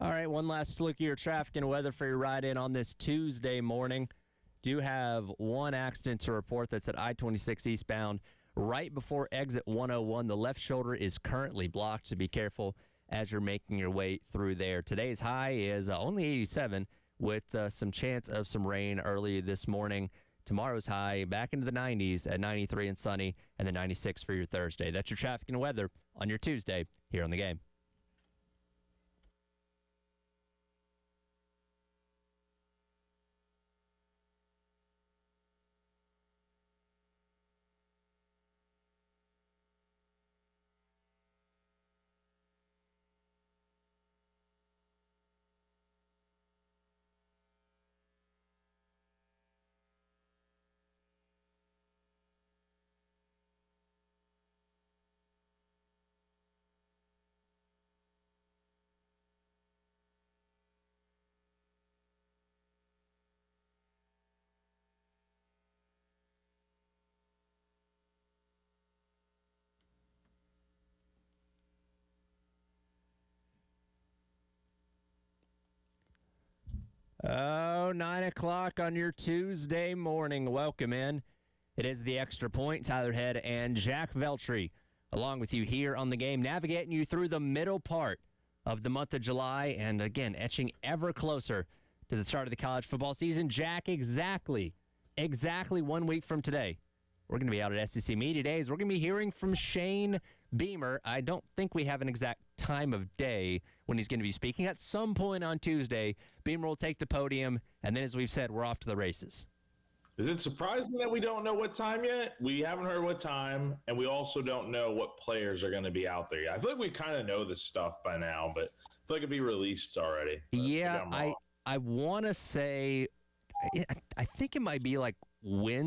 All right, one last look at your traffic and weather for your ride in on this Tuesday morning. Do have one accident to report that's at I-26 eastbound right before exit 101. The left shoulder is currently blocked, so be careful as you're making your way through there. Today's high is only 87 with some chance of some rain early this morning. Tomorrow's high back into the 90s at 93 and sunny, and the 96 for your Thursday. That's your traffic and weather on your Tuesday here on The Game. Oh, 9 o'clock on your Tuesday morning. Welcome in. It is the Extra Point. Tyler Head and Jack Veltri along with you here on The Game, navigating you through the middle part of the month of July and, again, etching ever closer to the start of the college football season. Jack, exactly 1 week from today, we're going to be out at SEC Media Days. We're going to be hearing from Shane Beamer. I don't think we have an exact time of day when he's going to be speaking. At some point on Tuesday, Beamer will take the podium, and then, as we've said, we're off to the races. Is it surprising that we don't know what time yet? We haven't heard what time, and we also don't know what players are going to be out there yet. I feel like we kind of know this stuff by now, but I feel like it'd be released already. Yeah, I want to say, I think it might be like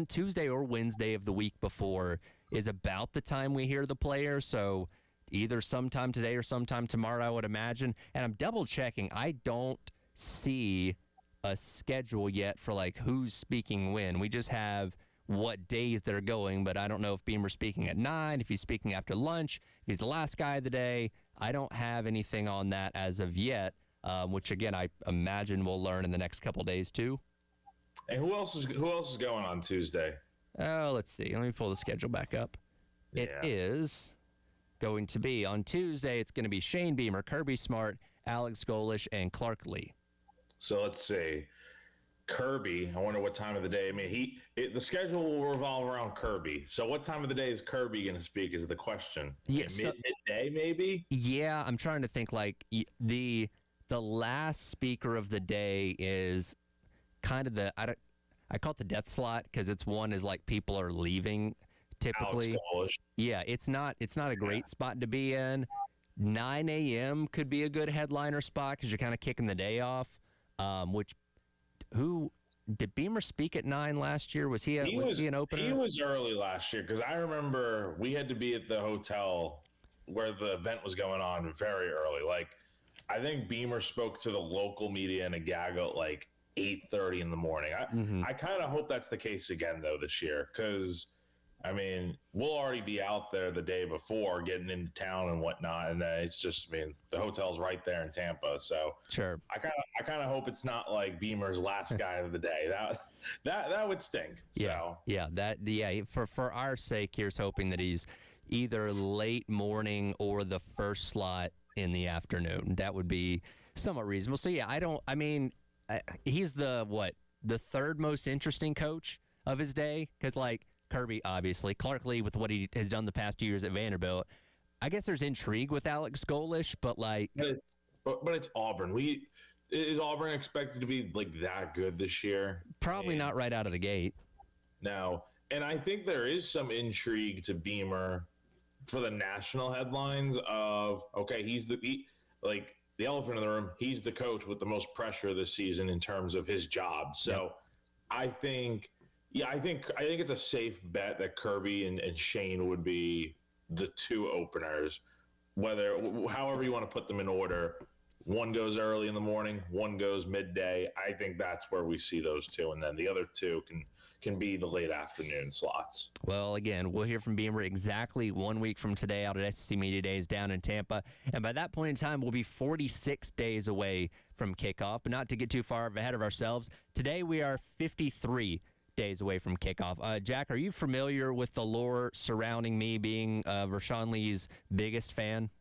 Tuesday or Wednesday of the week before is about the time we hear the player. So either sometime today or sometime tomorrow, I would imagine. And I'm double checking. I don't see a schedule yet for like who's speaking when. We just have what days they're going, but I don't know if Beamer's speaking at 9, if he's speaking after lunch, if he's the last guy of the day. I don't have anything on that as of yet, which again, I imagine we'll learn in the next couple days too. And who else is going on Tuesday? Oh, let's see. Let me pull the schedule back up. Yeah. It is going to be on Tuesday. It's going to be Shane Beamer, Kirby Smart, Alex Golish, and Clark Lee. So let's see. Kirby, I wonder what time of the day. I mean, the schedule will revolve around Kirby. So what time of the day is Kirby going to speak is the question. Yeah, midday maybe? Yeah, I'm trying to think like the last speaker of the day is kind of I call it the death slot because it's one is like people are leaving typically. Yeah, it's not a great spot to be in. 9 a.m. could be a good headliner spot because you're kind of kicking the day off. Who did Beamer speak at 9 last year? Was he an opener? He was early last year because I remember we had to be at the hotel where the event was going on very early. Like I think Beamer spoke to the local media in a gaggle at like 8:30 in the morning. I kind of hope that's the case again though this year because I mean we'll already be out there the day before getting into town and whatnot, and then it's just the hotel's right there in Tampa. So sure, I kind of hope it's not like Beamer's last guy of the day. That would stink. So. Yeah. For our sake, here's hoping that he's either late morning or the first slot in the afternoon. That would be somewhat reasonable. So yeah, he's the third most interesting coach of his day because like Kirby, obviously, Clark Lee with what he has done the past 2 years at Vanderbilt. I guess there's intrigue with Alex Golish, but like, but it's Auburn. Is Auburn expected to be like that good this year? Probably not right out of the gate. No, and I think there is some intrigue to Beamer for the national headlines of okay, he's the elephant in the room. He's the coach with the most pressure this season in terms of his job. So I think it's a safe bet that Kirby and Shane would be the two openers, however you want to put them in order. One goes early in the morning, one goes midday. I think that's where we see those two, and then the other two can be the late afternoon slots. Well, again, we'll hear from Beamer exactly 1 week from today out at SEC Media Days down in Tampa. And by that point in time, we'll be 46 days away from kickoff. But not to get too far ahead of ourselves, today we are 53 days away from kickoff. Jack, are you familiar with the lore surrounding me being Rashawn Lee's biggest fan?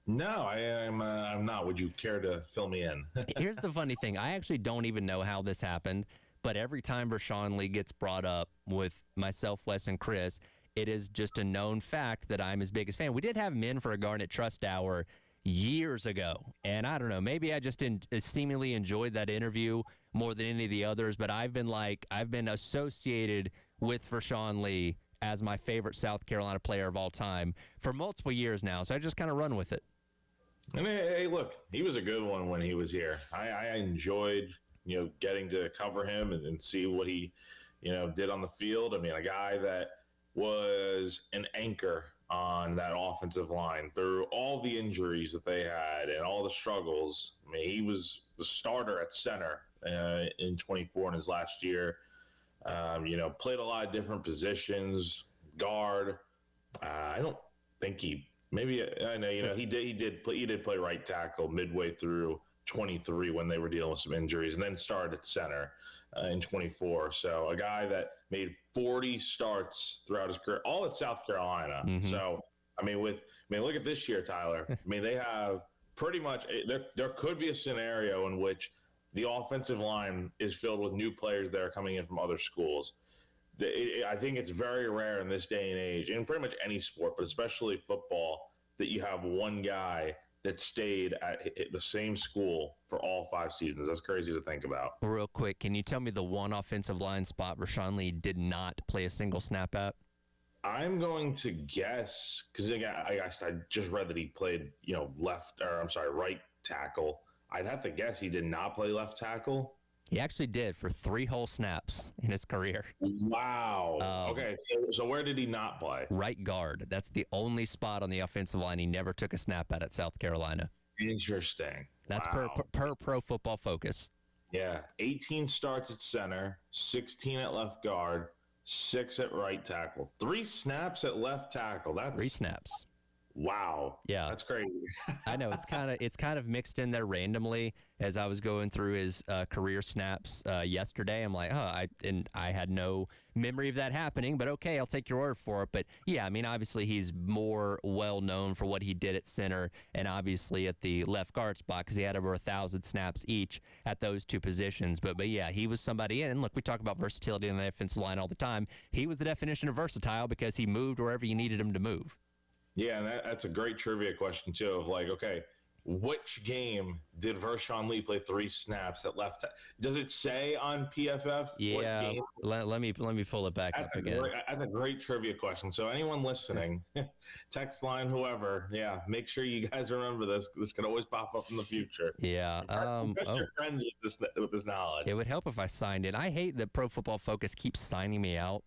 No, I'm not. Would you care to fill me in? Here's the funny thing. I actually don't even know how this happened, but every time Rashawn Lee gets brought up with myself, Wes, and Chris, it is just a known fact that I'm his biggest fan. We did have him in for a Garnet Trust Hour years ago, and I don't know, maybe I just seemingly enjoyed that interview more than any of the others, but I've been associated with Rashawn Lee as my favorite South Carolina player of all time for multiple years now, so I just kind of run with it. And hey, look, he was a good one when he was here. I enjoyed, getting to cover him and see what he, did on the field. I mean, a guy that was an anchor on that offensive line through all the injuries that they had and all the struggles. I mean, he was the starter at center in 24 in his last year. Played a lot of different positions, guard. I don't think maybe I know, he did play right tackle midway through 23 when they were dealing with some injuries, and then started at center in 24. So a guy that made 40 starts throughout his career, all at South Carolina. Mm-hmm. So look at this year, Tyler. I mean, they have pretty much there could be a scenario in which the offensive line is filled with new players that are coming in from other schools. I think it's very rare in this day and age, in pretty much any sport, but especially football, that you have one guy that stayed at the same school for all 5 seasons. That's crazy to think about. Real quick, can you tell me the one offensive line spot Rashawn Lee did not play a single snap at? I'm going to guess, because I just read that he played, right tackle. I'd have to guess he did not play left tackle. He actually did for 3 whole snaps in his career. Wow. Okay, so where did he not play? Right guard. That's the only spot on the offensive line he never took a snap at South Carolina. Interesting. That's per Pro Football Focus. Yeah, 18 starts at center, 16 at left guard, 6 at right tackle, 3 snaps at left tackle. That's 3 snaps. Wow. Yeah. That's crazy. I know it's kind of mixed in there randomly as I was going through his career snaps yesterday. I'm like, I had no memory of that happening, but okay, I'll take your word for it. But yeah, I mean, obviously he's more well known for what he did at center and obviously at the left guard spot because he had over 1,000 snaps each at those 2 positions. But yeah, he was somebody. And look, we talk about versatility on the offensive line all the time. He was the definition of versatile because he moved wherever you needed him to move. Yeah, and that's a great trivia question, too, of like, okay, which game did Rashawn Lee play 3 snaps at left? Does it say on PFF? Yeah, what game? Let me pull it back up again. That's a great trivia question. So anyone listening, text line, whoever, make sure you guys remember this. This could always pop up in the future. Yeah. Your friends with this knowledge. It would help if I signed in. I hate that Pro Football Focus keeps signing me out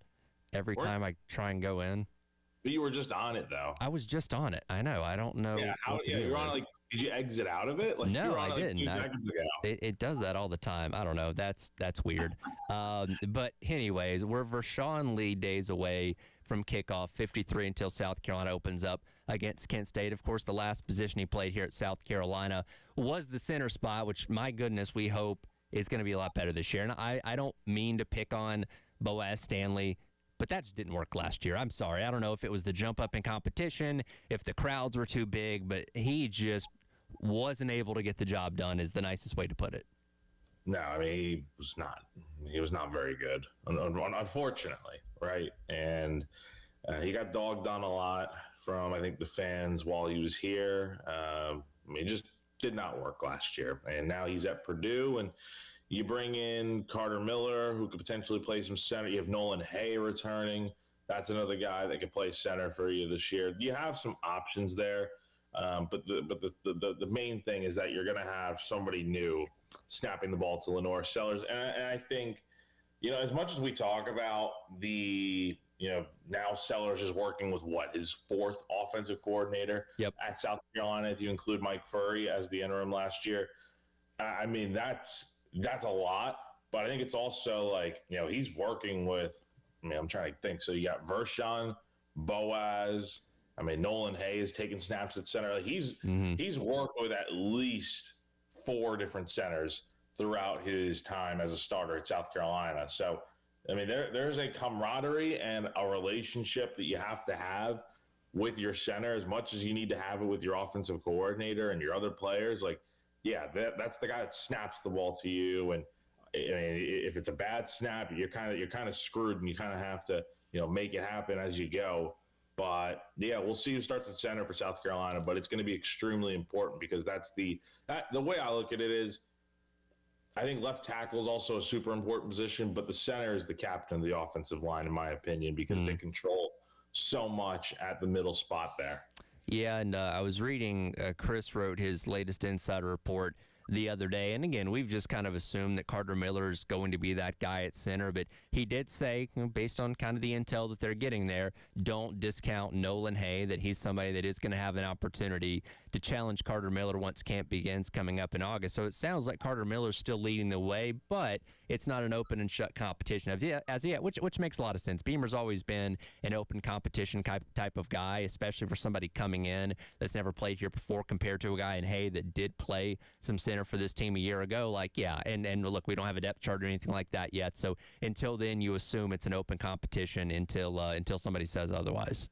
every time I try and go in. But you were just on it, though. I was just on it. I know. I don't know. Yeah, you were on it. Did you exit out of it? No, I didn't. 2 seconds ago. It does that all the time. I don't know. That's weird. But anyways, we're Rashawn Lee days away from kickoff, 53 until South Carolina opens up against Kent State. Of course, the last position he played here at South Carolina was the center spot, which, my goodness, we hope is going to be a lot better this year. And I don't mean to pick on Boaz Stanley, but that just didn't work last year. I'm sorry. I don't know if it was the jump up in competition, if the crowds were too big, but he just wasn't able to get the job done is the nicest way to put it. No, I mean, he was not very good, unfortunately, right? And he got dogged on a lot from, I think, the fans while he was here. It just did not work last year. And now he's at Purdue, and you bring in Carter Miller, who could potentially play some center. You have Nolan Hay returning. That's another guy that could play center for you this year. You have some options there, but the main thing is that you're going to have somebody new snapping the ball to Lenore Sellers. And I think, as much as we talk about the now Sellers is working with his fourth offensive coordinator at South Carolina, if you include Mike Furry as the interim last year. I mean, that's a lot, but I think it's also like, he's working with, I'm trying to think. So you got Vershawn, Boaz. I mean, Nolan Hay is taking snaps at center. Like he's worked with at least 4 different centers throughout his time as a starter at South Carolina. So, I mean, there's a camaraderie and a relationship that you have to have with your center as much as you need to have it with your offensive coordinator and your other players. Like, yeah, that's the guy that snaps the ball to you. And I mean, if it's a bad snap, you're kind of screwed, and you kind of have to, make it happen as you go. But yeah, we'll see who starts at center for South Carolina, but it's going to be extremely important because that's the way I look at it is, I think left tackle is also a super important position, but the center is the captain of the offensive line, in my opinion, because they control so much at the middle spot there. Yeah, and I was reading, Chris wrote his latest insider report the other day. And again, we've just kind of assumed that Carter Miller is going to be that guy at center, but he did say, based on kind of the intel that they're getting there, don't discount Nolan Hay, that he's somebody that is going to have an opportunity to challenge Carter Miller once camp begins coming up in August. So it sounds like Carter Miller's still leading the way, but it's not an open and shut competition as yet, which makes a lot of sense. Beamer's always been an open competition type of guy, especially for somebody coming in that's never played here before, compared to a guy in Hay that did play some center for this team a year ago. Like, yeah, and look, we don't have a depth chart or anything like that yet. So until then, you assume it's an open competition until somebody says otherwise.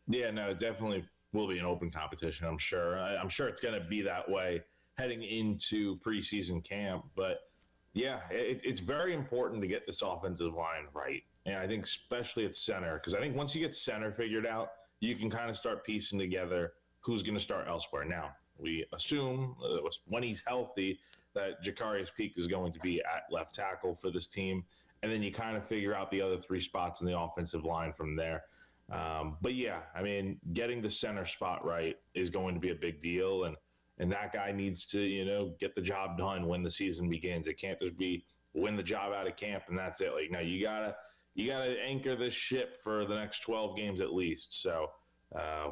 Yeah, no, it definitely will be an open competition, I'm sure. I'm sure it's going to be that way heading into preseason camp. But yeah, it's very important to get this offensive line right. And I think especially at center, because I think once you get center figured out, you can kind of start piecing together who's going to start elsewhere. Now, we assume when he's healthy that Jakarius Peak is going to be at left tackle for this team. And then you kind of figure out the other 3 spots in the offensive line from there. But yeah, I mean, getting the center spot right is going to be a big deal. And that guy needs to, get the job done when the season begins. It can't just be win the job out of camp and that's it. Like, no, you gotta anchor this ship for the next 12 games at least. So,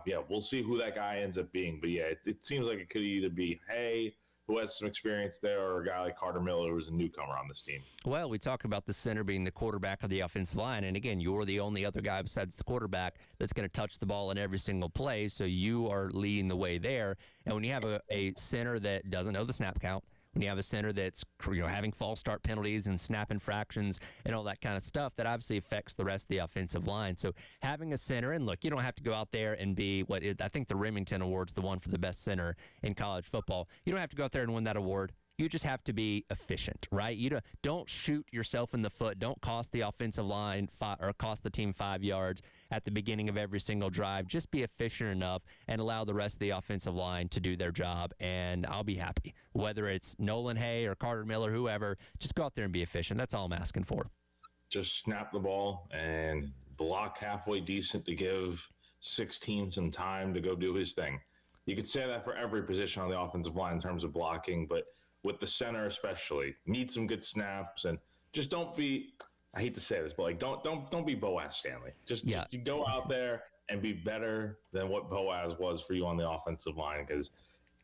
yeah, we'll see who that guy ends up being. But yeah, it seems like it could either be Hay, who has some experience there, or a guy like Carter Miller, who's a newcomer on this team. Well, we talk about the center being the quarterback of the offensive line, and again, you're the only other guy besides the quarterback that's going to touch the ball in every single play, so you are leading the way there. And when you have a center that doesn't know the snap count, when you have a center that's having false start penalties and snap infractions and all that kind of stuff, that obviously affects the rest of the offensive line. So having a center, and look, you don't have to go out there and be I think the Remington Award's the one for the best center in college football. You don't have to go out there and win that award. You just have to be efficient, right? You don't shoot yourself in the foot. Don't cost the offensive line or cost the team 5 yards at the beginning of every single drive. Just be efficient enough and allow the rest of the offensive line to do their job, and I'll be happy. Whether it's Nolan Hay or Carter Miller, whoever, just go out there and be efficient. That's all I'm asking for. Just snap the ball and block halfway decent to give 16 some time to go do his thing. You could say that for every position on the offensive line in terms of blocking, but with the center especially, need some good snaps, and just don't be, I hate to say this, but like don't be Boaz Stanley. Just go out there and be better than what Boaz was for you on the offensive line, because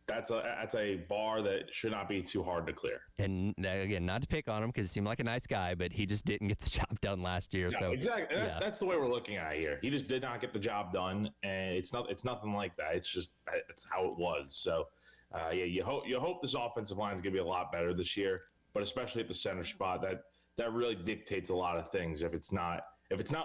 that's a bar that should not be too hard to clear. And again, not to pick on him because he seemed like a nice guy, but he just didn't get the job done last year. Yeah, so exactly, that's the way we're looking at it here. He just did not get the job done, and it's nothing like that. It's how it was. So. Yeah, you hope this offensive line is going to be a lot better this year, but especially at the center spot, that really dictates a lot of things. If it's not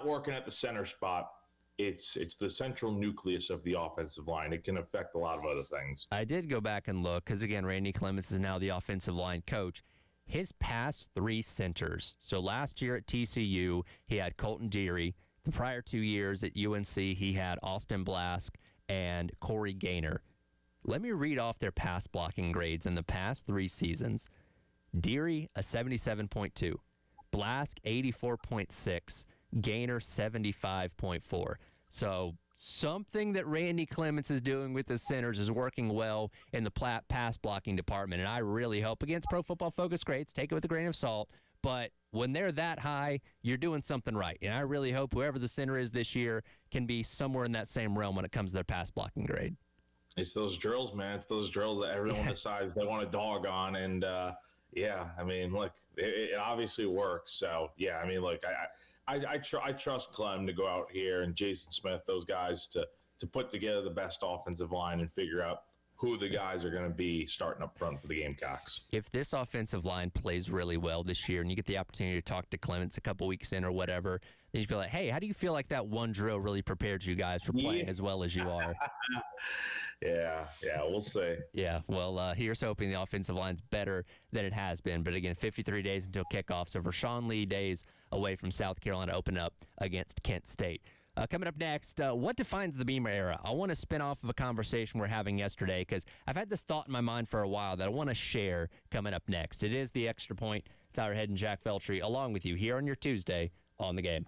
working at the center spot, it's the central nucleus of the offensive line. It can affect a lot of other things. I did go back and look because again, Randy Clements is now the offensive line coach. His past 3 centers. So last year at TCU, he had Colton Deary. The prior 2 years at UNC, he had Austin Blask and Corey Gaynor. Let me read off their pass blocking grades in the past 3 seasons. Deary, a 77.2. Blask, 84.6. Gaynor, 75.4. So something that Randy Clements is doing with the centers is working well in the pass blocking department. And I really hope, against Pro Football Focus grades, take it with a grain of salt, But when they're that high, you're doing something right. And I really hope whoever the center is this year can be somewhere in that same realm when it comes to their pass blocking grade. It's those drills, man. It's those drills that everyone decides they want to dog on. And yeah, I mean, look, it obviously works. So yeah, I mean, look, I trust Clem to go out here and Jason Smith, those guys to put together the best offensive line and figure out who the guys are going to be starting up front for the Gamecocks. If this offensive line plays really well this year and you get the opportunity to talk to Clements a couple weeks in or whatever, then you feel like, hey, how do you feel like that one drill really prepared you guys for playing as well as you are? Yeah, we'll see. Yeah, well, here's hoping the offensive line's better than it has been. But again, 53 days until kickoff, so Rashawn Lee days away from South Carolina to open up against Kent State. Coming up next, what defines the Beamer era? I want to spin off of a conversation we're having yesterday because I've had this thought in my mind for a while that I want to share coming up next. It is the Extra Point. Tyler Head and Jack Feltry along with you here on your Tuesday on the Game.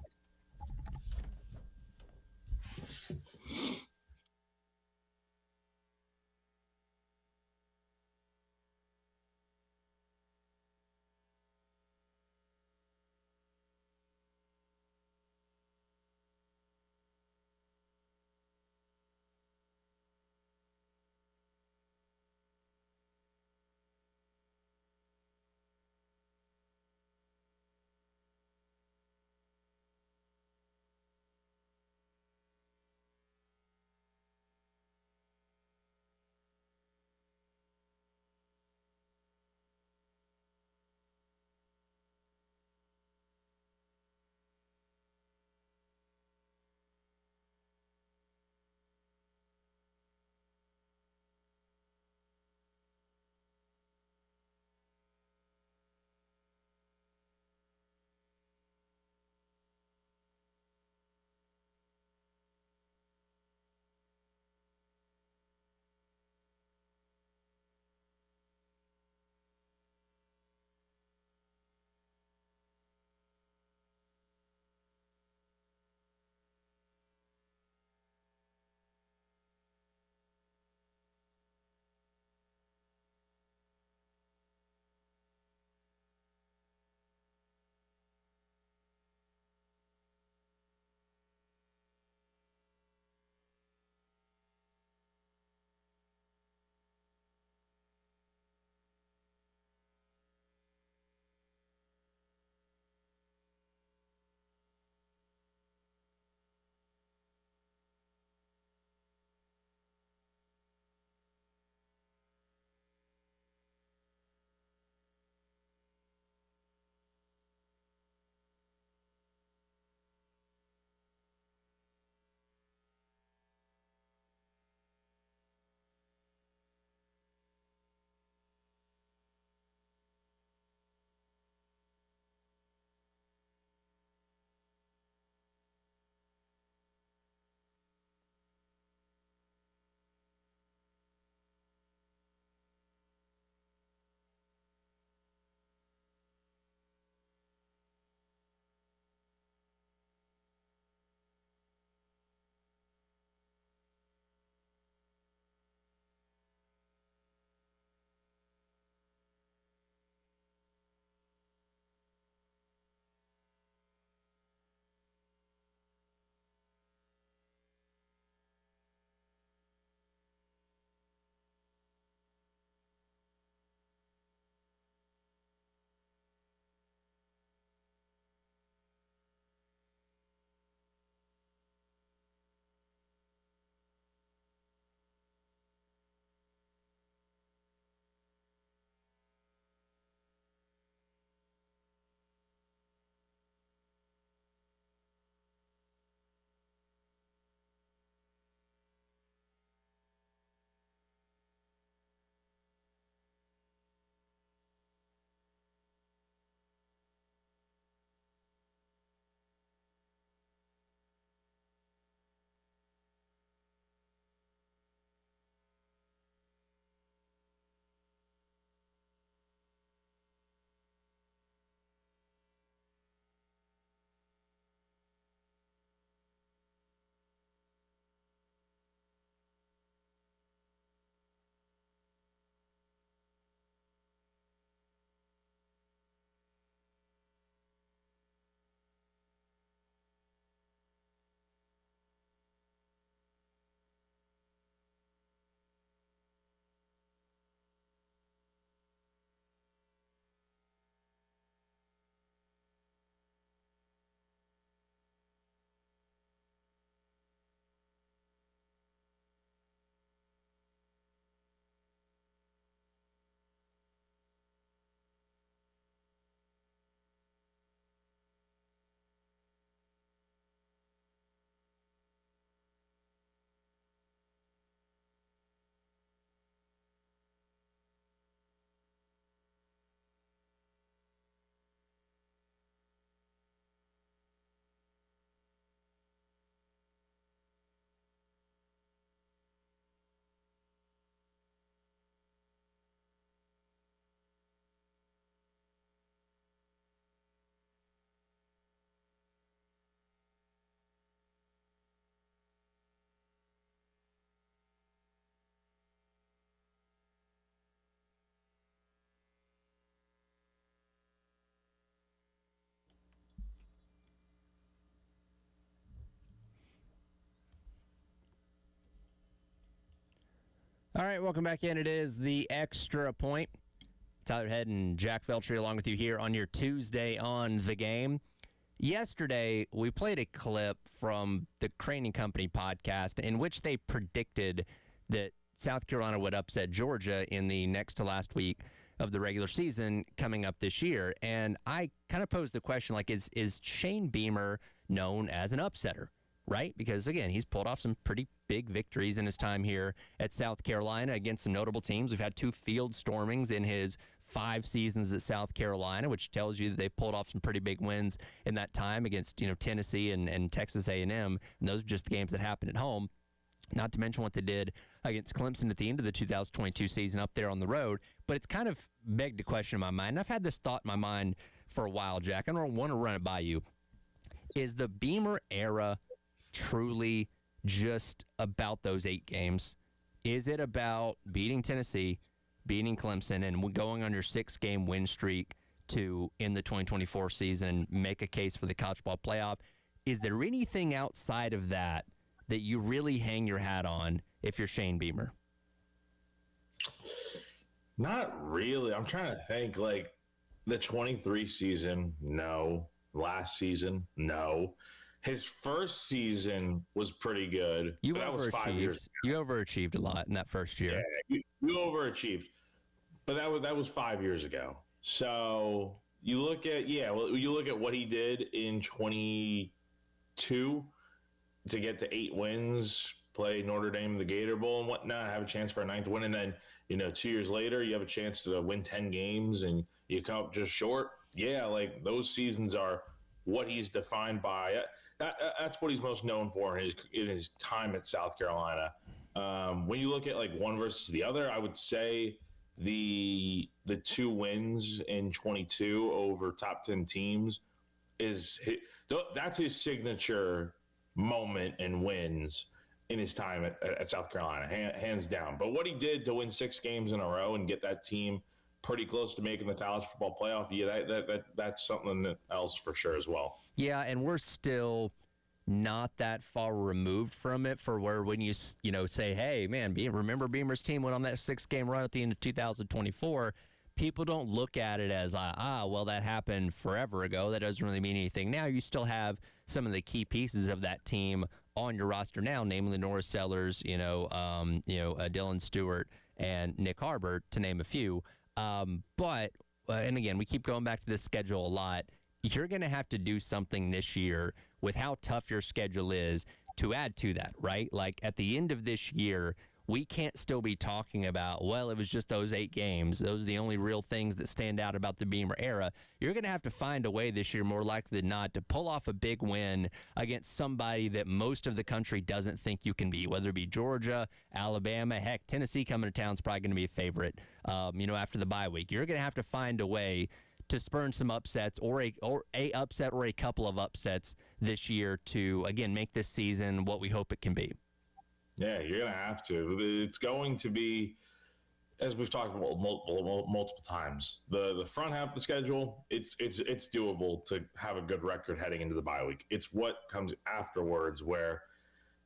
All right, welcome back in. It is the Extra Point. Tyler Head and Jack Feltry along with you here on your Tuesday on The Game. Yesterday, we played a clip from the Crane & Company podcast in which they predicted that South Carolina would upset Georgia in the next to last week of the regular season coming up this year. And I kind of posed the question, like, is Shane Beamer known as an upsetter, right? Because, again, he's pulled off some pretty big victories in his time here at South Carolina against some notable teams. We've had 2 field stormings in his 5 seasons at South Carolina, which tells you that they pulled off some pretty big wins in that time against, Tennessee and Texas A&M. And those are just the games that happened at home. Not to mention what they did against Clemson at the end of the 2022 season up there on the road. But it's kind of begged a question in my mind. And I've had this thought in my mind for a while, Jack. I don't want to run it by you. Is the Beamer era truly just about those 8 games? Is it about beating Tennessee, beating Clemson, and going on your 6-game win streak to end the 2024 season, make a case for the college ball playoff? Is there anything outside of that that you really hang your hat on if you're Shane Beamer? Not really. I'm trying to think, like, the 23 season, no. Last season, no. His first season was pretty good. That was 5 years ago. You overachieved a lot in that first year. Yeah, you overachieved. But that was 5 years ago. So you look at what he did in 22 to get to 8 wins, play Notre Dame in the Gator Bowl and whatnot, have a chance for a 9th win, and then 2 years later you have a chance to win 10 games and you come up just short. Yeah, like those seasons are what he's defined by. That's what he's most known for in his time at South Carolina. When you look at like one versus the other, I would say the 2 wins in 22 over top 10 teams that's his signature moment and wins in his time at South Carolina, hands down. But what he did to win 6 games in a row and get that team pretty close to making the college football playoff, that's something else for sure as well. Yeah, and we're still not that far removed from it for where when you say, hey, man, remember Beamer's team went on that 6-game run at the end of 2024, people don't look at it as, well, that happened forever ago. That doesn't really mean anything now. You still have some of the key pieces of that team on your roster now, namely Norris Sellers, Dylan Stewart, and Nick Harbert, to name a few. But again, we keep going back to this schedule a lot. You're going to have to do something this year with how tough your schedule is to add to that, right? Like at the end of this year, we can't still be talking about, well, it was just those 8 games. Those are the only real things that stand out about the Beamer era. You're going to have to find a way this year, more likely than not, to pull off a big win against somebody that most of the country doesn't think you can be, whether it be Georgia, Alabama, heck, Tennessee coming to town is probably going to be a favorite, after the bye week. You're going to have to find a way to spurn some upsets or a upset or a couple of upsets this year to, again, make this season what we hope it can be. Yeah, you're going to have to. It's going to be, as we've talked about multiple times, the front half of the schedule, it's doable to have a good record heading into the bye week. It's what comes afterwards where,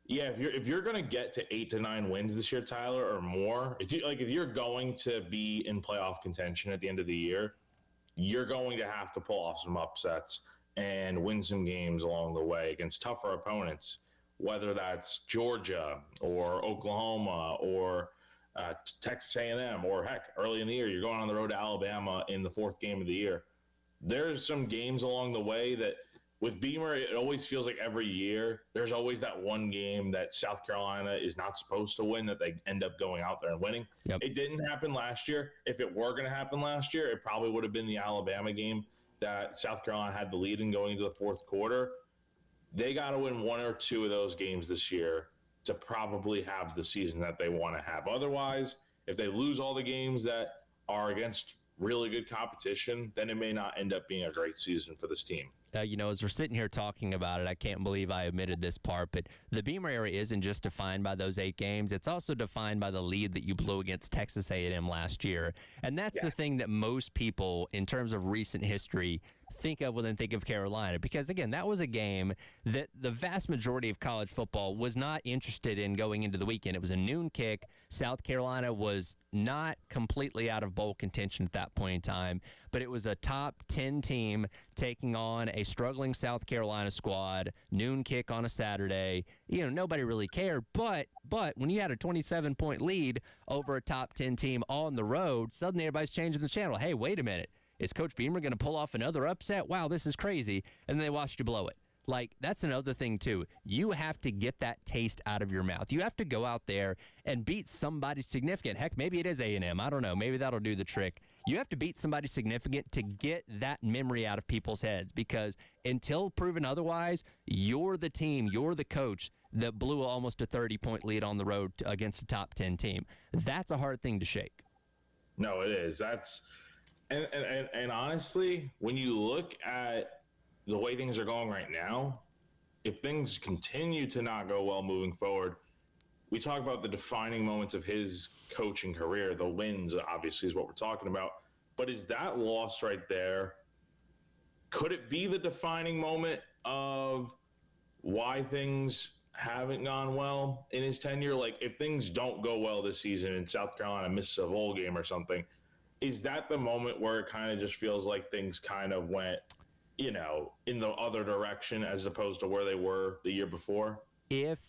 yeah, if you're going to get to 8 to 9 wins this year, Tyler, or more, if you're going to be in playoff contention at the end of the year, you're going to have to pull off some upsets and win some games along the way against tougher opponents, whether that's Georgia or Oklahoma or Texas A&M, or heck, early in the year, you're going on the road to Alabama in the 4th game of the year. There's some games along the way that with Beamer, it always feels like every year there's always that one game that South Carolina is not supposed to win that they end up going out there and winning. Yep. It didn't happen last year. If it were going to happen last year, it probably would have been the Alabama game that South Carolina had the lead in going into the 4th quarter. They got to win 1 or 2 of those games this year to probably have the season that they want to have. Otherwise, if they lose all the games that are against really good competition, then it may not end up being a great season for this team. As we're sitting here talking about it, I can't believe I omitted this part, but the Beamer era isn't just defined by those 8 games. It's also defined by the lead that you blew against Texas A&M last year. And that's the thing that most people, in terms of recent history, think of when they think of Carolina. Because, again, that was a game that the vast majority of college football was not interested in going into the weekend. It was a noon kick. South Carolina was not completely out of bowl contention at that point in time, but it was a top 10 team taking on a struggling South Carolina squad, noon kick on a Saturday. Nobody really cared, but when you had a 27-point lead over a top 10 team on the road, suddenly everybody's changing the channel. Hey, wait a minute. Is Coach Beamer going to pull off another upset? Wow, this is crazy. And then they watched you blow it. Like, that's another thing, too. You have to get that taste out of your mouth. You have to go out there and beat somebody significant. Heck, maybe it is A&M. I don't know. Maybe that'll do the trick. You have to beat somebody significant to get that memory out of people's heads, because until proven otherwise, you're the team, you're the coach that blew almost a 30-point lead on the road against a top 10 team. That's a hard thing to shake. No, it is. And honestly, when you look at the way things are going right now, if things continue to not go well moving forward, we talk about the defining moments of his coaching career. The wins, obviously, is what we're talking about. But is that loss right there, could it be the defining moment of why things haven't gone well in his tenure? Like, if things don't go well this season and South Carolina misses a bowl game or something, is that the moment where it kind of just feels like things kind of went, in the other direction as opposed to where they were the year before? If,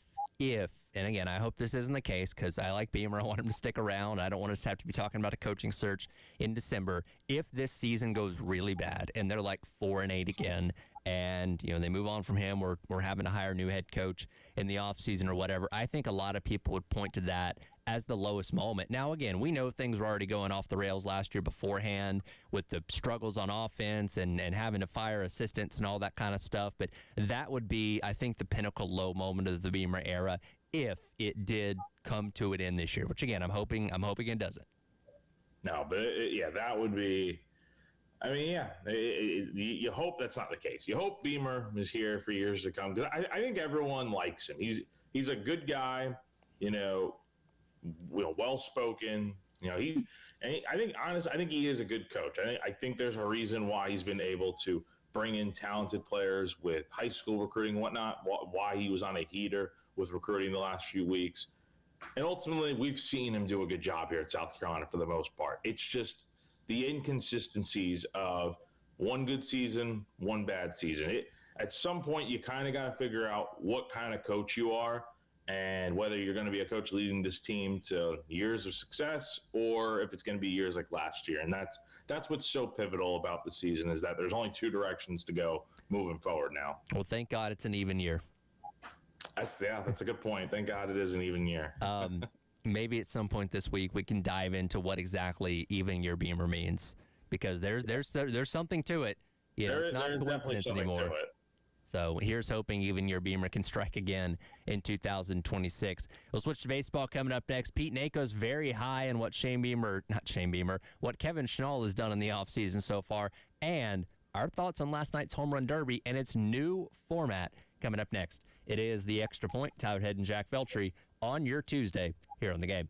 and again, I hope this isn't the case, because I like Beamer. I want him to stick around. I don't want us to have to be talking about a coaching search in December. If this season goes really bad and they're like 4-8 again, and they move on from him, we're having to hire a new head coach in the offseason or whatever, I think a lot of people would point to that as the lowest moment. Now, again, we know things were already going off the rails last year beforehand with the struggles on offense and having to fire assistants and all that kind of stuff, but that would be, I think, the pinnacle low moment of the Beamer era if it did come to an end this year, which, again, I'm hoping it doesn't. No, but that would be, you hope that's not the case. You hope Beamer is here for years to come, because I think everyone likes him. He's a good guy, well-spoken. I think he is a good coach. I think there's a reason why he's been able to bring in talented players with high school recruiting and whatnot, why he was on a heater with recruiting the last few weeks. And ultimately, we've seen him do a good job here at South Carolina for the most part. It's just the inconsistencies of one good season, one bad season. At some point, you kind of got to figure out what kind of coach you are and whether you're going to be a coach leading this team to years of success or if it's going to be years like last year. And that's what's so pivotal about the season, is that there's only two directions to go moving forward now. Well, thank God it's an even year. That's a good point. Thank God it is an even year. Maybe at some point this week we can dive into what exactly even year Beamer means, because there's something to it. It's not a coincidence anymore. So here's hoping even your Beamer can strike again in 2026. We'll switch to baseball coming up next. Pete Nako's very high in what what Kevin Schnall has done in the offseason so far, and our thoughts on last night's home run derby and its new format coming up next. It is The Extra Point. Tyler Head and Jack Veltri on your Tuesday here on The Game.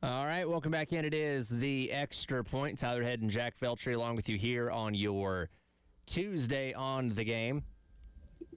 All right, welcome back in. It is the Extra Point. Tyler Head and Jack Feltry along with you here on your Tuesday on the game.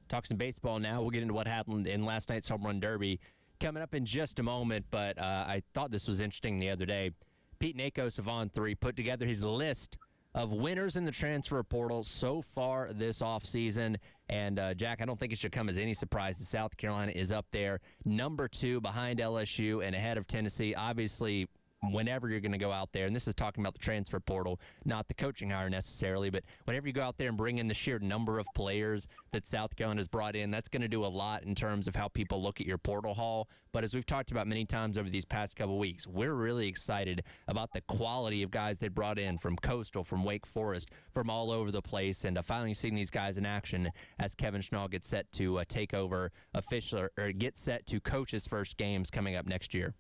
Talk some baseball now. We'll get into what happened in last night's Home Run Derby coming up in just a moment, but I thought this was interesting the other day. Pete Nakos of On3 put together his list of winners in the transfer portal so far this offseason. And, Jack, I don't think it should come as any surprise that South Carolina is up there, number 2 behind LSU and ahead of Tennessee. Obviously, whenever you're going to go out there, and this is talking about the transfer portal, not the coaching hire necessarily, but whenever you go out there and bring in the sheer number of players that South Carolina has brought in, that's going to do a lot in terms of how people look at your portal haul. But as we've talked about many times over these past couple of weeks, we're really excited about the quality of guys they brought in from Coastal, from Wake Forest, from all over the place, and finally seeing these guys in action as Kevin Schnall gets set to take over official or get set to coach his first games coming up next year.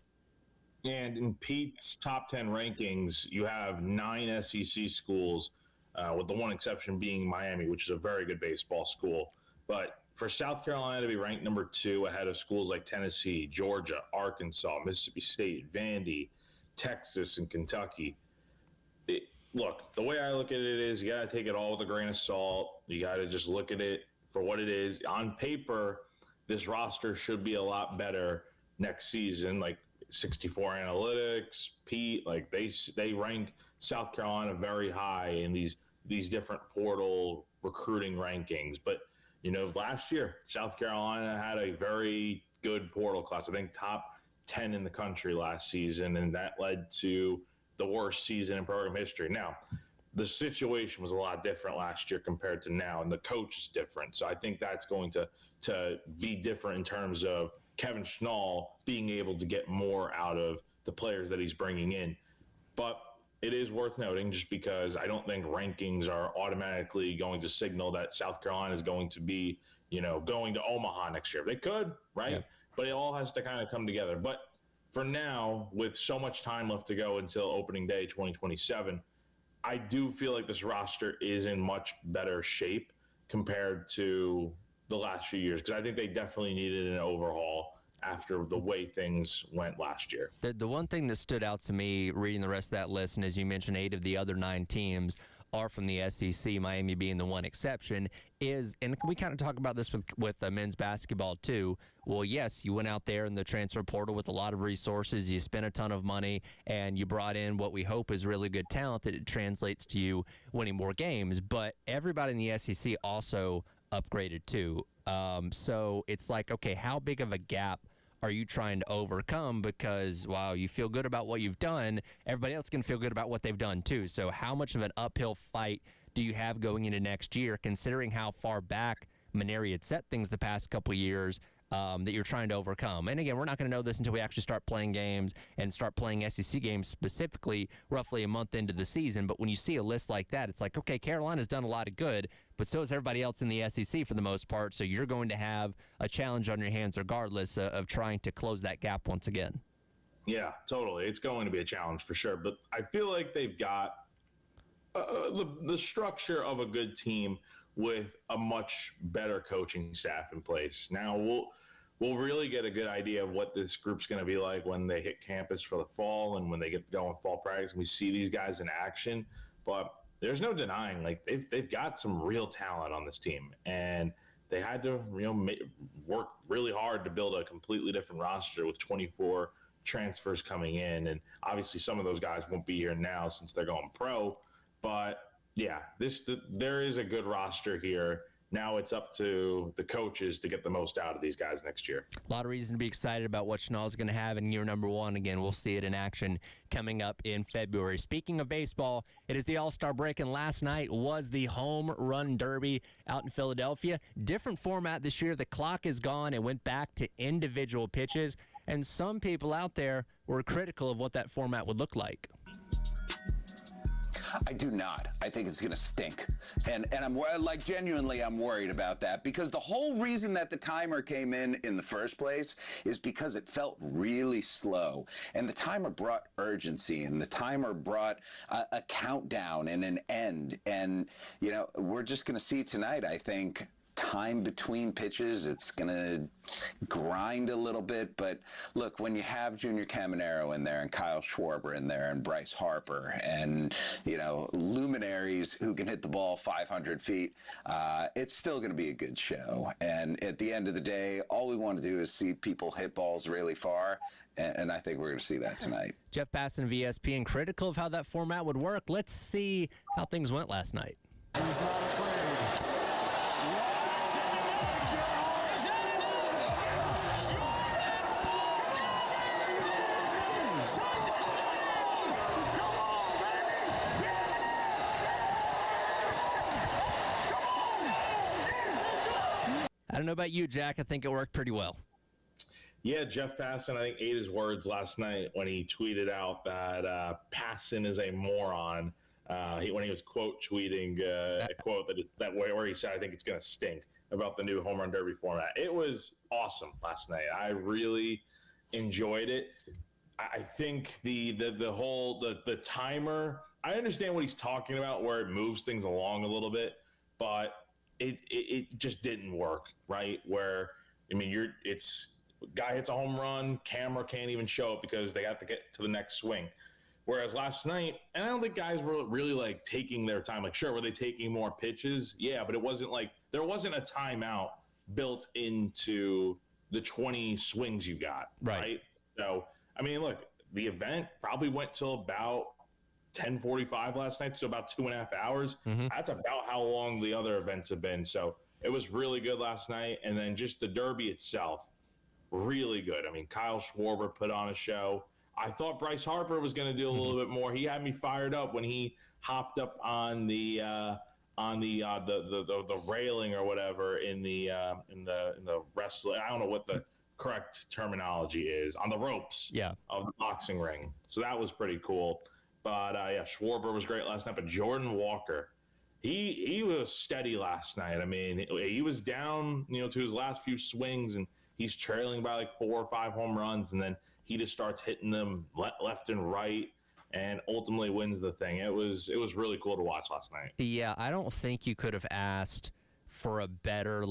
And in Pete's top 10 rankings, you have 9 SEC schools, with the one exception being Miami, which is a very good baseball school. But for South Carolina to be ranked number 2 ahead of schools like Tennessee, Georgia, Arkansas, Mississippi State, Vandy, Texas, and Kentucky, look, the way I look at it is you got to take it all with a grain of salt. You got to just look at it for what it is. On paper, this roster should be a lot better next season. Like, 64 Analytics, Pete, like they rank South Carolina very high in these different portal recruiting rankings. But, last year, South Carolina had a very good portal class. I think top 10 in the country last season, and that led to the worst season in program history. Now, the situation was a lot different last year compared to now, and the coach is different. So I think that's going to be different in terms of Kevin Schnall being able to get more out of the players that he's bringing in. But it is worth noting, just because I don't think rankings are automatically going to signal that South Carolina is going to be, going to Omaha next year. They could, right? Yeah. But it all has to kind of come together. But for now, with so much time left to go until opening day 2027, I do feel like this roster is in much better shape compared to the last few years, because I think they definitely needed an overhaul after the way things went last year. The one thing that stood out to me reading the rest of that list, and as you mentioned, 8 of the other 9 teams are from the SEC, Miami being the one exception, is, and we kind of talk about this with men's basketball too. Well, yes, you went out there in the transfer portal with a lot of resources, you spent a ton of money, and you brought in what we hope is really good talent that it translates to you winning more games. But everybody in the SEC also upgraded too. So it's like, okay, how big of a gap are you trying to overcome? Because while you feel good about what you've done, everybody else can feel good about what they've done too. So how much of an uphill fight do you have going into next year, considering how far back Maneri had set things the past couple of years, that you're trying to overcome? And again, we're not going to know this until we actually start playing games and start playing SEC games specifically roughly a month into the season. But when you see a list like that, it's like, okay, Carolina's done a lot of good, but so is everybody else in the SEC for the most part. So you're going to have a challenge on your hands regardless of trying to close that gap once again. Yeah, totally. It's going to be a challenge for sure. But I feel like they've got the structure of a good team with a much better coaching staff in place. Now we'll really get a good idea of what this group's going to be like when they hit campus for the fall and when they get going fall practice and we see these guys in action. But there's no denying, like, they've got some real talent on this team, and they had to work really hard to build a completely different roster with 24 transfers coming in, and obviously some of those guys won't be here now since they're going pro. But yeah, there is a good roster here. Now it's up to the coaches to get the most out of these guys next year. A lot of reason to be excited about what Schnall's going to have in year number 1. Again, we'll see it in action coming up in February. Speaking of baseball, it is the All-Star break, and last night was the Home Run Derby out in Philadelphia. Different format this year. The clock is gone. It went back to individual pitches, and some people out there were critical of what that format would look like. I do not. I think it's going to stink. And I'm like, genuinely, I'm worried about that, because the whole reason that the timer came in the first place is because it felt really slow. And the timer brought urgency, and the timer brought a countdown and an end. And, we're just going to see tonight, I think, time between pitches, it's going to grind a little bit. But look, when you have Junior Caminero in there and Kyle Schwarber in there and Bryce Harper and, luminaries who can hit the ball 500 feet, it's still going to be a good show. And at the end of the day, all we want to do is see people hit balls really far. And I think we're going to see that tonight. Jeff Passan of ESPN, critical of how that format would work. Let's see how things went last night. He's not afraid. I don't know about you, Jack. I think it worked pretty well. Yeah, Jeff Passan, I think, ate his words last night when he tweeted out that Passan is a moron. When he was quote tweeting a quote that where he said, I think it's going to stink about the new home run derby format. It was awesome last night. I really enjoyed it. I think the timer, I understand what he's talking about where it moves things along a little bit, but it just didn't work, right? Where, guy hits a home run, camera can't even show it because they have to get to the next swing. Whereas last night, and I don't think guys were really like taking their time. Like, sure, were they taking more pitches? Yeah, but it wasn't like there wasn't a timeout built into the 20 swings you got, right? So, look, the event probably went till about 10:45 last night, so about 2.5 hours. Mm-hmm. That's about how long the other events have been. So it was really good last night. And then just the Derby itself, really good. Kyle Schwarber put on a show. I thought Bryce Harper was going to do a little bit more. He had me fired up when he hopped up on the railing or whatever in the wrestling. I don't know what the correct terminology is, on the ropes of the boxing ring. So that was pretty cool. But Schwarber was great last night. But Jordan Walker, he was steady last night. He was down, to his last few swings, and he's trailing by like 4 or 5 home runs, and then he just starts hitting them left and right, and ultimately wins the thing. It was really cool to watch last night. Yeah, I don't think you could have asked for a better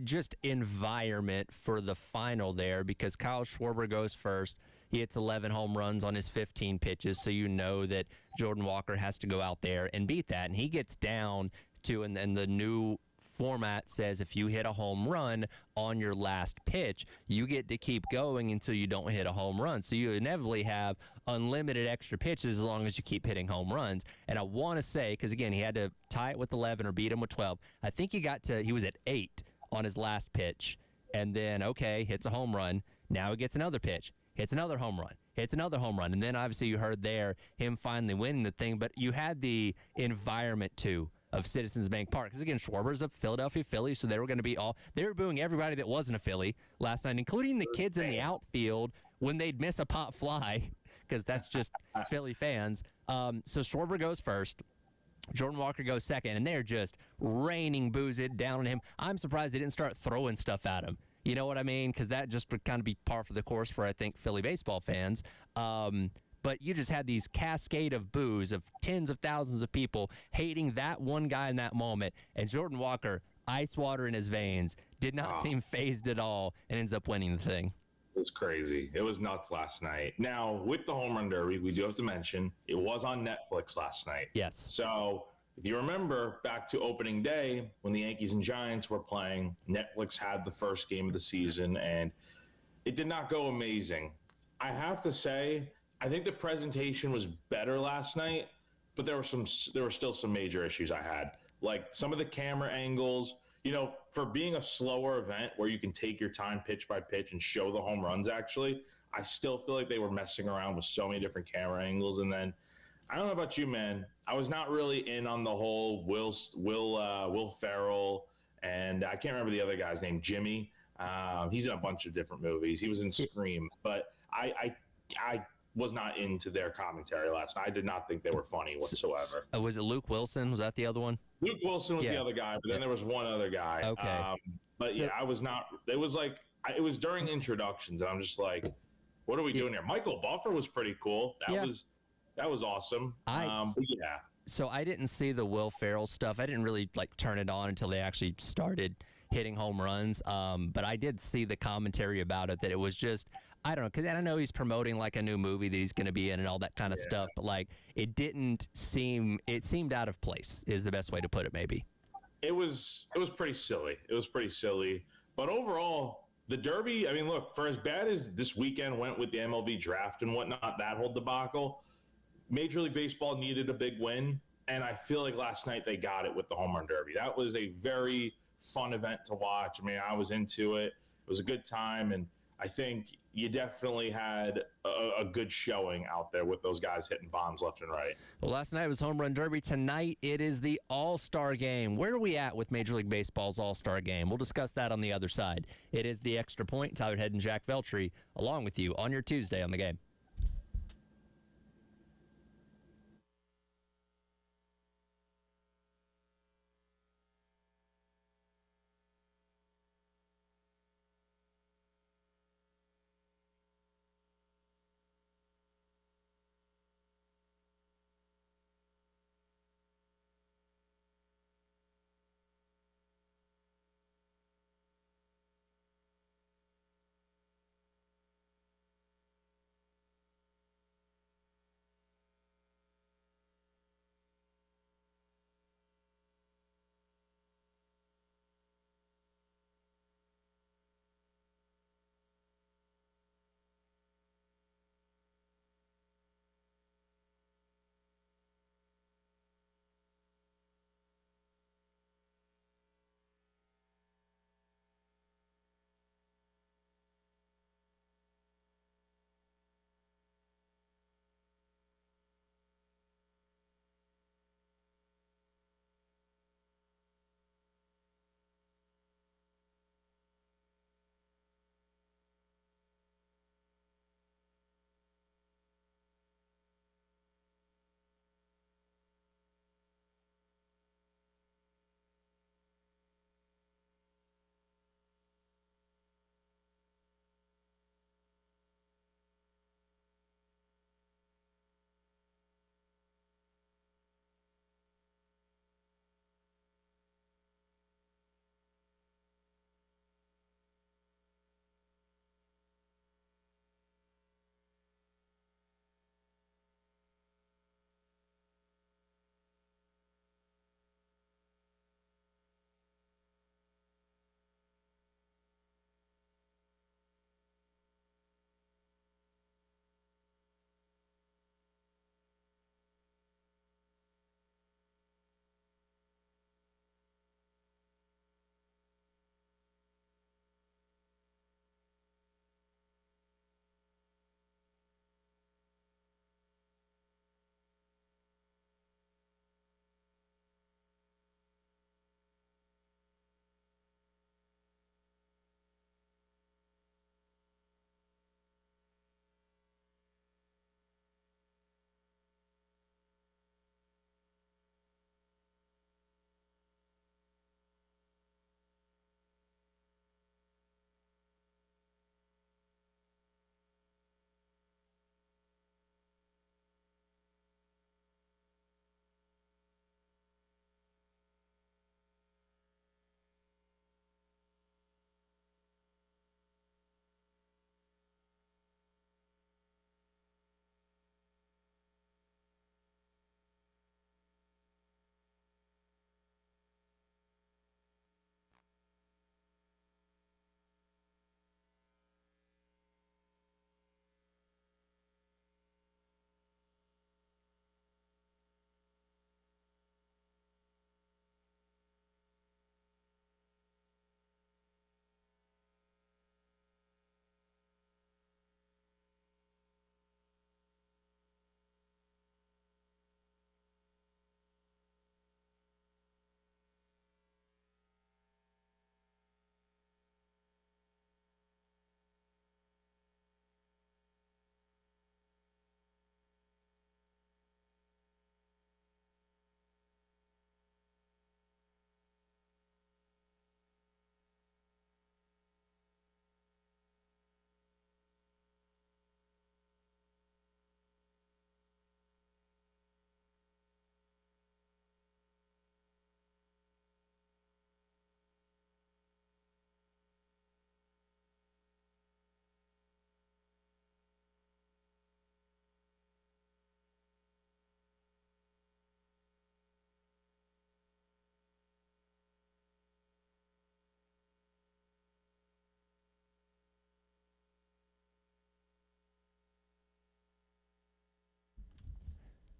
just environment for the final there, because Kyle Schwarber goes first. He hits 11 home runs on his 15 pitches, so you know that Jordan Walker has to go out there and beat that. And he gets down to, and then the new format says if you hit a home run on your last pitch, you get to keep going until you don't hit a home run. So you inevitably have unlimited extra pitches as long as you keep hitting home runs. And I want to say, because again, he had to tie it with 11 or beat him with 12. I think he was at 8 on his last pitch, and then, hits a home run. Now he gets another pitch. Hits another home run, hits another home run. And then obviously you heard there him finally winning the thing. But you had the environment, too, of Citizens Bank Park. Because, again, Schwarber's a Philadelphia Philly, so they were going to be they were booing everybody that wasn't a Philly last night, including the kids in the outfield when they'd miss a pop fly, because that's just Philly fans. So Schwarber goes first. Jordan Walker goes second, and they're just raining boos it down on him. I'm surprised they didn't start throwing stuff at him. You know what I mean? Because that just would kind of be par for the course for, I think, Philly baseball fans. But you just had these cascade of boos of tens of thousands of people hating that one guy in that moment. And Jordan Walker, ice water in his veins, did not seem phased at all and ends up winning the thing. It was crazy. It was nuts last night. Now, with the home run derby, we do have to mention it was on Netflix last night. Yes. So if you remember back to opening day when the Yankees and Giants were playing, Netflix had the first game of the season, and it did not go amazing. I have to say, I think the presentation was better last night, but there were still some major issues I had. Like some of the camera angles, for being a slower event where you can take your time pitch by pitch and show the home runs actually, I still feel like they were messing around with so many different camera angles. And then I don't know about you, man. I was not really in on the whole Will Ferrell, and I can't remember the other guy's name, Jimmy. He's in a bunch of different movies. He was in Scream, but I was not into their commentary last night. I did not think they were funny whatsoever. Was it Luke Wilson? Was that the other one? Luke Wilson was the other guy, but then there was one other guy. Okay. I was not. It was like it was during introductions, and I'm just like, what are we doing here? Michael Buffer was pretty cool. That was awesome. So I didn't see the Will Ferrell stuff. I didn't really like turn it on until they actually started hitting home runs. But I did see the commentary about it, that it was just, I don't know, because I know he's promoting like a new movie that he's going to be in and all that kind of stuff. But like, it seemed out of place is the best way to put it, maybe. It was pretty silly. It was pretty silly. But overall, the Derby, I mean, look, for as bad as this weekend went with the MLB draft and whatnot, that whole debacle, Major League Baseball needed a big win. And I feel like last night they got it with the Home Run Derby. That was a very fun event to watch. I mean, I was into it. It was a good time. And I think you definitely had a good showing out there with those guys hitting bombs left and right. Well, last night was Home Run Derby. Tonight it is the All-Star Game. Where are we at with Major League Baseball's All-Star Game? We'll discuss that on the other side. It is the Extra Point. Tyler Head and Jack Veltri along with you on your Tuesday on the Game.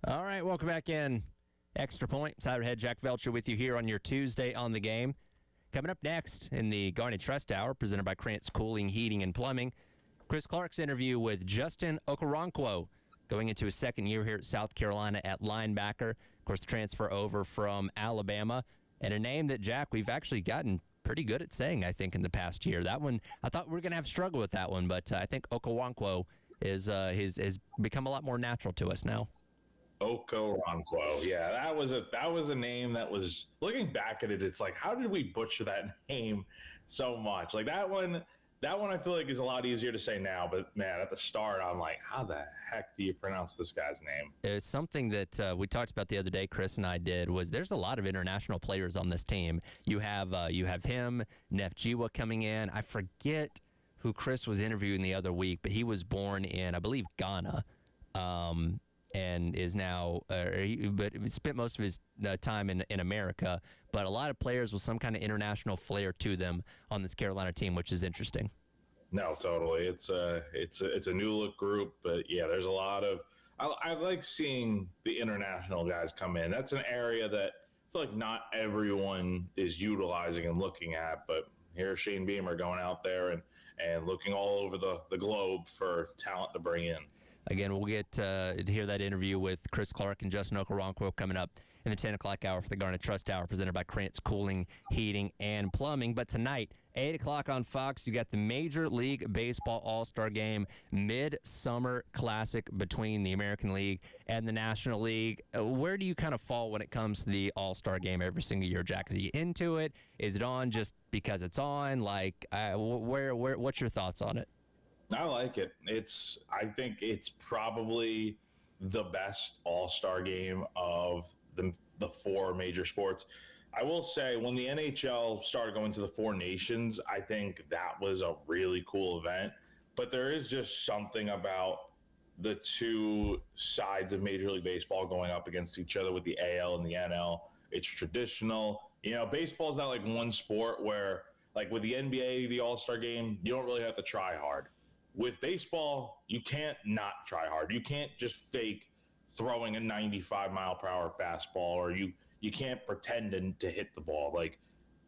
All right, welcome back in. Extra Point. Sider Head Jack Velcher with you here on your Tuesday on the Game. Coming up next in the Garnet Trust Hour, presented by Krantz Cooling, Heating, and Plumbing, Chris Clark's interview with Justin Okoronkwo, going into his second year here at South Carolina at linebacker. Of course, the transfer over from Alabama, and a name that, Jack, we've actually gotten pretty good at saying, I think, in the past year. That one, I thought we were going to have struggle with that one, but I think Okoronkwo has become a lot more natural to us now. Okoronkwo. Yeah, that was a name that was, looking back at it, it's like, how did we butcher that name so much? Like that one I feel like is a lot easier to say now, but man, at the start I'm like, how the heck do you pronounce this guy's name? It's something that we talked about the other day, Chris and I did, was there's a lot of international players on this team. You have him, Nefjiwa coming in. I forget who Chris was interviewing the other week, but he was born in, I believe, Ghana. And is now, but spent most of his time in America. But a lot of players with some kind of international flair to them on this Carolina team, which is interesting. No, totally. It's a new look group, but yeah, there's a lot of. I like seeing the international guys come in. That's an area that I feel like not everyone is utilizing and looking at. But here's Shane Beamer going out there and looking all over the globe for talent to bring in. Again, we'll get to hear that interview with Chris Clark and Justin Okoronkwo coming up in the 10 o'clock hour for the Garnet Trust Hour, presented by Krantz Cooling, Heating, and Plumbing. But tonight, 8 o'clock on Fox, you got the Major League Baseball All-Star Game, Midsummer Classic between the American League and the National League. Where do you kind of fall when it comes to the All-Star Game every single year, Jack? Are you into it? Is it on just because it's on? Like, what's your thoughts on it? I like it. I think it's probably the best all-star game of the four major sports. I will say when the NHL started going to the Four Nations, I think that was a really cool event. But there is just something about the two sides of Major League Baseball going up against each other with the AL and the NL. It's traditional. You know, baseball is not like one sport where, like with the NBA, the All-Star Game, you don't really have to try hard. With baseball, you can't not try hard. You can't just fake throwing a 95-mile-per-hour fastball, or you can't pretend to hit the ball. Like,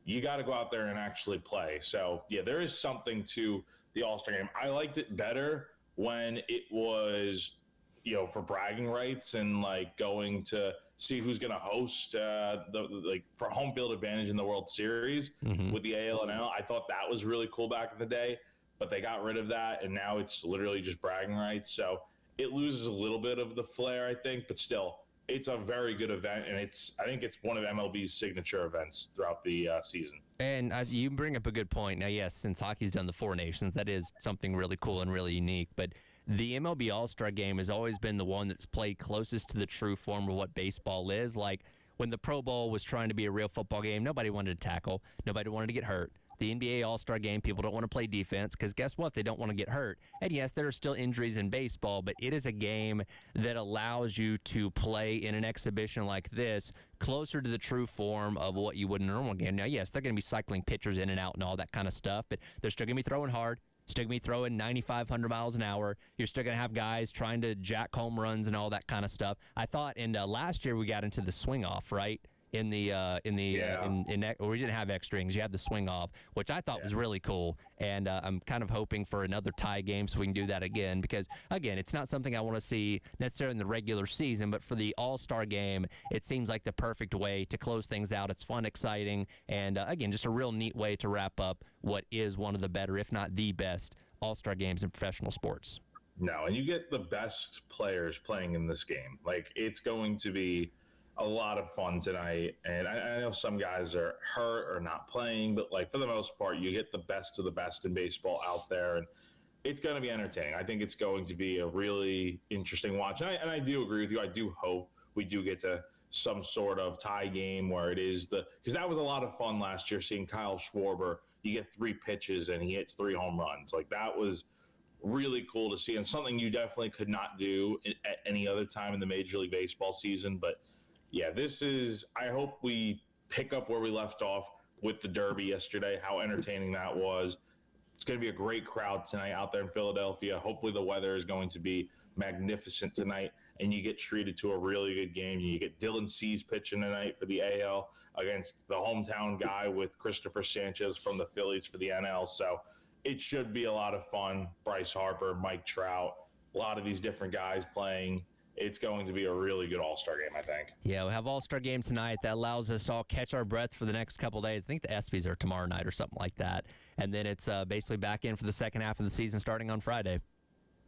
you got to go out there and actually play. So, yeah, there is something to the All-Star Game. I liked it better when it was, you know, for bragging rights and, like, going to see who's going to host for home field advantage in the World Series with the AL and NL. I thought that was really cool back in the day. But they got rid of that, and now it's literally just bragging rights. So it loses a little bit of the flair, I think, but still, it's a very good event, and I think it's one of MLB's signature events throughout the season. And you bring up a good point. Now, yes, since hockey's done the Four Nations, that is something really cool and really unique. But the MLB All-Star Game has always been the one that's played closest to the true form of what baseball is. Like, when the Pro Bowl was trying to be a real football game, nobody wanted to tackle. Nobody wanted to get hurt. The NBA All-Star Game, people don't want to play defense because guess what? They don't want to get hurt. And yes, there are still injuries in baseball, but it is a game that allows you to play in an exhibition like this closer to the true form of what you would in a normal game. Now, yes, they're going to be cycling pitchers in and out and all that kind of stuff, but they're still going to be throwing hard. Still going to be throwing 9,500 miles an hour. You're still going to have guys trying to jack home runs and all that kind of stuff. I thought last year we got into the swing off, right? We didn't have extra innings. You had the swing off, which I thought was really cool. And I'm kind of hoping for another tie game so we can do that again. Because, again, it's not something I want to see necessarily in the regular season, but for the All-Star Game, it seems like the perfect way to close things out. It's fun, exciting, and, again, just a real neat way to wrap up what is one of the better, if not the best, All-Star Games in professional sports. No, and you get the best players playing in this game. Like, it's going to be a lot of fun tonight, and I know some guys are hurt or not playing, but like for the most part, you get the best of the best in baseball out there, and it's going to be entertaining. I think it's going to be a really interesting watch, and I do agree with you. I do hope we do get to some sort of tie game where it is because that was a lot of fun last year seeing Kyle Schwarber. You get 3 pitches and he hits 3 home runs. Like that was really cool to see, and something you definitely could not do at any other time in the Major League Baseball season, but yeah, I hope we pick up where we left off with the Derby yesterday, how entertaining that was. It's going to be a great crowd tonight out there in Philadelphia. Hopefully the weather is going to be magnificent tonight. and you get treated to a really good game. You get Dylan Cease pitching tonight for the AL against the hometown guy with Christopher Sanchez from the Phillies for the NL. So it should be a lot of fun. Bryce Harper, Mike Trout, a lot of these different guys playing. It's going to be a really good All-Star game, I think. Yeah, we have All-Star game tonight. That allows us to all catch our breath for the next couple of days. I think the ESPYs are tomorrow night or something like that. And then it's basically back in for the second half of the season starting on Friday.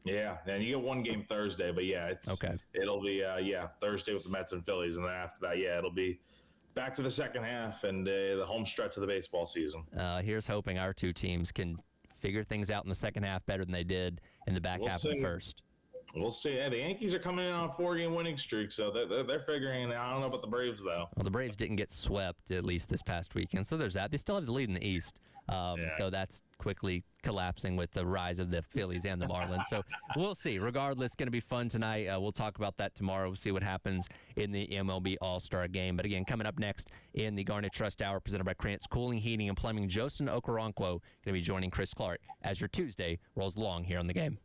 Yeah, and you get one game Thursday, but yeah, it'll be Thursday with the Mets and Phillies, and then after that, it'll be back to the second half and the home stretch of the baseball season. Here's hoping our two teams can figure things out in the second half better than they did in the back half of the first. We'll see. Hey, the Yankees are coming in on a 4-game winning streak, so they're figuring it out. I don't know about the Braves, though. Well, the Braves didn't get swept, at least this past weekend, so there's that. They still have the lead in the East, though that's quickly collapsing with the rise of the Phillies and the Marlins. So we'll see. Regardless, it's going to be fun tonight. We'll talk about that tomorrow. We'll see what happens in the MLB All-Star Game. But again, coming up next in the Garnet Trust Hour, presented by Krantz Cooling, Heating, and Plumbing, Jostin Okoronkwo going to be joining Chris Clark as your Tuesday rolls along here on the game.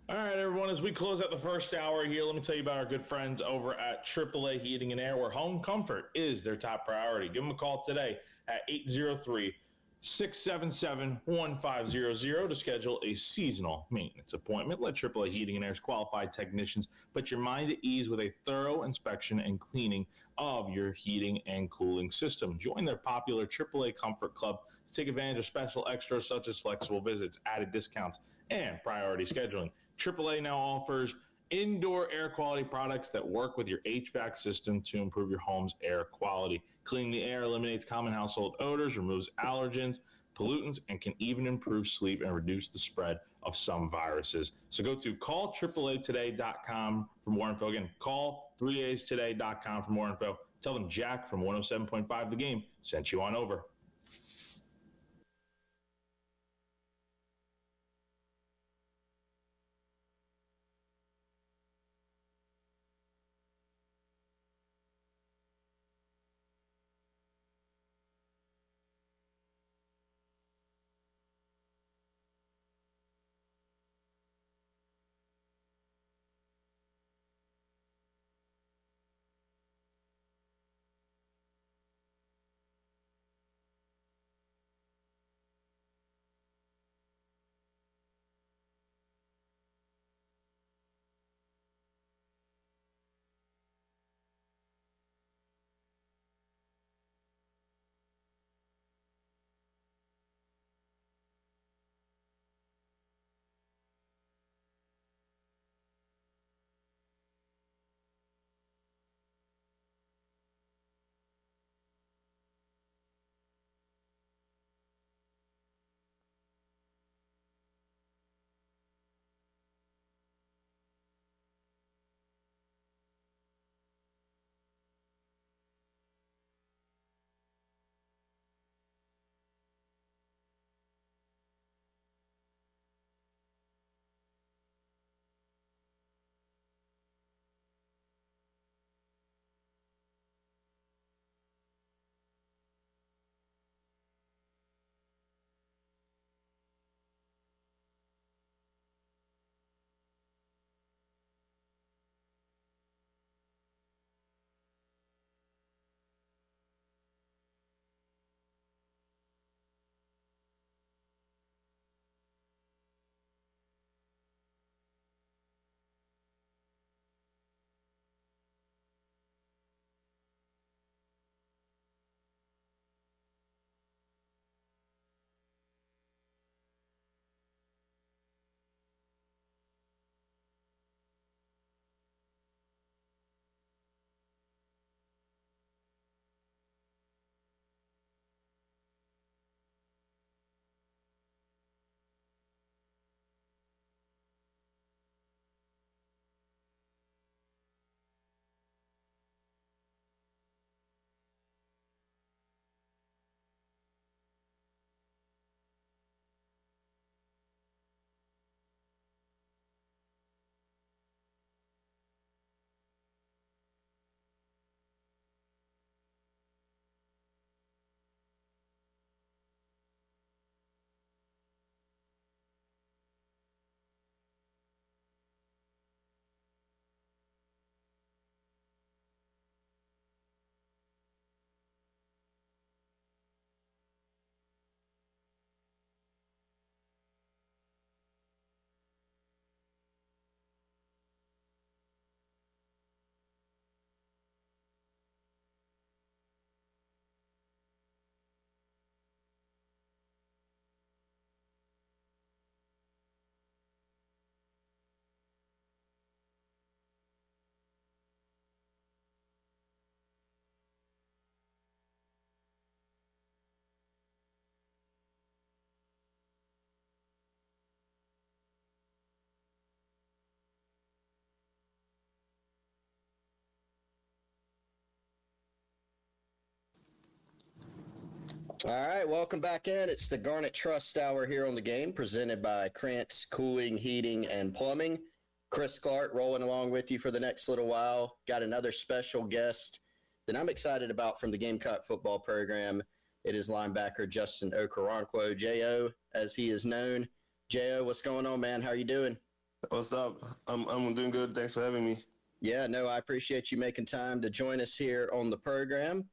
All right, everyone, as we close out the first hour here, let me tell you about our good friends over at AAA Heating and Air, where home comfort is their top priority. Give them a call today at 803-677-1500 to schedule a seasonal maintenance appointment. Let AAA Heating and Air's qualified technicians put your mind at ease with a thorough inspection and cleaning of your heating and cooling system. Join their popular AAA Comfort Club to take advantage of special extras such as flexible visits, added discounts, and priority scheduling. AAA now offers indoor air quality products that work with your HVAC system to improve your home's air quality. Cleaning the air eliminates common household odors, removes allergens, pollutants, and can even improve sleep and reduce the spread of some viruses. So go to call3aatoday.com for more info. Again, call3aatoday.com for more info. Tell them Jack from 107.5 The Game sent you on over. All right, welcome back in. It's the Garnet Trust Hour here on the game, presented by Krantz Cooling, Heating, and Plumbing. Chris Clark rolling along with you for the next little while. Got another special guest that I'm excited about from the Gamecock football program. It is linebacker Justin Okoronkwo, J.O., as he is known. J.O., what's going on, man? How are you doing? What's up? I'm doing good. Thanks for having me. Yeah, no, I appreciate you making time to join us here on the program.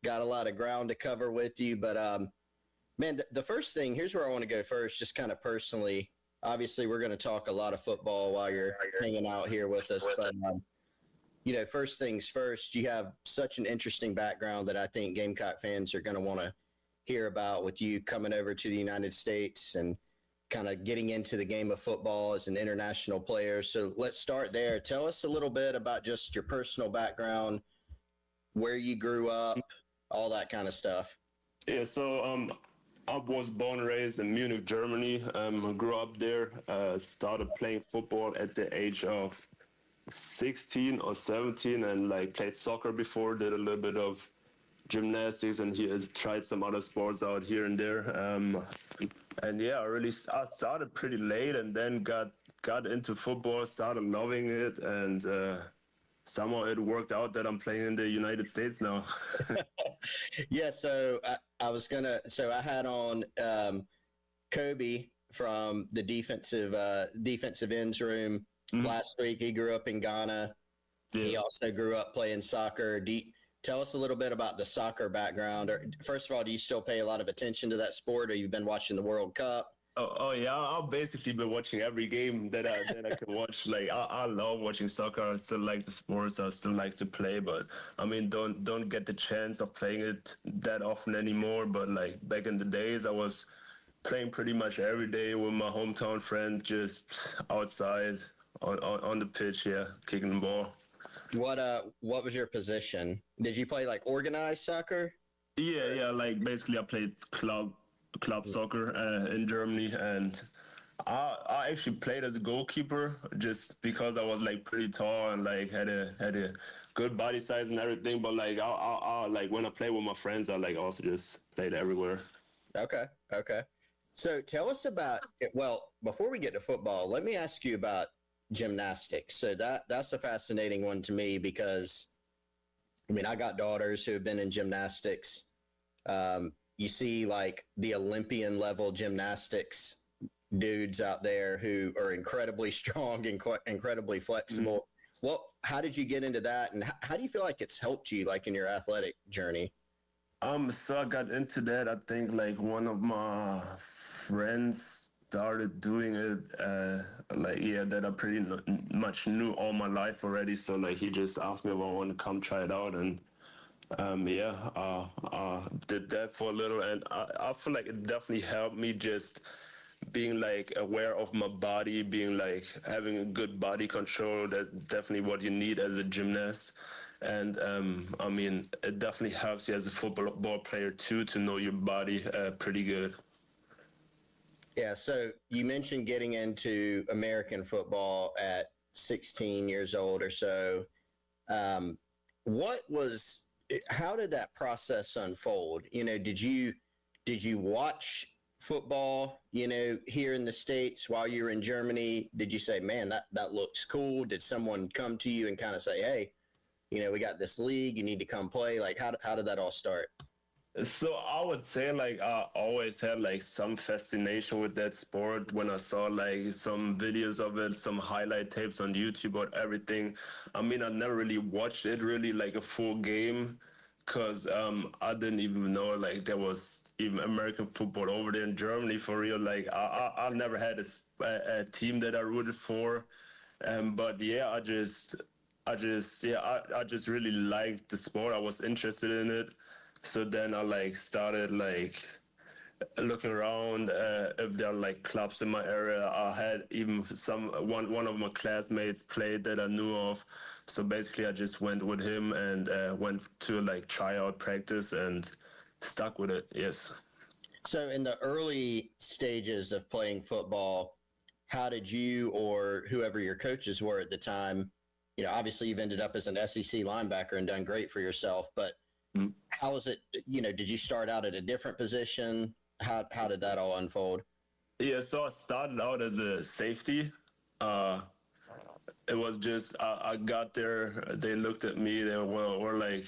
Got a lot of ground to cover with you, but man, the first thing, here's where I want to go first, just kind of personally. Obviously, we're going to talk a lot of football while you're hanging out here with us, but first things first, you have such an interesting background that I think Gamecock fans are going to want to hear about, with you coming over to the United States and kind of getting into the game of football as an international player. So let's start there. Tell us a little bit about just your personal background, where you grew up, all that kind of stuff. Yeah, so I was born and raised in Munich, Germany. Grew up there. Started playing football at the age of 16 or 17, and like played soccer before. Did a little bit of gymnastics, and tried some other sports out here and there. And yeah, I started pretty late, and then got into football. Started loving it, and somehow it worked out that I'm playing in the United States now. Yeah, so I had on Kobe from the defensive ends room last week. He grew up in Ghana. Yeah. He also grew up playing soccer. Tell us a little bit about the soccer background. First of all, do you still pay a lot of attention to that sport, or you've been watching the World Cup? Oh yeah, I've basically been watching every game that I can watch. Like I love watching soccer. I still like the sports. I still like to play, but I mean, don't get the chance of playing it that often anymore. But like back in the days, I was playing pretty much every day with my hometown friend, just outside on the pitch, yeah, kicking the ball. What was your position? Did you play like organized soccer? Yeah. Like basically, I played club soccer in Germany, and I actually played as a goalkeeper just because I was like pretty tall and like had a good body size and everything. But like I like when I play with my friends, I like also just played everywhere. Okay. So tell us about it. Well, before we get to football, let me ask you about gymnastics. So that's a fascinating one to me, because I mean, I got daughters who have been in gymnastics. You see like the Olympian level gymnastics dudes out there who are incredibly strong and incredibly flexible. How did you get into that, and how do you feel like it's helped you like in your athletic journey? So I got into that. I think like one of my friends started doing it, that I pretty much knew all my life already. So like he just asked me if I want to come try it out, and did that for a little, and I feel like it definitely helped me just being like aware of my body, being like having a good body control. That's definitely what you need as a gymnast. And I mean, it definitely helps you as a football player too to know your body pretty good. Yeah, so you mentioned getting into American football at 16 years old or so. How did that process unfold? Did you watch football, here in the States while you were in Germany? Did you say, man, that looks cool? Did someone come to you and kind of say, hey, we got this league, you need to come play? Like, how did that all start? So I would say like I always had like some fascination with that sport. When I saw like some videos of it, some highlight tapes on YouTube or everything, I mean, I never really watched it really like a full game, because I didn't even know like there was even American football over there in Germany for real. Like I never had a team that I rooted for, but yeah, I just really liked the sport. I was interested in it. So then I like started like looking around if there are like clubs in my area. I had even one of my classmates played that I knew of. So basically I just went with him and went to like tryout practice and stuck with it. Yes. So in the early stages of playing football, how did you or whoever your coaches were at the time, obviously you've ended up as an SEC linebacker and done great for yourself, but How was it? Did you start out at a different position? How did that all unfold? Yeah, so I started out as a safety. Uh, it was just I got there. They looked at me. They were like,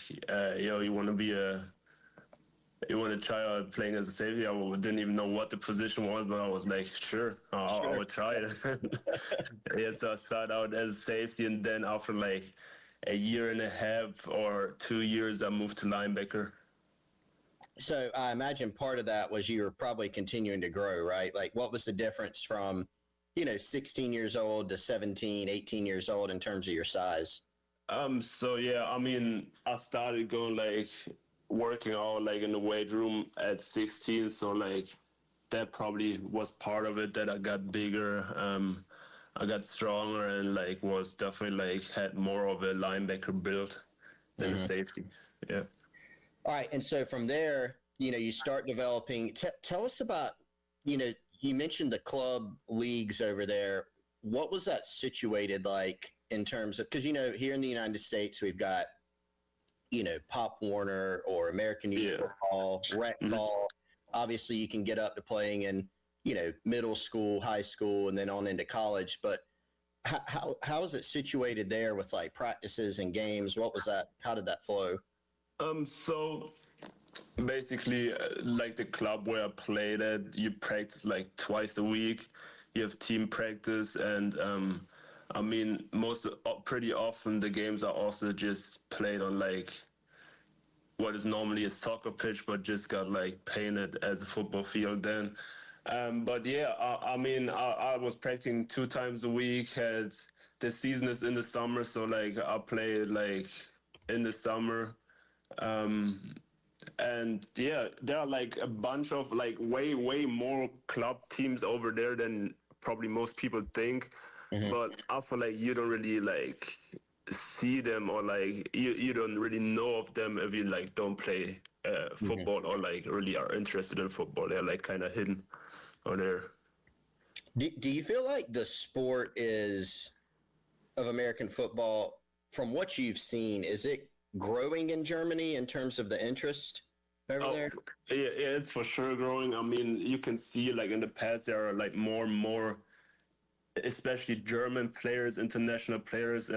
"Yo, you want to try out playing as a safety?" I didn't even know what the position was, but I was like, "Sure, I would try it." Yeah, so I started out as a safety, and then after like a year and a half or 2 years, I moved to linebacker. So I imagine part of that was you were probably continuing to grow, right? Like what was the difference from, 16 years old to 17, 18 years old in terms of your size? So yeah, I mean, I started going like working out like in the weight room at 16. So like that probably was part of it that I got bigger. I got stronger and like was definitely like had more of a linebacker build than a safety. Yeah. All right. And so from there, you start developing. Tell us about, you mentioned the club leagues over there. What was that situated like in terms of, because, here in the United States, we've got, Pop Warner or American Youth Football, Rec Ball. Obviously, you can get up to playing in, middle school, high school, and then on into college. But how is it situated there with like practices and games? What was that? How did that flow? So basically, like the club where I played at, you practice like twice a week. You have team practice, and I mean, pretty often the games are also just played on like what is normally a soccer pitch, but just got like painted as a football field then. But yeah, I mean, I was practicing 2 times a week. Had the season is in the summer, so like I played like in the summer. And yeah, there are like a bunch of like way more club teams over there than probably most people think. But I feel like you don't really like see them, or like you don't really know of them if you like don't play football or like really are interested in football. They're like kind of hidden on there. Do you feel like the sport of American football, from what you've seen, is it growing in Germany in terms of the interest over there? Yeah, it's for sure growing. I mean, you can see like in the past there are like more and more, especially German players, international players,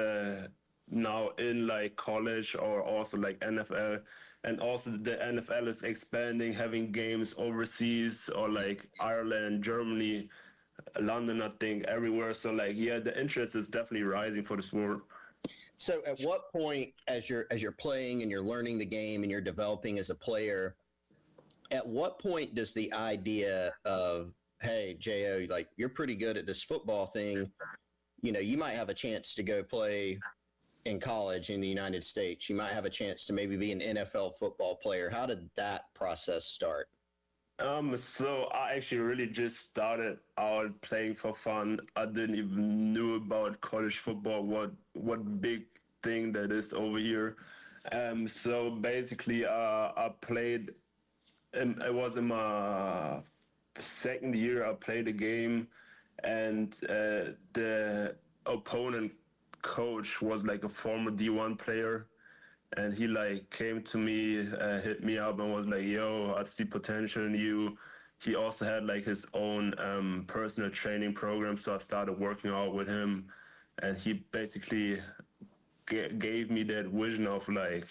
now in like college or also like NFL. And also the NFL is expanding, having games overseas or like Ireland, Germany, London, I think everywhere. So like, yeah, the interest is definitely rising for the sport. So at what point, as you're playing and you're learning the game and you're developing as a player, at what point does the idea of, hey, Jo, like you're pretty good at this football thing, you might have a chance to go play in college in the United States. You might have a chance to maybe be an NFL football player. How did that process start? So I actually really just started out playing for fun. I didn't even knew about college football, what big thing that is over here. So basically, I played. It was in my second year. I played a game, and the opponent coach was like a former D1 player, and he like came to me, hit me up, and was like, "Yo, I see potential in you." He also had like his own personal training program, so I started working out with him, and he basically gave me that vision of like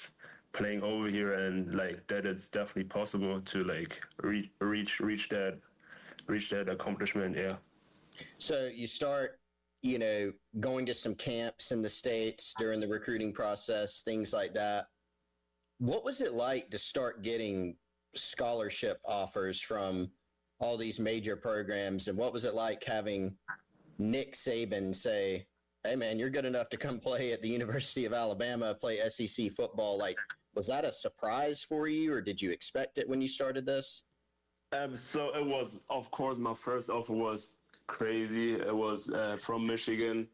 playing over here, and like that it's definitely possible to like reach that accomplishment. Yeah. So you start, going to some camps in the States during the recruiting process, things like that. What was it like to start getting scholarship offers from all these major programs? And what was it like having Nick Saban say, hey, man, you're good enough to come play at the University of Alabama, play SEC football? Like, was that a surprise for you, or did you expect it when you started this? So it was, of course, my first offer was crazy. It was from Michigan.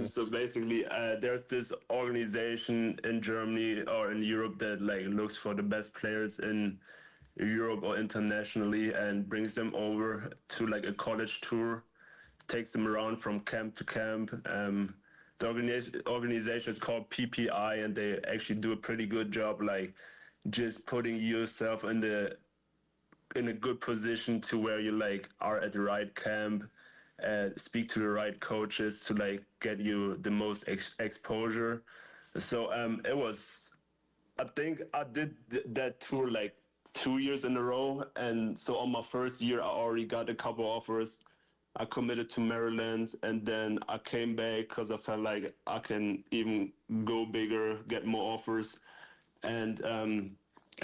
So basically, there's this organization in Germany or in Europe that like looks for the best players in Europe or internationally and brings them over to like a college tour, takes them around from camp to camp. The organization is called PPI, and they actually do a pretty good job, like just putting yourself in a good position to where you like are at the right camp, speak to the right coaches to like get you the most exposure. So it was. I think I did that tour like 2 years in a row, and so on my first year, I already got a couple offers. I committed to Maryland, and then I came back because I felt like I can even go bigger, get more offers, and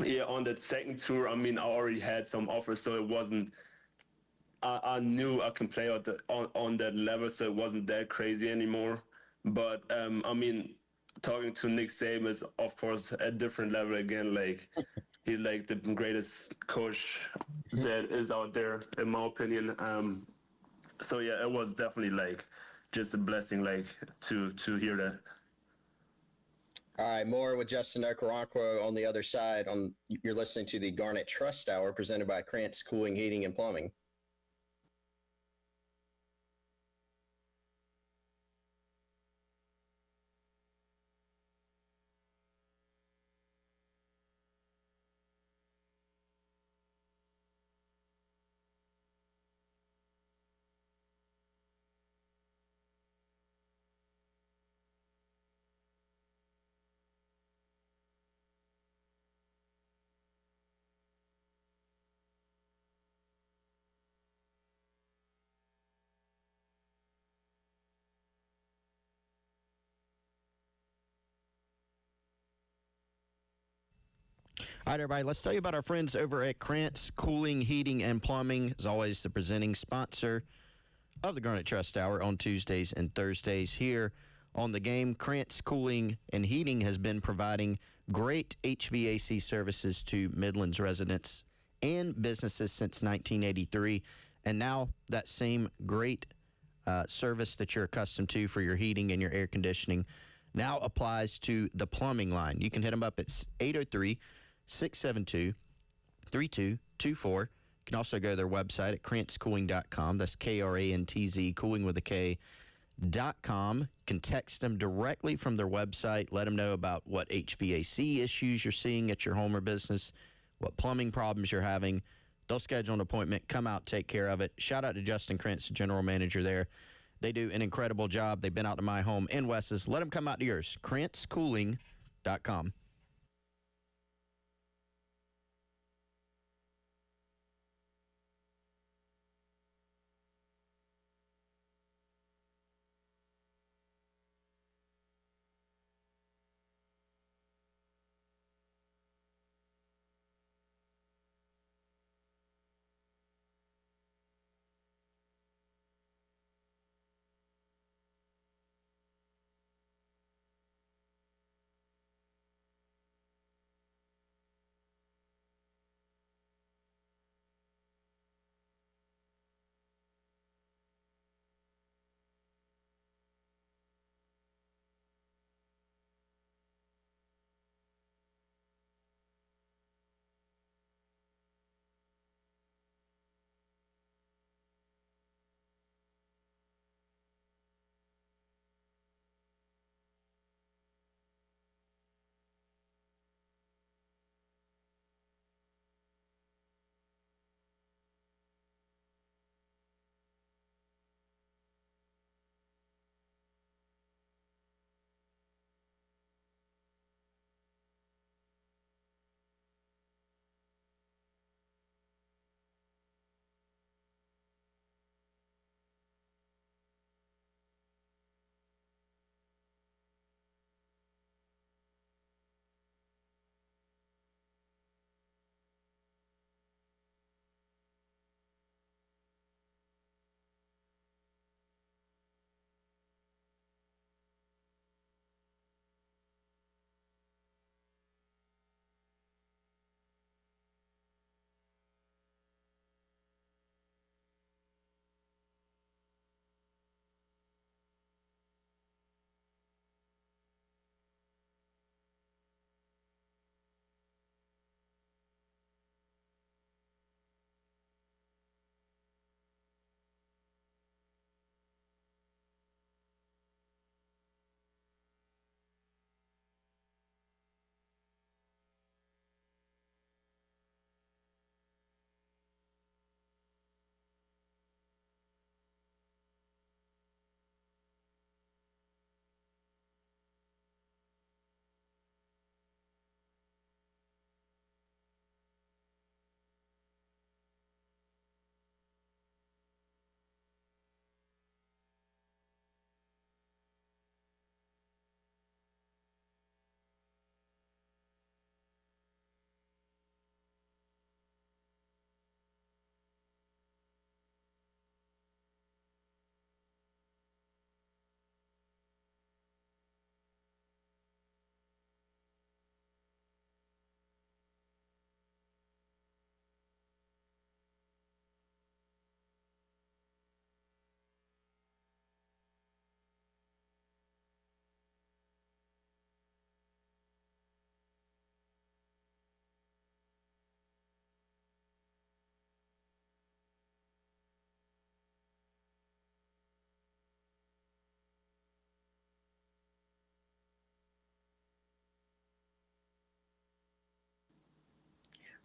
yeah, on that second tour, I mean, I already had some offers, so it wasn't. I knew I can play on that level, so it wasn't that crazy anymore. But I mean, talking to Nick Saban is of course a different level again. Like he's like the greatest coach that is out there, in my opinion. So yeah, it was definitely like just a blessing, like to hear that. All right, more with Justin Okoronkwo on the other side. You're listening to the Garnet Trust Hour presented by Krantz Cooling, Heating, and Plumbing. All right, everybody, let's tell you about our friends over at Krantz Cooling, Heating, and Plumbing. As always, the presenting sponsor of the Garnet Trust Hour on Tuesdays and Thursdays here on the game. Krantz Cooling and Heating has been providing great HVAC services to Midlands residents and businesses since 1983. And now that same great service that you're accustomed to for your heating and your air conditioning now applies to the plumbing line. You can hit them up at 803-672-3224. You can also go to their website at krantzcooling.com. That's Krantz, cooling with a K.com. You can text them directly from their website. Let them know about what HVAC issues you're seeing at your home or business, what plumbing problems you're having. They'll schedule an appointment, come out, take care of it. Shout out to Justin Krantz, the general manager there. They do an incredible job. They've been out to my home in Wes's. Let them come out to yours. krantzcooling.com.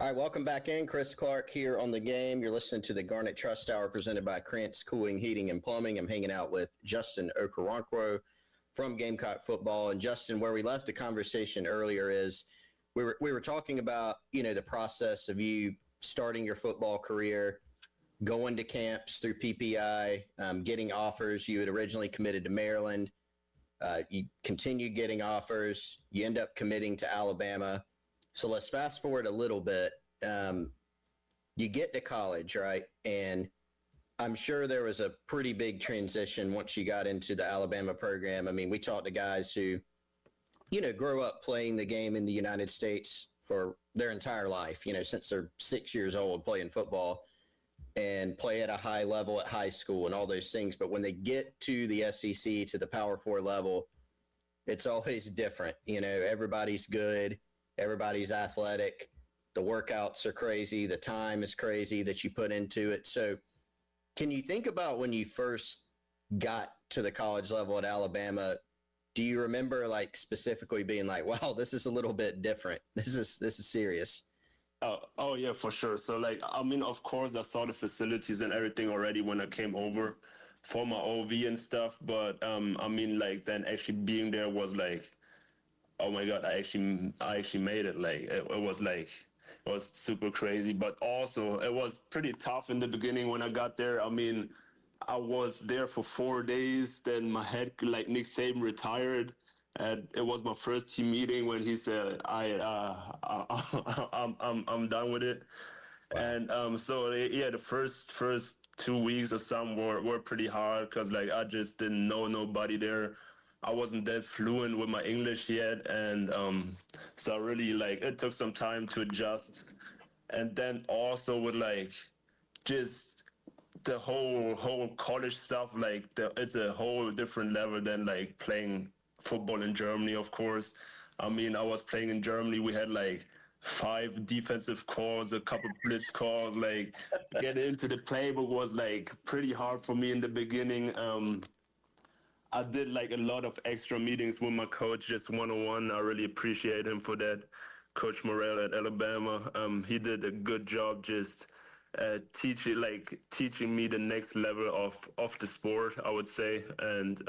All right, welcome back in. Chris Clark here on The Game. You're listening to the Garnet Trust Hour presented by Krantz Cooling, Heating, and Plumbing. I'm hanging out with Justin Okoronkwo from Gamecock Football. And Justin, where we left the conversation earlier is we were talking about, the process of you starting your football career, going to camps through PPI, getting offers. You had originally committed to Maryland. You continue getting offers. You end up committing to Alabama. So let's fast forward a little bit. You get to college, right? And I'm sure there was a pretty big transition once you got into the Alabama program. I mean, we talked to guys who, grow up playing the game in the United States for their entire life, since they're 6 years old playing football and play at a high level at high school and all those things. But when they get to the SEC, to the Power 4 level, it's always different. Everybody's good. Everybody's athletic. The workouts are crazy. The time is crazy that you put into it. So can you think about when you first got to the college level at Alabama? Do you remember specifically being like, wow, this is a little bit different. This is serious. Oh yeah, for sure. So of course I saw the facilities and everything already when I came over for my OV and stuff. But then actually being there was like, oh my God, I actually made it. It was super crazy, but also it was pretty tough in the beginning when I got there. I mean, I was there for 4 days. Then my head, Nick Saban, retired, and it was my first team meeting when he said, I'm done with it." Wow. And the first 2 weeks or some were pretty hard because I just didn't know nobody there. I wasn't that fluent with my English yet, and so really it took some time to adjust. And then also with just the whole college stuff, it's a whole different level than playing football in Germany. Of course, I mean, I was playing in Germany. We had 5 defensive calls, a couple blitz calls. Getting into the playbook was pretty hard for me in the beginning. I did a lot of extra meetings with my coach, just one-on-one. I really appreciate him for that, Coach Morrell at Alabama. He did a good job just teaching me the next level of the sport, I would say. And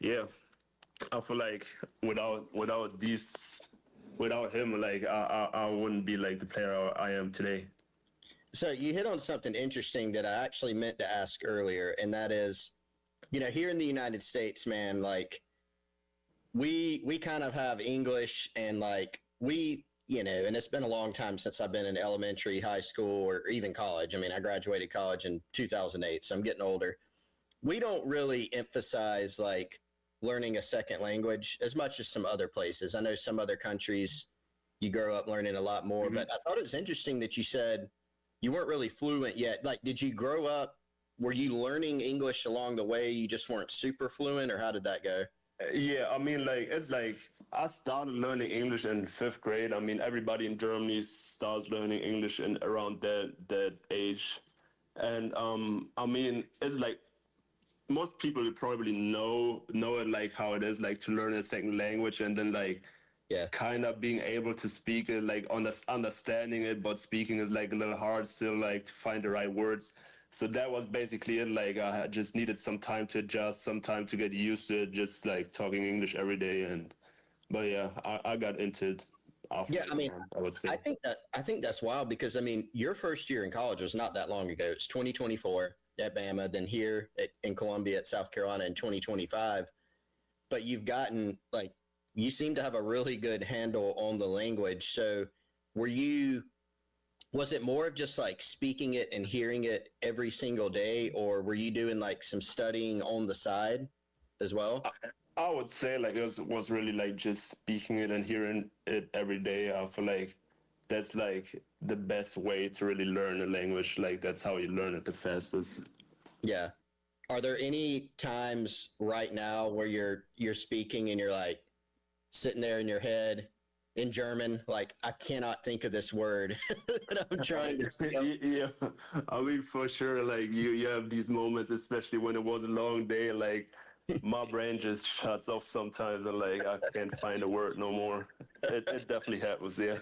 I feel without him, I wouldn't be the player I am today. So you hit on something interesting that I actually meant to ask earlier, and that is, here in the United States, man, we kind of have English and and it's been a long time since I've been in elementary, high school, or even college. I mean, I graduated college in 2008, so I'm getting older. We don't really emphasize learning a second language as much as some other places. I know some other countries you grow up learning a lot more, but I thought it was interesting that you said you weren't really fluent yet. Did you grow up? Were you learning English along the way? You just weren't super fluent, or how did that go? Yeah, I mean, it's I started learning English in 5th grade. I mean, everybody in Germany starts learning English in around that age. And I mean, it's most people probably know it how it is to learn a second language, and then kind of being able to speak it, understanding it, but speaking is a little hard still, to find the right words. So that was basically it. I just needed some time to adjust, some time to get used to it, just talking English every day. But yeah, I got into it after. Yeah, I mean, I would say. I think that's wild because, I mean, your first year in college was not that long ago. It's 2024 at Bama, then here in Columbia at South Carolina in 2025. But you've gotten, you seem to have a really good handle on the language. So was it more of just speaking it and hearing it every single day, or were you doing some studying on the side as well? I would say it was really just speaking it and hearing it every day. I feel that's the best way to really learn a language. That's how you learn it the fastest. Yeah. Are there any times right now where you're speaking and you're sitting there in your head in German, I cannot think of this word that I'm trying to Yeah, I mean, for sure, you have these moments, especially when it was a long day, my brain just shuts off sometimes, and I can't find a word no more. It definitely happens, yeah.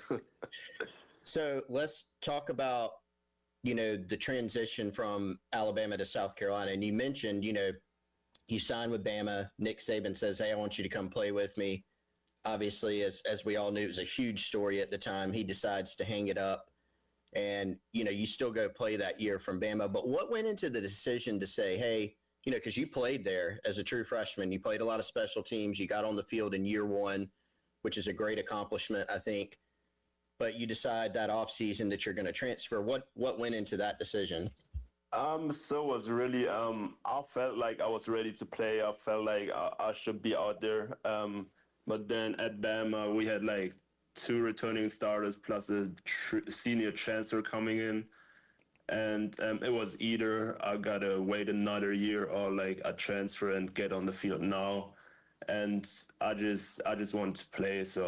So let's talk about, the transition from Alabama to South Carolina. And you mentioned, you signed with Bama. Nick Saban says, "Hey, I want you to come play with me." Obviously, as we all knew, it was a huge story at the time. He decides to hang it up, and you still go play that year from Bama. But what went into the decision to say, "Hey," because you played there as a true freshman, you played a lot of special teams, you got on the field in year one, which is a great accomplishment, I think. But you decide that offseason that you're going to transfer. What went into that decision? So it was really, I felt like I was ready to play. I felt like I should be out there. But then at Bama, we had like two returning starters plus a senior transfer coming in. And it was either I gotta wait another year or like I transfer and get on the field now. And I just want to play, so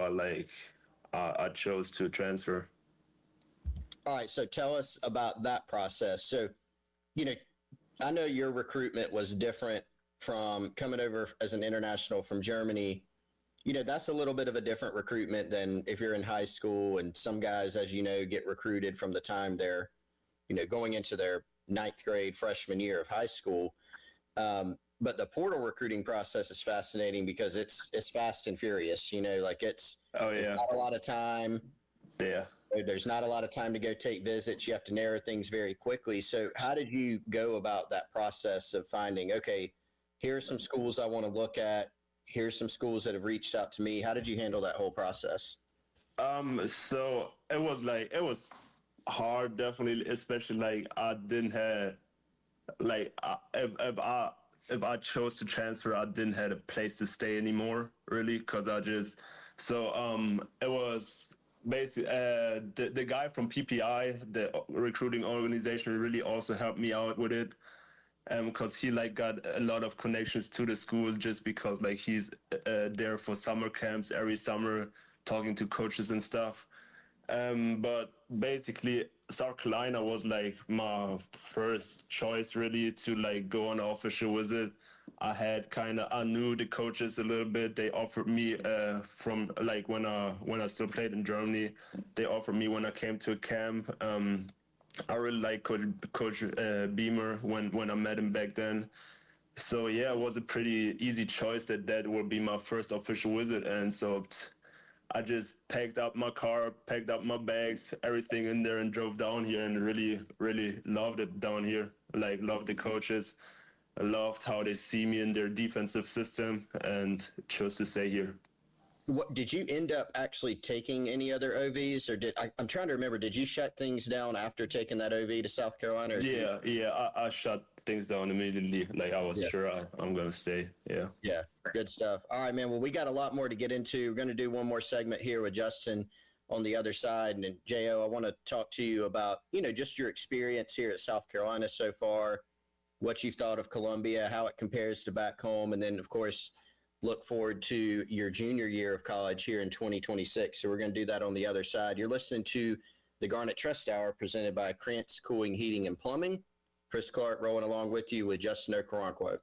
I chose to transfer. All right, so tell us about that process. So, you know, I know your recruitment was different from coming over as an international from Germany. That's a little bit of a different recruitment than if you're in high school. And some guys, as you know, get recruited from the time they're, going into their ninth grade freshman year of high school. But the portal recruiting process is fascinating because it's fast and furious. Oh There's yeah, not a lot of time. yeah. There's not a lot of time to go take visits. You have to narrow things very quickly. So how did you go about that process of finding, okay, here are some schools I want to look at. Here's some schools that have reached out to me. How did you handle that whole process? So it was hard, definitely, especially like I didn't have like if I chose to transfer, I didn't have a place to stay anymore, really, because it was basically the guy from PPI, the recruiting organization, really also helped me out with it, because he like got a lot of connections to the schools just because like he's there for summer camps every summer, talking to coaches and stuff. But basically, South Carolina was like my first choice really to like go on an official visit. I knew the coaches a little bit. They offered me from like when I still played in Germany, they offered me when I came to a camp. I really like Coach Beamer when I met him back then. So yeah, it was a pretty easy choice that would be my first official visit, and so I just packed up my car, packed up my bags, everything in there, and drove down here, and really, really loved it down here. Like, loved the coaches. I loved how they see me in their defensive system, and chose to stay here. What did you end up actually taking any other OVs, or I'm trying to remember? Did you shut things down after taking that OV to South Carolina? Yeah. I shut things down immediately. Like I was sure I'm gonna stay. Yeah, good stuff. All right, man. Well, we got a lot more to get into. We're going to do one more segment here with Justin on the other side, and then Jo, I want to talk to you about just your experience here at South Carolina so far, what you've thought of Columbia, how it compares to back home, and then of course look forward to your junior year of college here in 2026. So we're going to do that on the other side. You're listening to the Garnet Trust Hour presented by Krantz Cooling, Heating, and Plumbing. Chris Clark rolling along with you with Justin Okoronkwo.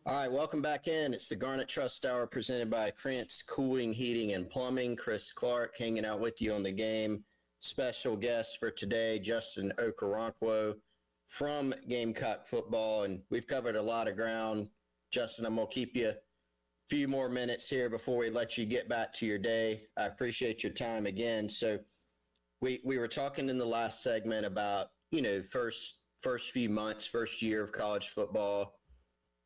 All right, welcome back in. It's the Garnet Trust Hour presented by Krantz Cooling, Heating, and Plumbing. Chris Clark hanging out with you on the game. Special guest for today, Justin Okoronkwo from Gamecock Football. And we've covered a lot of ground. Justin, I'm going to keep you a few more minutes here before we let you get back to your day. I appreciate your time again. So we were talking in the last segment about, first few months, first year of college football,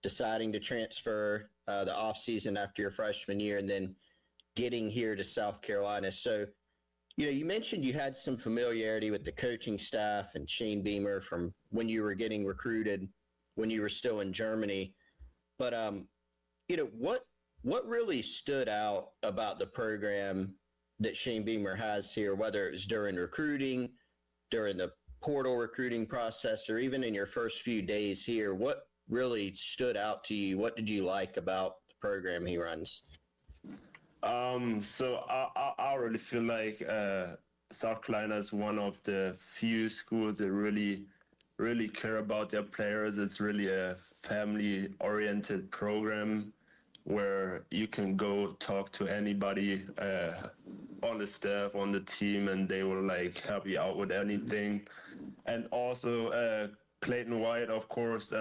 deciding to transfer the offseason after your freshman year and then getting here to South Carolina. So, you mentioned you had some familiarity with the coaching staff and Shane Beamer from when you were getting recruited, when you were still in Germany. But, what really stood out about the program that Shane Beamer has here, whether it was during recruiting, during the portal recruiting process, or even in your first few days here? What really stood out to you? What did you like about the program he runs? So I really feel like South Carolina is one of the few schools that really care about their players. It's really a family-oriented program where you can go talk to anybody on the staff, on the team, and they will help you out with anything. And also Clayton White, of course,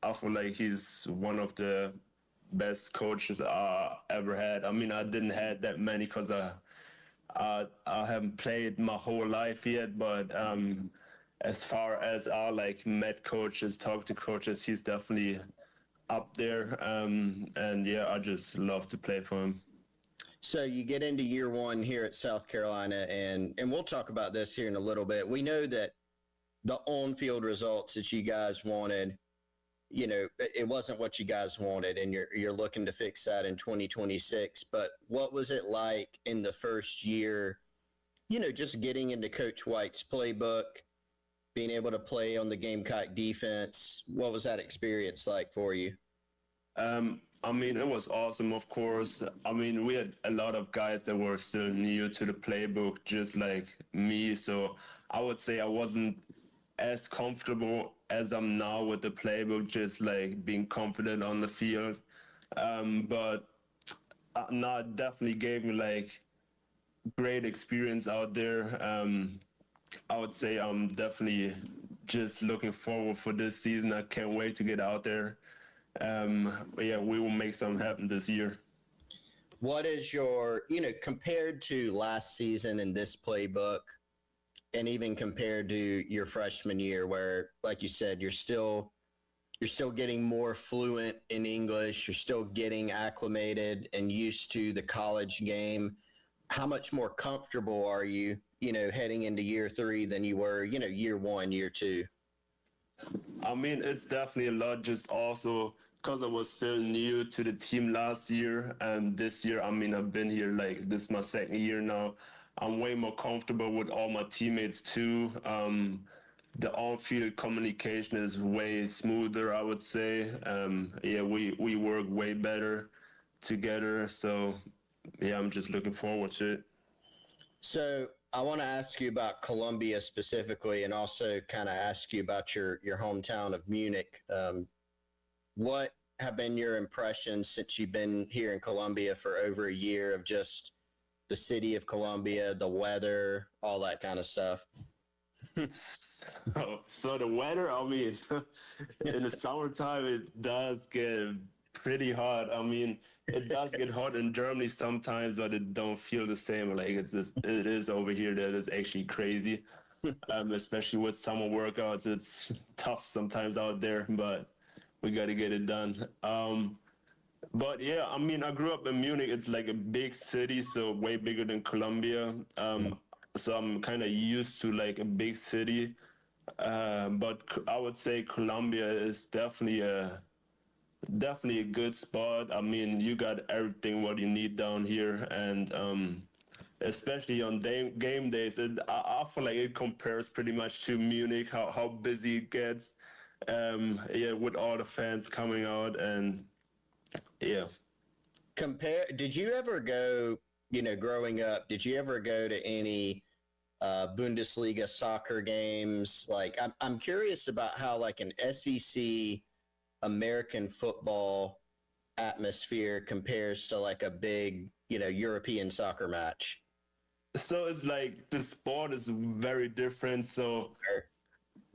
I feel like he's one of the best coaches I ever had. I mean, I didn't have that many because I haven't played my whole life yet, but as far as I met coaches, talked to coaches, he's definitely up there. And yeah, I just love to play for him. So you get into year one here at South Carolina, and we'll talk about this here in a little bit. We know that the on-field results that you guys wanted, it wasn't what you guys wanted, and you're looking to fix that in 2026. But what was it like in the first year, just getting into Coach White's playbook, being able to play on the Gamecock defense? What was that experience like for you? I mean, it was awesome, of course. I mean, we had a lot of guys that were still new to the playbook, just like me. So I would say I wasn't as comfortable as I'm now with the playbook, just being confident on the field. But no, it definitely gave me great experience out there. I would say I'm definitely just looking forward for this season. I can't wait to get out there. But yeah, we will make something happen this year. What is your, compared to last season in this playbook, and even compared to your freshman year, where, like you said, you're still getting more fluent in English, you're still getting acclimated and used to the college game. How much more comfortable are you, heading into year three than you were, year one, year two? I mean, it's definitely a lot, just also because I was still new to the team last year, and this year, I mean, I've been here this is my second year now. I'm way more comfortable with all my teammates too. The on-field communication is way smoother, I would say. Yeah, we work way better together. So yeah, I'm just looking forward to it. So I want to ask you about Columbia specifically, and also kind of ask you about your hometown of Munich. What have been your impressions since you've been here in Columbia for over a year of just the city of Columbia, the weather, all that kind of stuff? So the weather, I mean, in the summertime, it does get pretty hot. I mean, it does get hot in Germany sometimes, but it don't feel the same. It is over here. That is actually crazy. Especially with summer workouts, it's tough sometimes out there, but we got to get it done. But yeah, I mean, I grew up in Munich. It's a big city, so way bigger than Columbia. So I'm kind of used to a big city. But I would say Columbia is definitely a good spot. I mean, you got everything what you need down here, and especially on game days, I feel like it compares pretty much to Munich. How busy it gets, yeah, with all the fans coming out, and yeah. Did you ever go, growing up, did you ever go to any Bundesliga soccer games? I'm curious about how an SEC American football atmosphere compares to like a big, European soccer match? So it's like the sport is very different. So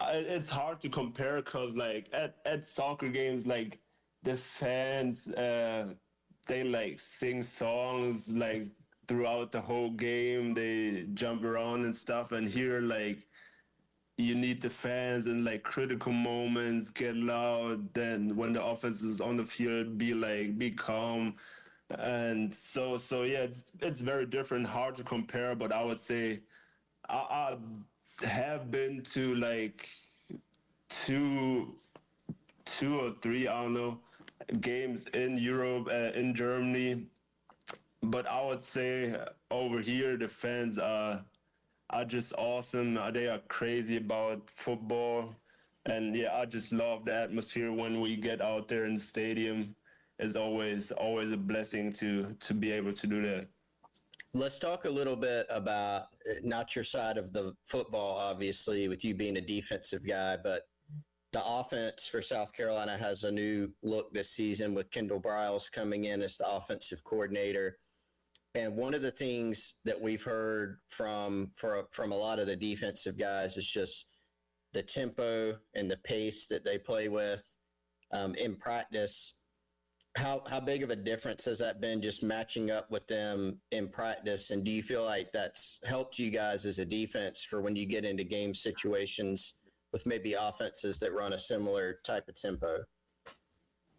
it's hard to compare because like at soccer games, like the fans, they like sing songs like throughout the whole game. They jump around and stuff. And here, like, you need the fans in like critical moments, get loud. Then when the offense is on the field, be calm. And so yeah, it's very different, hard to compare. But I would say I have been to like two two or three, I don't know, games in Europe, in Germany. But I would say over here the fans are just awesome. They are crazy about football, and yeah, I just love the atmosphere when we get out there in the stadium. It's always a blessing to be able to do that. Let's talk a little bit about not your side of the football, obviously, with you being a defensive guy, but the offense for South Carolina has a new look this season with Kendall Briles coming in as the offensive coordinator. And one of the things that we've heard from a lot of the defensive guys is just the tempo and the pace that they play with in practice. How big of a difference has that been just matching up with them in practice? And do you feel like that's helped you guys as a defense for when you get into game situations with maybe offenses that run a similar type of tempo?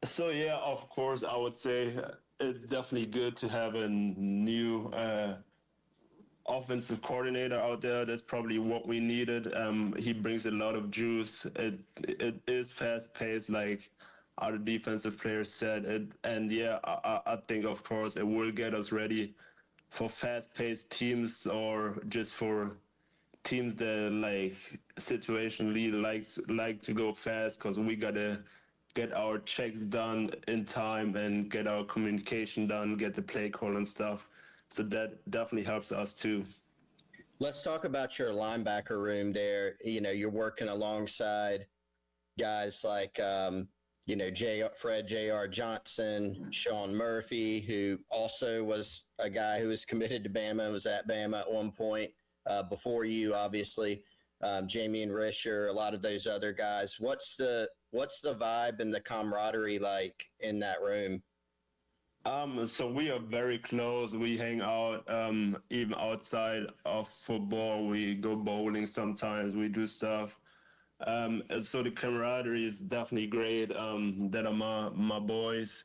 So yeah, of course, I would say it's definitely good to have a new offensive coordinator out there. That's probably what we needed. He brings a lot of juice. It is fast paced, like other defensive players said. And yeah, I think of course it will get us ready for fast paced teams or just for teams that like situationally like to go fast, because we gotta get our checks done in time and get our communication done, get the play call and stuff. So that definitely helps us too. Let's talk about your linebacker room there. You're working alongside guys like, Fred J.R. Johnson, Sean Murphy, who also was a guy who was committed to Bama, was at Bama at one point before you, obviously. Jamie and Risher, a lot of those other guys. What's the vibe and the camaraderie like in that room? So we are very close. We hang out even outside of football. We go bowling sometimes. We do stuff. And so the camaraderie is definitely great. That are my boys.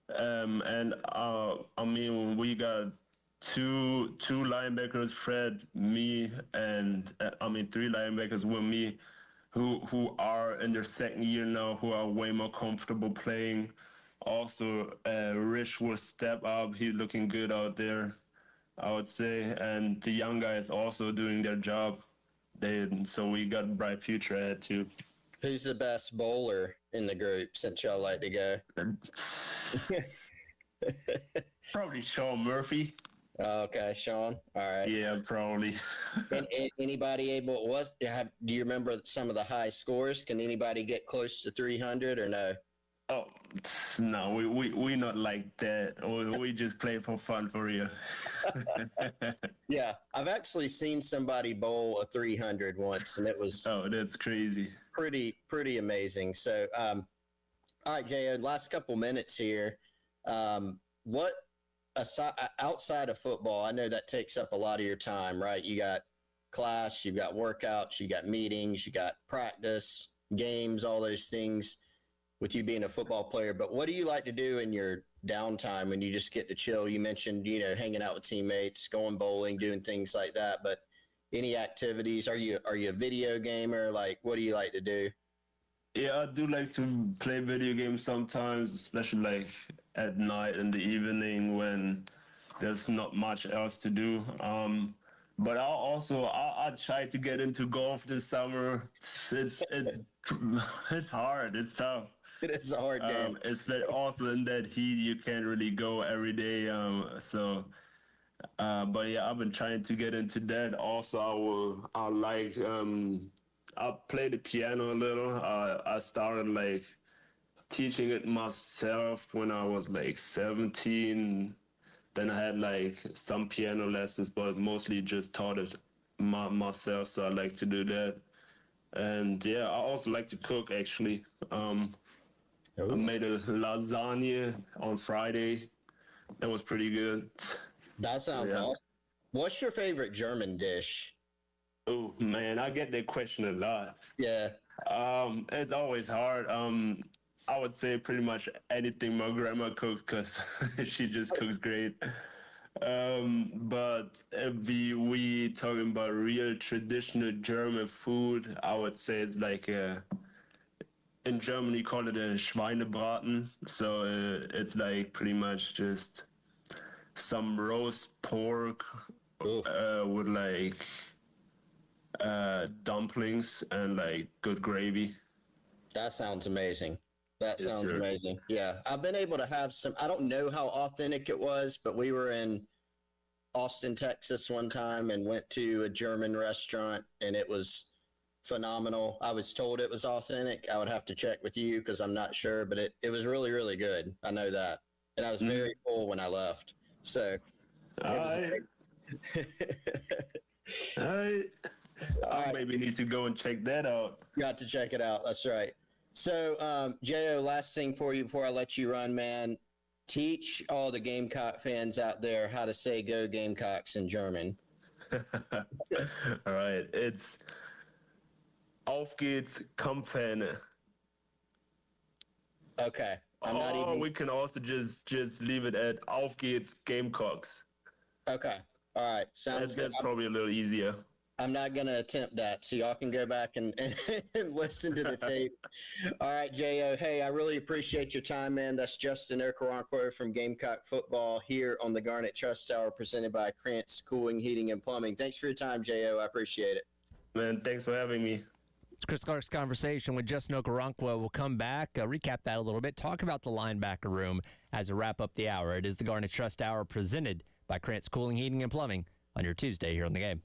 And I mean, we got two linebackers, Fred, me, and three linebackers with me, who are in their second year now, who are way more comfortable playing. Also, Rich will step up. He's looking good out there, I would say. And the young guys also doing their job. So we got a bright future ahead too. Who's the best bowler in the group since y'all like to go? Probably Sean Murphy. Okay, Sean. All right. Yeah, probably. And anybody able? Do you remember some of the high scores? Can anybody get close to 300 or no? Oh no, we not like that. We just play for fun, for real. Yeah, I've actually seen somebody bowl a 300 once, and it was that's crazy. Pretty amazing. So, all right, J.O., last couple minutes here. What outside of football? I know that takes up a lot of your time, right? You got class, you've got workouts, you got meetings, you got practice, games, all those things with you being a football player. But what do you like to do in your downtime when you just get to chill? You mentioned, hanging out with teammates, going bowling, doing things like that. But any activities? Are you a video gamer? Like, what do you like to do? Yeah, I do like to play video games sometimes, especially like at night in the evening when there's not much else to do. But I try to get into golf this summer. It's it's hard. It's tough. It is a hard game. It's like also in that heat, you can't really go every day. But yeah, I've been trying to get into that. Also, I play the piano a little. I started like teaching it myself when I was like 17. Then I had like some piano lessons, but mostly just taught it myself. So I like to do that. And yeah, I also like to cook actually. I made a lasagna on Friday. That was pretty good. That sounds Yeah. awesome. What's your favorite German dish? Oh man, I get that question a lot. Yeah. It's always hard. I would say pretty much anything my grandma cooks because she just cooks great. But if we talking about real traditional German food, I would say it's like in Germany call it a Schweinebraten. So it's like pretty much just some roast pork with like dumplings and like good gravy. That sounds amazing. That Yes, sounds sir. amazing. Yeah. I've been able to have some, I don't know how authentic it was, but we were in Austin, Texas one time and went to a German restaurant and it was phenomenal. I was told it was authentic. I would have to check with you because I'm not sure, but it was really, really good. I know that. And I was very full when I left. So I right. maybe need to go and check that out. Got to check it out. That's right. So, Jo, last thing for you before I let you run, man. Teach all the Gamecock fans out there how to say "Go Gamecocks" in German. All right, it's Auf geht's Kampfhähne. Okay. I'm not even. We can also just leave it at Auf geht's Gamecocks. Okay. All right. Sounds good. That's probably a little easier. I'm not going to attempt that. So y'all can go back and listen to the tape. All right, Jo. Hey, I really appreciate your time, man. That's Justin Okoronkwo from Gamecock Football here on the Garnet Trust Hour presented by Krantz Cooling, Heating, and Plumbing. Thanks for your time, Jo. I appreciate it. Man, thanks for having me. It's Chris Clark's conversation with Justin Okoronkwo. We'll come back, recap that a little bit, talk about the linebacker room as we wrap up the hour. It is the Garnet Trust Hour presented by Krantz Cooling, Heating, and Plumbing on your Tuesday here on the game.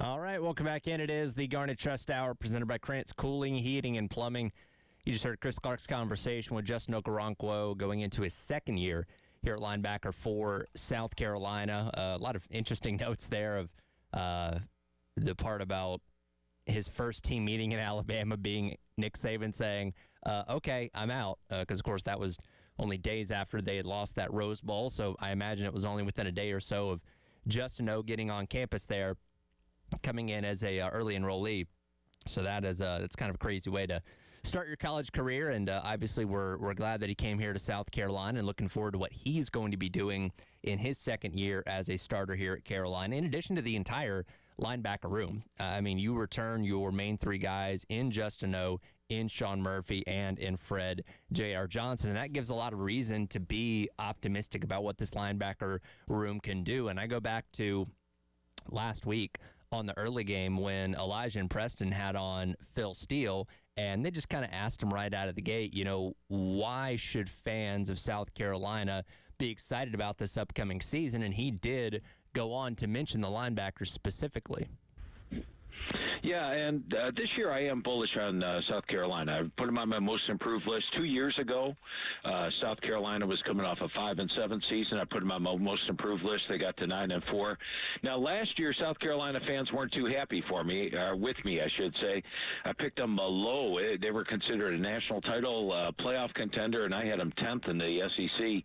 All right, welcome back in. It is the Garnet Trust Hour presented by Krantz Cooling, Heating, and Plumbing. You just heard Chris Clark's conversation with Justin Okoronkwo going into his second year here at linebacker for South Carolina. A lot of interesting notes there of the part about his first team meeting in Alabama being Nick Saban saying, okay, I'm out. Because, of course, that was only days after they had lost that Rose Bowl. So I imagine it was only within a day or so of Justin O getting on campus there, coming in as a early enrollee. So that's kind of a crazy way to start your college career, and obviously we're glad that he came here to South Carolina and looking forward to what he's going to be doing in his second year as a starter here at Carolina, in addition to the entire linebacker room. I mean, you return your main three guys in Justin O, in Sean Murphy, and in Fred J.R. Johnson, and that gives a lot of reason to be optimistic about what this linebacker room can do. And I go back to last week on the early game when Elijah and Preston had on Phil Steele, and they just kind of asked him right out of the gate, why should fans of South Carolina be excited about this upcoming season? And he did go on to mention the linebackers specifically. Yeah, and this year I am bullish on South Carolina. I've put them on my most improved list. 2 years ago, South Carolina was coming off a 5-7 season. I put them on my most improved list. They got to 9-4. Now, last year, South Carolina fans weren't too happy with me, I should say. I picked them low. They were considered a national title playoff contender, and I had them 10th in the SEC.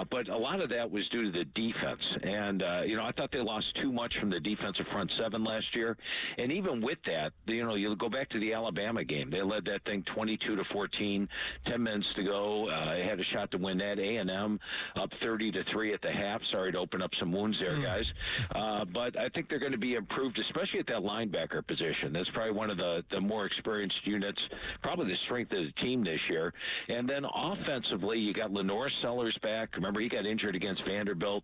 But a lot of that was due to the defense. And, I thought they lost too much from the defensive front seven last year. And even with that, you go back to the Alabama game. They led that thing 22-14, 10 minutes to go. They had a shot to win that. A&M up 30-3 at the half. Sorry to open up some wounds there, guys. But I think they're going to be improved, especially at that linebacker position. That's probably one of the more experienced units, probably the strength of the team this year. And then offensively, you got Lenore Sellers back. Remember, he got injured against Vanderbilt.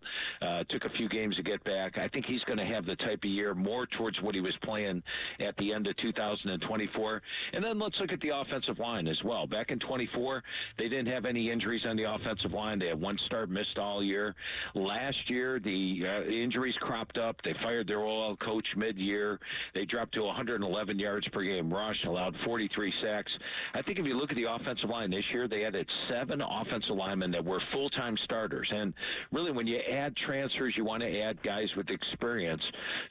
Took a few games to get back. I think he's going to have the type of year more towards what he was playing at the end of 2024. And then let's look at the offensive line as well. Back in 24, they didn't have any injuries on the offensive line. They had one start missed all year. Last year, the injuries cropped up. They fired their OL coach mid-year. They dropped to 111 yards per game rush, allowed 43 sacks. I think if you look at the offensive line this year, they added 7 offensive linemen that were full-time starters. And really, when you add transfers, you want to add guys with experience.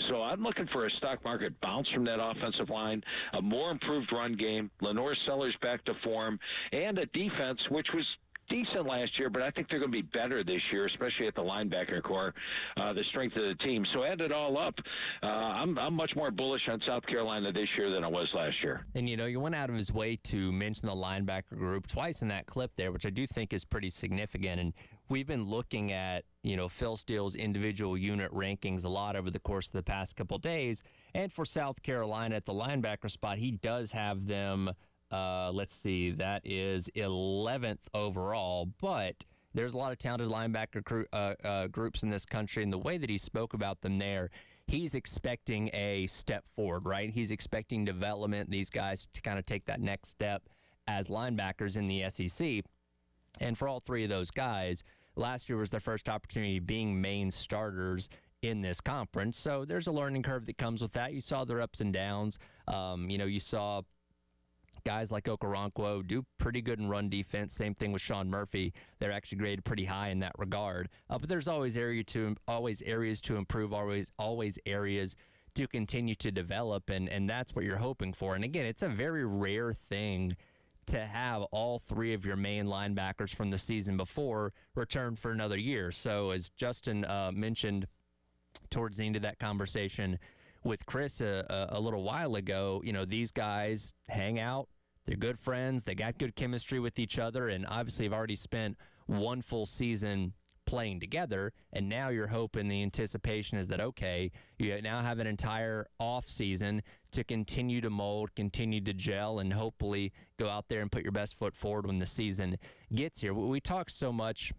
So I'm looking for a stock market bounce from that offensive line, a more improved run game, Lenore Sellers back to form, and a defense which was decent last year, but I think they're going to be better this year, especially at the linebacker core, the strength of the team. So add it all up, I'm much more bullish on South Carolina this year than I was last year. And, you went out of his way to mention the linebacker group twice in that clip there, which I do think is pretty significant. And we've been looking at, Phil Steele's individual unit rankings a lot over the course of the past couple days. And for South Carolina at the linebacker spot, he does have them, let's see, that is 11th overall. But there's a lot of talented linebacker groups in this country, and the way that he spoke about them there, he's expecting a step forward, right? He's expecting development, these guys to kind of take that next step as linebackers in the SEC. And for all three of those guys, last year was their first opportunity being main starters in this conference. So there's a learning curve that comes with that. You saw their ups and downs. You saw guys like Okoronkwo do pretty good in run defense. Same thing with Sean Murphy. They're actually graded pretty high in that regard. But there's always areas to improve, always areas to continue to develop, and that's what you're hoping for. And again, it's a very rare thing to have all three of your main linebackers from the season before return for another year. So as Justin mentioned towards the end of that conversation with Chris a little while ago, these guys hang out. They're good friends. They got good chemistry with each other, and obviously have already spent one full season playing together, and now your hope and the anticipation is that, okay, you now have an entire off season to continue to mold, continue to gel, and hopefully go out there and put your best foot forward when the season gets here. We talk so much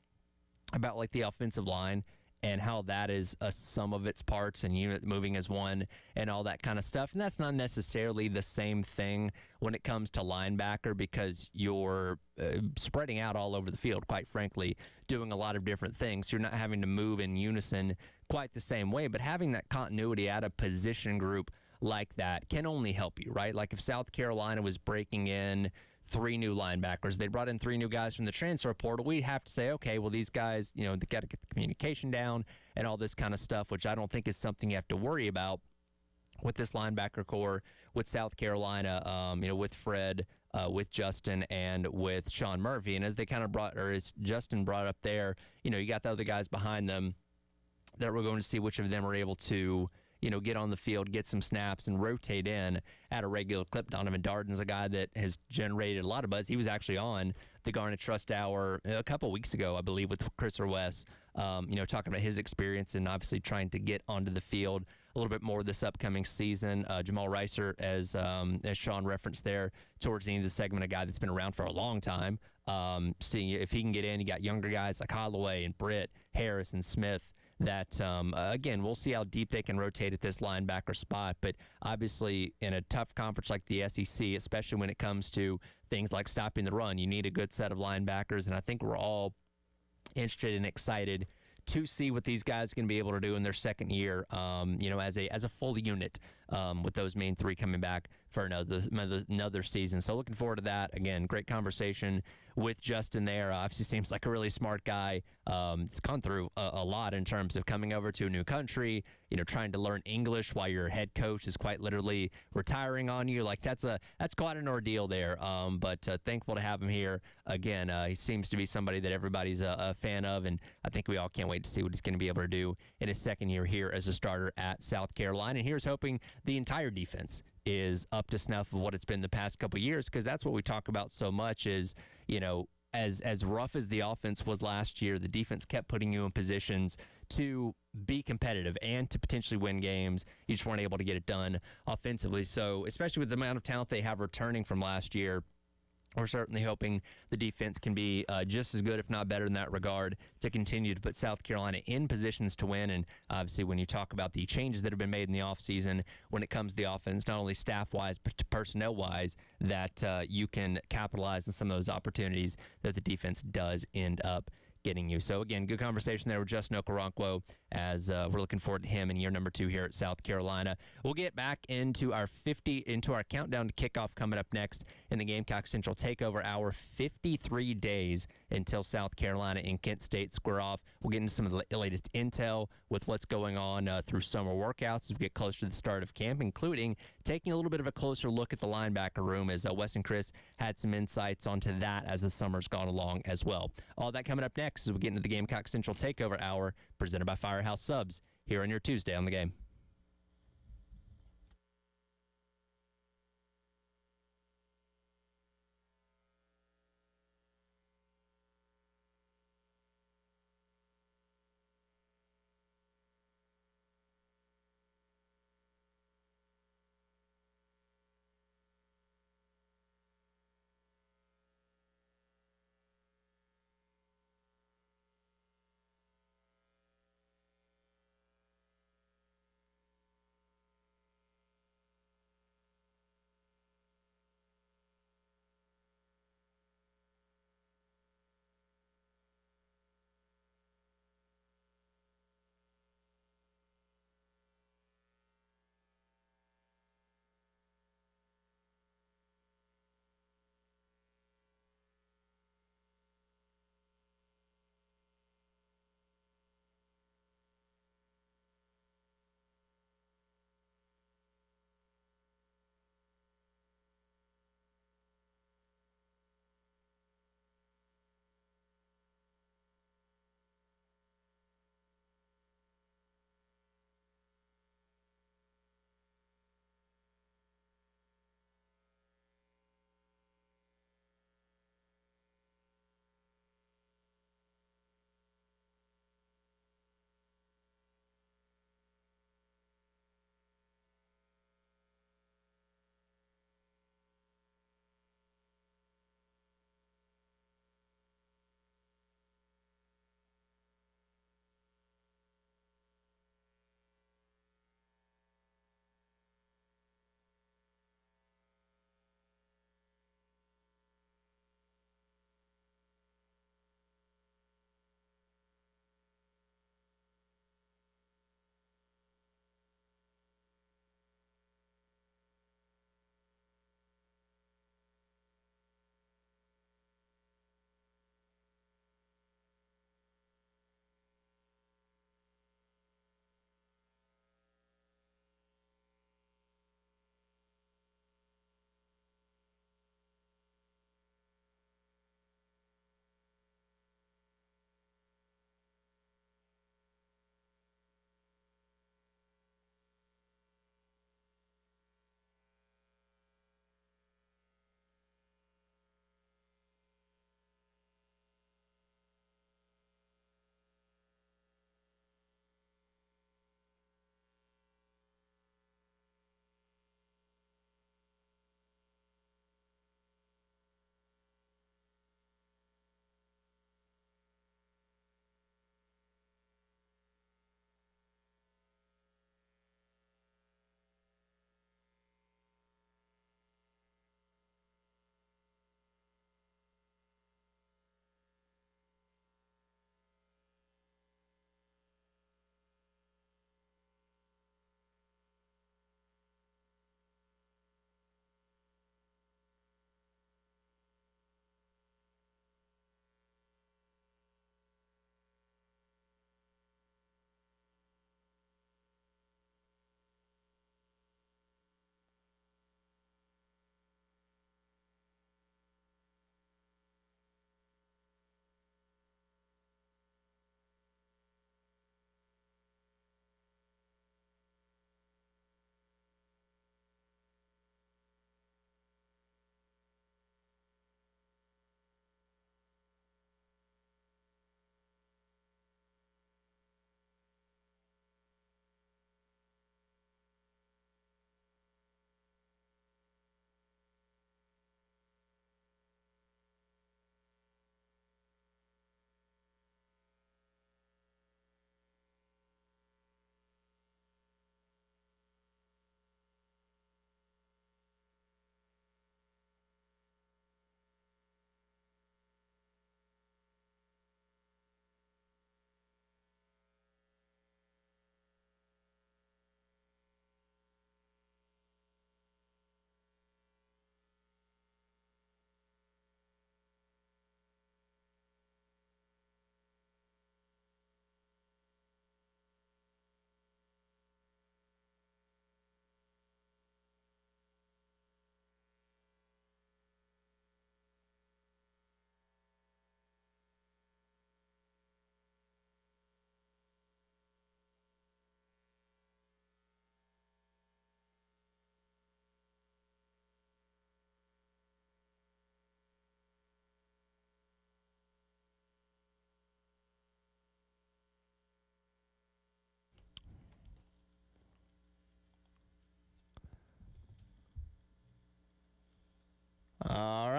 about like the offensive line and how that is a sum of its parts and unit moving as one and all that kind of stuff. And that's not necessarily the same thing when it comes to linebacker, because you're spreading out all over the field, quite frankly, doing a lot of different things. You're not having to move in unison quite the same way, but having that continuity at a position group like that can only help you, right? Like if South Carolina was breaking in 3 new linebackers, they brought in 3 new guys from the transfer portal, we'd have to say, okay, well, these guys, they got to get the communication down and all this kind of stuff, which I don't think is something you have to worry about with this linebacker core, with South Carolina, with Fred, with Justin, and with Sean Murphy. And as they kind of as Justin brought up there, you got the other guys behind them that we're going to see which of them are able to get on the field, get some snaps, and rotate in at a regular clip. Donovan Darden's a guy that has generated a lot of buzz. He was actually on the Garnet Trust Hour a couple weeks ago, I believe, with Chris Orwes, talking about his experience and obviously trying to get onto the field a little bit more this upcoming season. Jamal Reiser, as Sean referenced there towards the end of the segment, a guy that's been around for a long time. Seeing if he can get in, you got younger guys like Holloway and Britt, Harris, and Smith that, again, we'll see how deep they can rotate at this linebacker spot. But obviously, in a tough conference like the SEC, especially when it comes to things like stopping the run, you need a good set of linebackers. And I think we're all interested and excited to see what these guys can be able to do in their second year, as a full unit, with those main 3 coming back for another season. So looking forward to that. Again, great conversation with Justin there. Obviously seems like a really smart guy. It's gone through a lot in terms of coming over to a new country, trying to learn English while your head coach is quite literally retiring on you. Like that's quite an ordeal there. But thankful to have him here again. He seems to be somebody that everybody's a fan of, and I think we all can't wait to see what he's going to be able to do in his second year here as a starter at South Carolina. And here's hoping the entire defense is up to snuff of what it's been the past couple of years, because that's what we talk about so much is, as rough as the offense was last year, the defense kept putting you in positions to be competitive and to potentially win games. You just weren't able to get it done offensively. So especially with the amount of talent they have returning from last year, we're certainly hoping the defense can be just as good, if not better in that regard, to continue to put South Carolina in positions to win. And obviously, when you talk about the changes that have been made in the offseason when it comes to the offense, not only staff-wise, but personnel-wise, that you can capitalize on some of those opportunities that the defense does end up getting you. So, again, good conversation there with Justin Okoronkwo as we're looking forward to him in year number 2 here at South Carolina. We'll get back into our countdown to kickoff coming up next in the Gamecock Central Takeover Hour. 53 days until South Carolina and Kent State square off. We'll get into some of the latest intel with what's going on through summer workouts as we get closer to the start of camp, including taking a little bit of a closer look at the linebacker room, as Wes and Chris had some insights onto that as the summer's gone along as well. All that coming up next as we get into the Gamecock Central Takeover Hour, presented by Firehouse Subs, here on your Tuesday on the Game.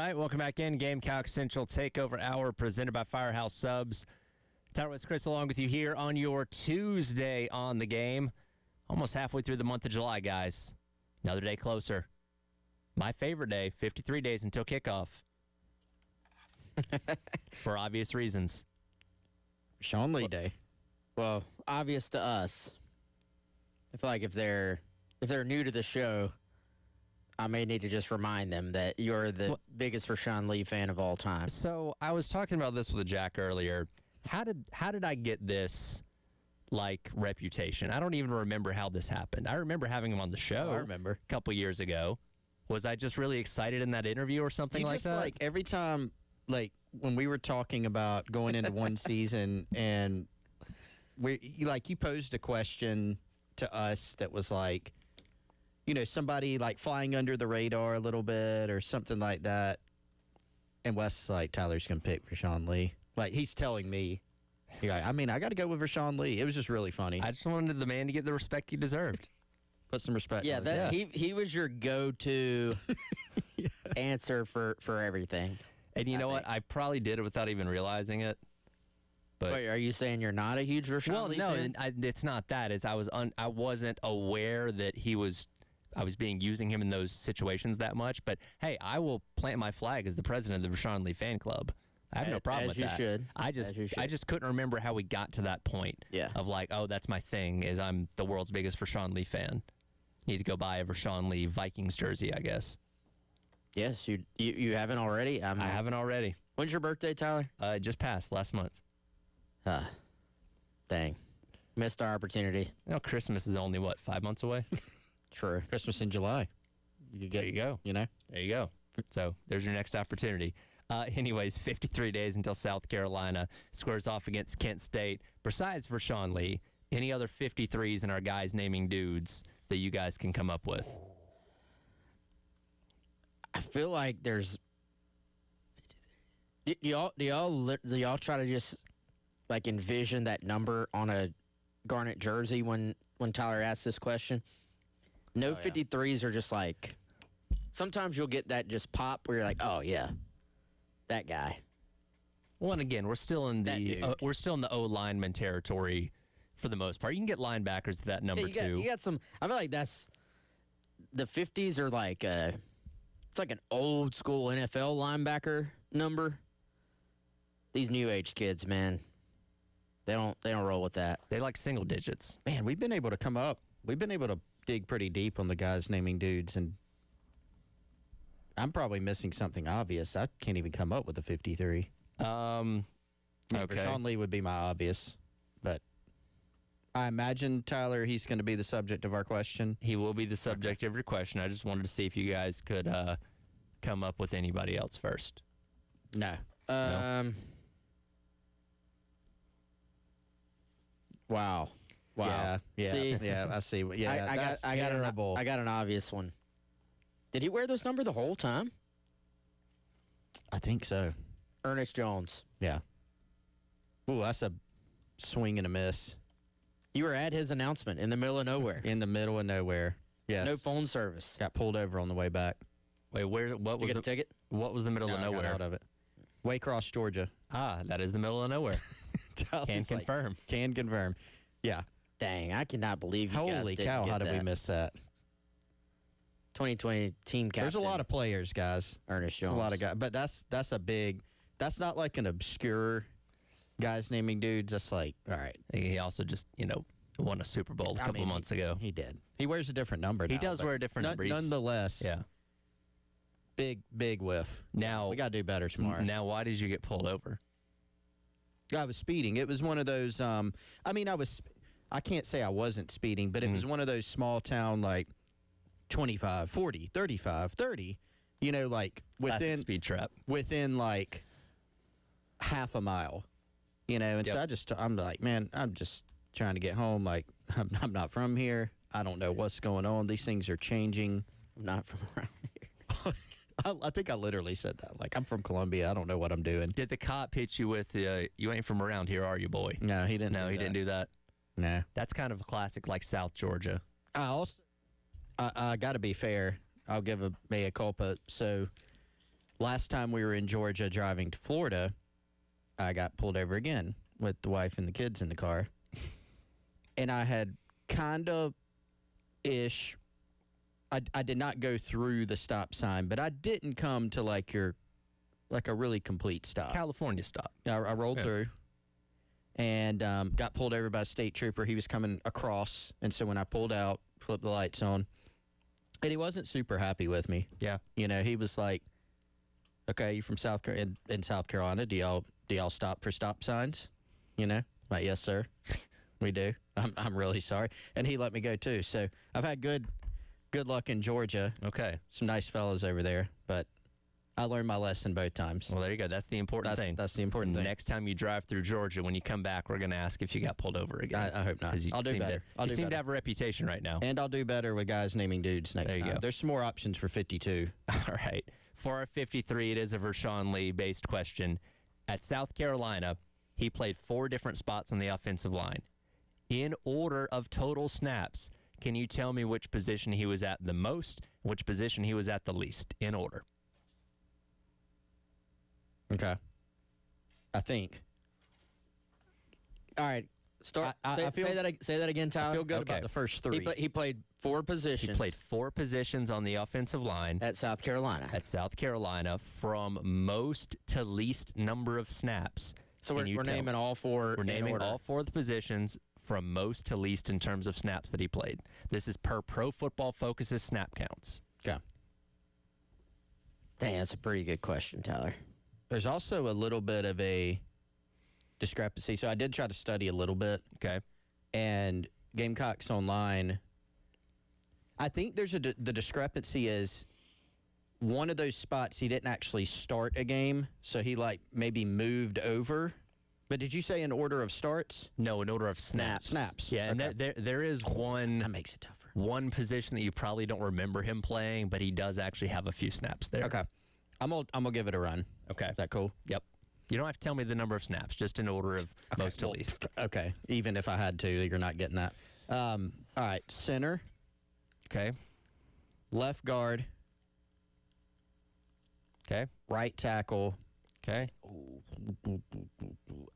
right, welcome back in. Gamecock Central Takeover Hour presented by Firehouse Subs. Tyler West, Chris, along with you here on your Tuesday on the game. Almost halfway through the month of July, guys. Another day closer. My favorite day, 53 days until kickoff. For obvious reasons. Sean Lee Day. Well, obvious to us. I feel like if they're new to the show, I may need to just remind them that you're the biggest Rashawn Lee fan of all time. So I was talking about this with Jack earlier. How did I get this reputation? I don't even remember how this happened. I remember having him on the show. I remember a couple years ago. Was I just really excited in that interview or something like that? Like every time, when we were talking about going into one season, and you posed a question to us that was like, somebody flying under the radar a little bit or something like that. And Wes is like, Tyler's going to pick Rashawn Lee. He's telling me, I got to go with Rashawn Lee. It was just really funny. I just wanted the man to get the respect he deserved. Put some respect. Yeah, on his name. he was your go-to answer for everything. And you know what? I probably did it without even realizing it. But Wait, are you saying you're not a huge Rashawn Lee fan? it's not that. I wasn't aware that I was using him in those situations that much. But hey, I will plant my flag as the president of the Rashawn Lee fan club. I have no problem with that. As you should. I just couldn't remember how we got to that point. Yeah. Of that's my thing. Is I'm the world's biggest Rashawn Lee fan. Need to go buy a Rashawn Lee Vikings jersey, I guess. Yes, you haven't already. I haven't already. When's your birthday, Tyler? It just passed last month. Dang, missed our opportunity. Christmas is only 5 months away. True. Christmas in July. There you go. There you go. So there's your next opportunity. Anyways, 53 days until South Carolina squares off against Kent State. Besides Rashawn Lee, any other 53s in our guys naming dudes that you guys can come up with? I feel like there's. Do y'all try to just envision that number on a garnet jersey when Tyler asks this question? No 53s are just sometimes you'll get that just pop where you're like, oh yeah, that guy. Well, and again, we're still in the O lineman territory for the most part. You can get linebackers to that number too. You got some. I feel like that's the 50s are it's like an old school NFL linebacker number. These new age kids, man, they don't roll with that. They like single digits. Man, we've been able to dig pretty deep on the guys naming dudes, and I'm probably missing something obvious. I can't even come up with a 53. Okay. Rashawn Lee would be my obvious, but I imagine, Tyler, he's going to be the subject of our question. He will be the subject of your question. I just wanted to see if you guys could come up with anybody else first. No. Wow. Yeah. See? Yeah, I see. Yeah, I got an obvious one. Did he wear this number the whole time? I think so. Ernest Jones. Yeah. Ooh, that's a swing and a miss. You were at his announcement in the middle of nowhere. In the middle of nowhere. Yes. No phone service. Got pulled over on the way back. Wait, what was a ticket? What was the middle of I nowhere? got out of it. Waycross, Georgia. That is the middle of nowhere. Can confirm. Can confirm. Yeah. Dang, I cannot believe you guys Holy didn't cow, get how did we that. miss that? 2020 team captain. There's a lot of players, guys. Ernest There's Jones. a lot of guys, but that's not like an obscure guys naming dudes. That's all right. He also just, won a Super Bowl a couple months ago. He did. He wears a different number now. He does wear a different number. Nonetheless. Yeah. Big whiff. Now we got to do better tomorrow. Now, why did you get pulled over? I was speeding. It was one of those, I can't say I wasn't speeding, but it was one of those small town, 25, 40, 35, 30, Classic speed trap. within half a mile, and so I'm like, man, I'm just trying to get home. I'm not from here. I don't know what's going on. These things are changing. I'm not from around here. I think I literally said that. I'm from Columbia. I don't know what I'm doing. Did the cop hit you with, you ain't from around here, are you, boy? No, he didn't. No, he didn't do that. No. That's kind of a classic, South Georgia. I got to be fair. I'll give a mea culpa. So, last time we were in Georgia driving to Florida, I got pulled over again with the wife and the kids in the car. And I had kind of ish. I did not go through the stop sign, but I didn't come to like a really complete stop. California stop. I rolled through and got pulled over by a state trooper. He was coming across, and so when I pulled out, flipped the lights on, and he wasn't super happy with me. Yeah. You know, he was like, "Okay, you from South in South Carolina? Do y'all stop for stop signs?" You know, like, "Yes, sir, we do." I'm really sorry, and he let me go too. So I've had good luck in Georgia. Okay. Some nice fellows over there, but I learned my lesson both times. Well, there you go. That's the important thing. That's the important thing. Next time you drive through Georgia, when you come back, we're going to ask if you got pulled over again. I hope not. 'Cause you I'll do seem better. You seem to have a reputation right now. And I'll do better with guys naming dudes next There you time. go. There's some more options for 52. All right. For our 53, it is a Vershawn Lee-based question. At South Carolina, he played 4 different spots on the offensive line. In order of total snaps, can you tell me which position he was at the most, which position he was at the least, in order? Okay. I think. All right. Start. I say that again, Tyler. I feel good Okay. about the first 3. He played 4 positions. He played 4 positions on the offensive line at South Carolina. at South Carolina from most to least number of snaps. So Can you we're tell- naming all 4. We're in naming order. all 4 of the positions from most to least in terms of snaps that he played. This is per Pro Football Focus's snap counts. Okay. Dang, that's a pretty good question, Tyler. There's also a little bit of a discrepancy. So I did try to study a little bit, Okay. and Gamecocks Online, I think there's the discrepancy is one of those spots he didn't actually start a game, so he like maybe moved over. But did you say in order of starts? No, in order of snaps. Snaps. Yeah, and Okay. there is That makes it tougher. one position that you probably don't remember him playing, but he does actually have a few snaps there. Okay. I'm gonna give it a run. Okay. Is that cool? Yep. You don't have to tell me the number of snaps, just in order of most to well, least. Okay. Even if I had to, you're not getting that. All right. Center, Okay. left guard, Okay. right tackle. Okay.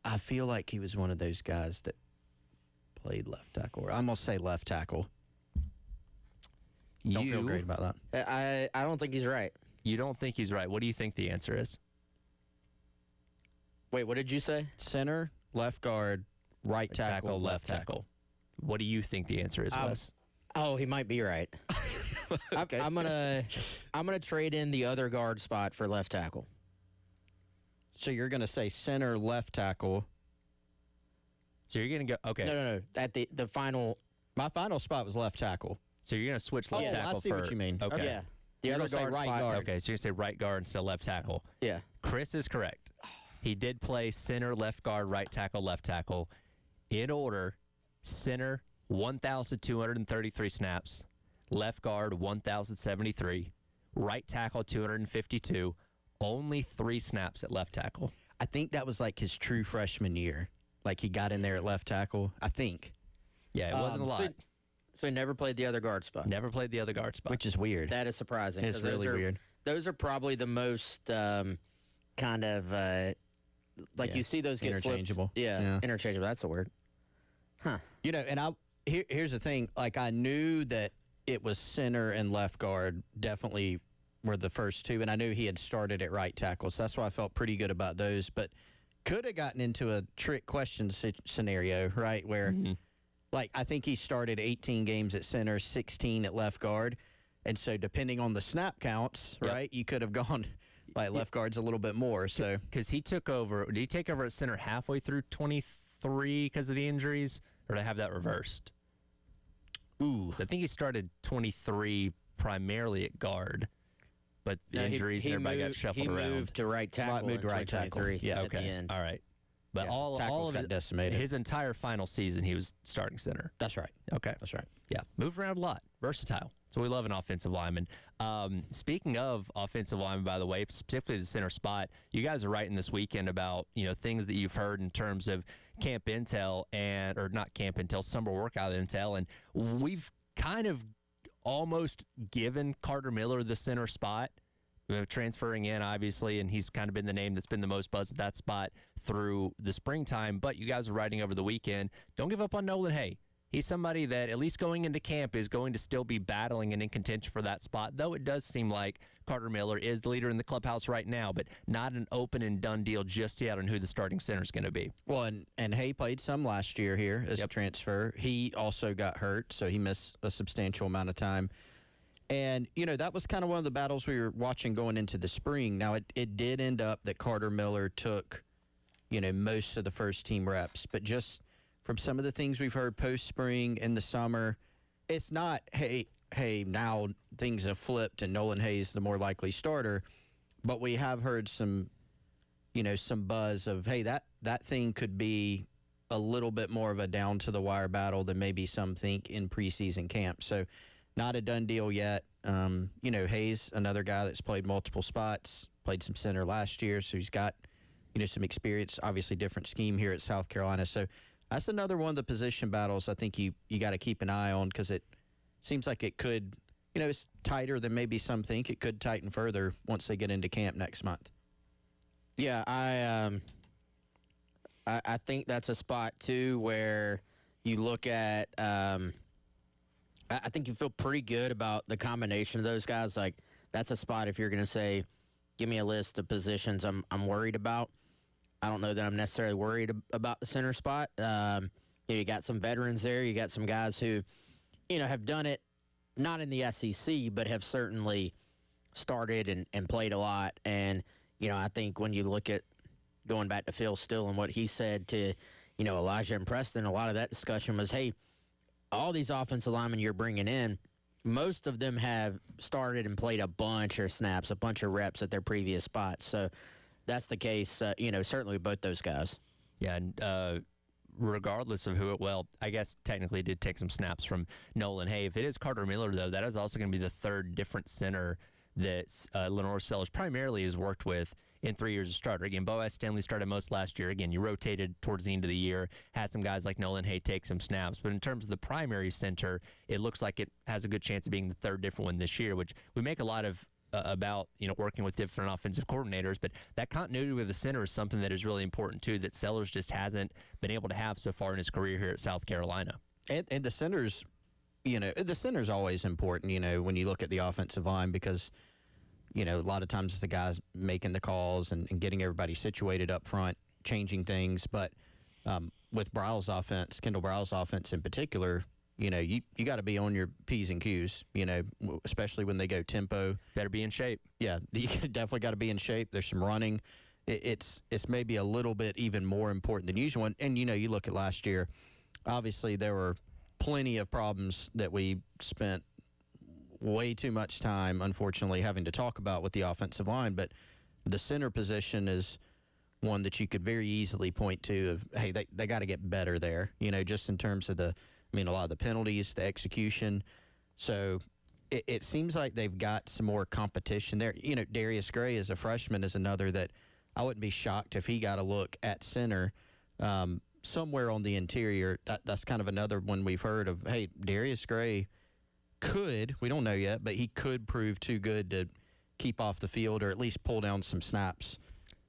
I feel like he was one of those guys that played left tackle. I'm gonna say left tackle. Don't feel great about that. I don't think he's right. You don't think he's right. What do you think the answer is? Wait, what did you say? Center, left guard, right tackle, left tackle. What do you think the answer is, Wes? Oh, he might be right. Okay. I'm gonna trade in the other guard spot for left tackle. So you're gonna say center, left tackle. So you're going to go, okay. No. At the final. My final spot was left tackle. So you're going to switch left Oh, I tackle see for. what you mean. Okay. Yeah. The You're other gonna say guard right spot. guard. Okay, so you're going to say right guard instead of left tackle. Yeah. Chris is correct. He did play center, left guard, right tackle, left tackle. In order, center, 1,233 snaps. Left guard, 1,073. Right tackle, 252. Only 3 snaps at left tackle. I think that was like his true freshman year. Like he got in there at left tackle. I think, Yeah, it wasn't a lot. So he never played the other guard spot. Never played the other guard spot. which is weird. That is surprising. It's 'cause those really are- weird. Those are probably the most kind of like Yeah, you see those get flipped. interchangeable. Yeah, Yeah. interchangeable. That's the word. You know, and here's the thing. Like I knew that it was center and left guard definitely were the first 2, and I knew he had started at right tackle, so that's why I felt pretty good about those. But could have gotten into a trick question scenario, right? Where, like, I think he started 18 games at center, 16 at left guard, and so depending on the snap counts, Yep. right, you could have gone like left guard's a little bit more. So Because he took over. Did he take over at center halfway through 23 because of the injuries? Or did I have that reversed? ooh, I think he started 23 primarily at guard, but the No, injuries and everybody got shuffled he around. moved to right tackle. moved to in right tackle. 2023 Yeah. at Okay, the end. all right. But Yeah, all tackles of got decimated. his entire final season, he was starting center. that's right. Okay. That's right. Yeah, move around a lot, versatile. So we love an offensive lineman. Speaking of offensive lineman, by the way, specifically the center spot, you guys are writing this weekend about things that you've heard in terms of camp intel or not camp intel, summer workout intel, and we've kind of almost given Carter Miller the center spot transferring in, obviously, and he's kind of been the name that's been the most buzz at that spot through the springtime. But you guys are riding over the weekend. Don't give up on Nolan Hay. He's somebody that, at least going into camp, is going to still be battling and in contention for that spot, though it does seem like Carter Miller is the leader in the clubhouse right now, but not an open and done deal just yet on who the starting center is going to be. Well, and Hay played some last year here as a transfer. He also got hurt, so he missed a substantial amount of time. And, that was kind of one of the battles we were watching going into the spring. Now, it did end up that Carter Miller took, most of the first team reps, but just from some of the things we've heard post-spring in the summer, it's not, hey, now things have flipped and Nolan Hay's the more likely starter. But we have heard some buzz of, hey, that thing could be a little bit more of a down-to-the-wire battle than maybe some think in preseason camp. So not a done deal yet. Hayes, another guy that's played multiple spots, played some center last year, so he's got, some experience, obviously different scheme here at South Carolina. So that's another one of the position battles I think you got to keep an eye on, because it seems like it could, it's tighter than maybe some think. It could tighten further once they get into camp next month. Yeah, I think that's a spot, too, where you look at I think you feel pretty good about the combination of those guys. Like, that's a spot if you're going to say, give me a list of positions I'm worried about. I don't know that I'm necessarily worried about the center spot. You got some veterans there. You got some guys who, have done it, not in the SEC, but have certainly started and played a lot. And, I think when you look at going back to Phil Still and what he said to, Elijah and Preston, a lot of that discussion was, hey, all these offensive linemen you're bringing in, most of them have started and played a bunch of snaps, a bunch of reps at their previous spots. So that's the case, certainly with both those guys. Yeah, and regardless of I guess technically did take some snaps from Nolan Hay. If it is Carter Miller, though, that is also going to be the third different center that Lenore Sellers primarily has worked with in 3 years as starter. Again, Boaz Stanley started most last year. Again, you rotated towards the end of the year, had some guys like Nolan Hay take some snaps. But in terms of the primary center, it looks like it has a good chance of being the third different one this year, which we make a lot of about, working with different offensive coordinators. But that continuity with the center is something that is really important, too, that Sellers just hasn't been able to have so far in his career here at South Carolina. And the center's, the center's always important, when you look at the offensive line, because a lot of times it's the guys making the calls and getting everybody situated up front, changing things. But with Bryle's offense, Kendall Bryle's offense in particular, you got to be on your P's and Q's, especially when they go tempo. Better be in shape. Yeah, you definitely got to be in shape. There's some running. It's maybe a little bit even more important than usual. And you look at last year, obviously there were plenty of problems that we spent way too much time, unfortunately, having to talk about with the offensive line. But the center position is one that you could very easily point to of, hey, they got to get better there, just in terms of a lot of the penalties, the execution. So it seems like they've got some more competition there. Darius Gray as a freshman is another that I wouldn't be shocked if he got a look at center somewhere on the interior. That's kind of another one we've heard of, hey, Darius Gray we don't know yet, but he could prove too good to keep off the field or at least pull down some snaps,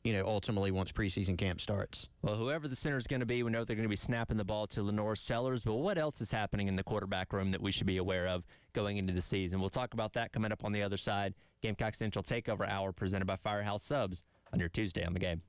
ultimately once preseason camp starts. Well, whoever the center is going to be, we know they're going to be snapping the ball to Lenore Sellers, but what else is happening in the quarterback room that we should be aware of going into the season? We'll talk about that coming up on the other side. Gamecock Central Takeover Hour presented by Firehouse Subs on your Tuesday on the Game.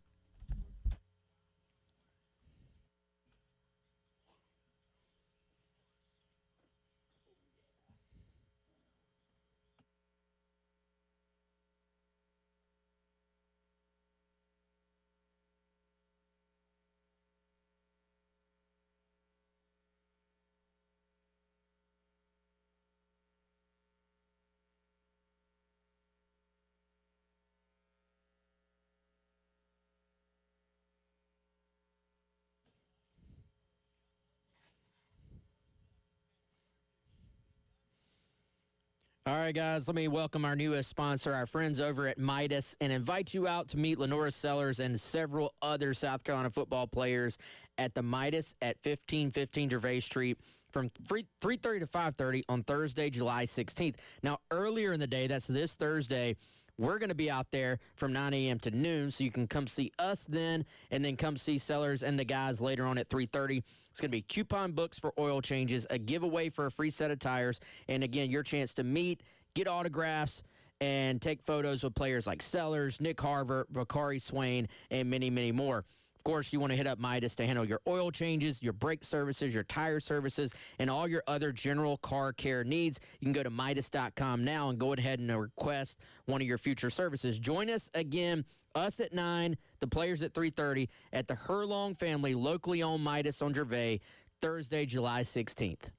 All right, guys, let me welcome our newest sponsor, our friends over at Midas, and invite you out to meet Lenora Sellers and several other South Carolina football players at the Midas at 1515 Gervais Street from 3:30 to 5:30 on Thursday, July 16th. Now, earlier in the day, that's this Thursday, We're going to be out there from 9 a.m. to noon, so you can come see us then, and then come see Sellers and the guys later on at 3:30. It's going to be coupon books for oil changes, a giveaway for a free set of tires, and again, your chance to meet, get autographs, and take photos with players like Sellers, Nick Harvard, Vakari Swain, and many, many more. Of course, you want to hit up Midas to handle your oil changes, your brake services, your tire services, and all your other general car care needs. You can go to Midas.com now and go ahead and request one of your future services. Join us again, us at 9, the players at 3:30 at the Herlong family, locally owned Midas on Gervais, Thursday, July 16th.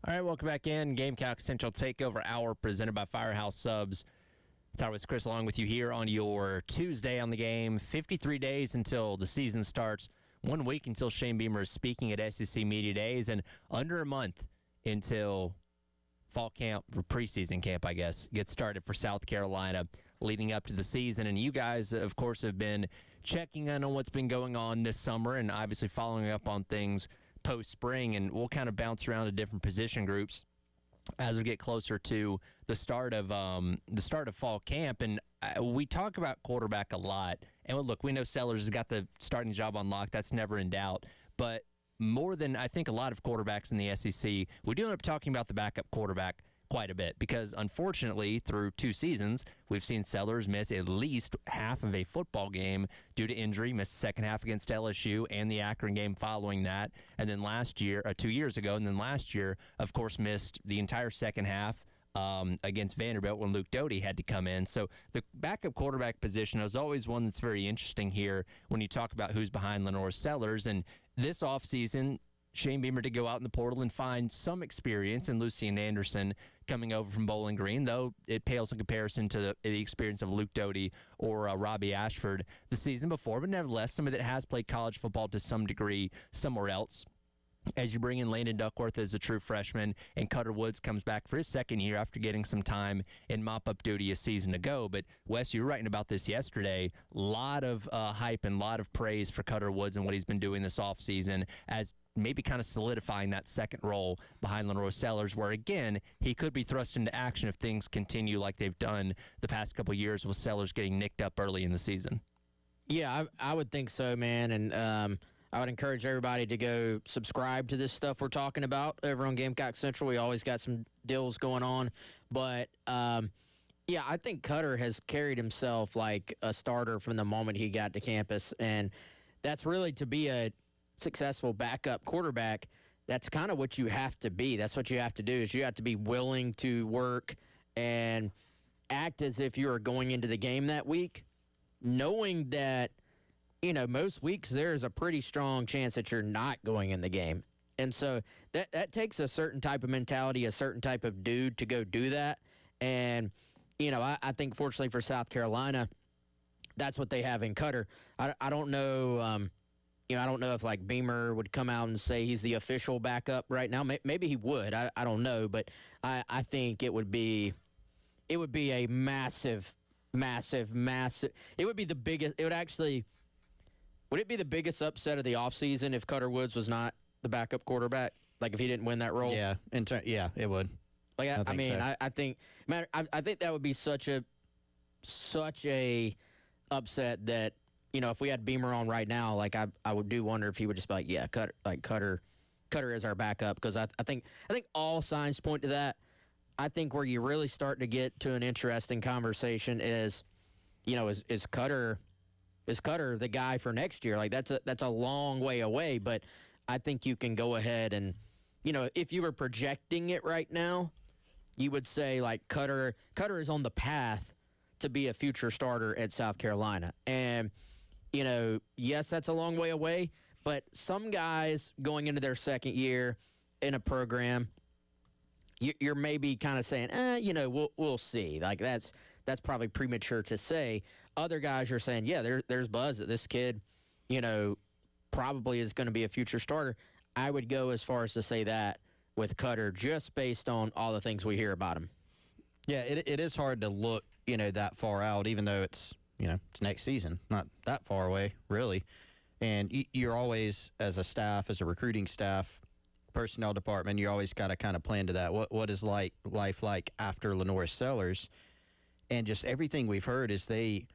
All right, welcome back in. Gamecock Central Takeover Hour presented by Firehouse Subs. Tyler with Chris along with you here on your Tuesday on the game. 53 days until the season starts. 1 week until Shane Beamer is speaking at SEC Media Days, and under a month until fall camp, or preseason camp, I guess, gets started for South Carolina leading up to the season. And you guys, of course, have been checking in on what's been going on this summer and obviously following up on things post-spring, and we'll kind of bounce around to different position groups as we get closer to the start of fall camp. And we talk about quarterback a lot. And look, we know Sellers has got the starting job on lock. That's never in doubt. But more than I think a lot of quarterbacks in the SEC, we do end up talking about the backup quarterback quite a bit because, unfortunately, through 2 seasons, we've seen Sellers miss at least half of a football game due to injury, missed the second half against LSU and the Akron game following that. And then last year, 2 years ago, and then last year, of course, missed the entire second half against Vanderbilt when Luke Doty had to come in. So the backup quarterback position is always one that's very interesting here when you talk about who's behind Lenore Sellers. And this offseason, Shane Beamer did go out in the portal and find some experience in Lucian Anderson coming over from Bowling Green, though it pales in comparison to the experience of Luke Doty or Robbie Ashford the season before. But nevertheless, somebody that has played college football to some degree somewhere else. As you bring in Landon Duckworth as a true freshman, and Cutter Woods comes back for his second year after getting some time in mop-up duty a season ago. But, Wes, you were writing about this yesterday. A lot of hype and a lot of praise for Cutter Woods and what he's been doing this offseason as maybe kind of solidifying that second role behind Lenore Sellers, where, again, he could be thrust into action if things continue like they've done the past couple of years with Sellers getting nicked up early in the season. Yeah, I would think so, man. And I would encourage everybody to go subscribe to this stuff we're talking about over on Gamecock Central. We always got some deals going on. But, yeah, I think Cutter has carried himself like a starter from the moment he got to campus. And that's really, to be a successful backup quarterback, that's kind of what you have to be. That's what you have to do, is you have to be willing to work and act as if you are going into the game that week, knowing that, you know, most weeks there's a pretty strong chance that you're not going in the game. And so that takes a certain type of mentality, a certain type of dude to go do that. And, you know, I think fortunately for South Carolina, that's what they have in Cutter. I don't know, you know, I don't know if, like, Beamer would come out and say he's the official backup right now. Maybe he would. I don't know. But I think it would be a massive, it would be the biggest. It would actually – would it be the biggest upset of the offseason if Cutter Woods was not the backup quarterback? Like, if he didn't win that role? Yeah, yeah, it would. Like, I mean, so. I think, man, I think that would be such a upset that, you know, if we had Beamer on right now, like, I would do wonder if he would just be like, yeah, Cutter is our backup, because I think all signs point to that. I think where you really start to get to an interesting conversation is, you know, is Cutter the guy for next year? Like, that's a long way away, but I think you can go ahead and, you know, if you were projecting it right now, you would say, like, Cutter is on the path to be a future starter at South Carolina. And, you know, yes, that's a long way away, but some guys going into their second year in a program, you're maybe kind of saying, you know, we'll see. Like, that's probably premature to say. Other guys are saying, yeah, there's buzz that this kid, you know, probably is going to be a future starter. I would go as far as to say that with Cutter, just based on all the things we hear about him. Yeah, it is hard to look, you know, that far out, even though it's, you know, it's next season, not that far away, really. And you're always, as a staff, as a recruiting staff, personnel department, you always got to kind of plan to that. What is life like after Lenore Sellers? And just everything we've heard is they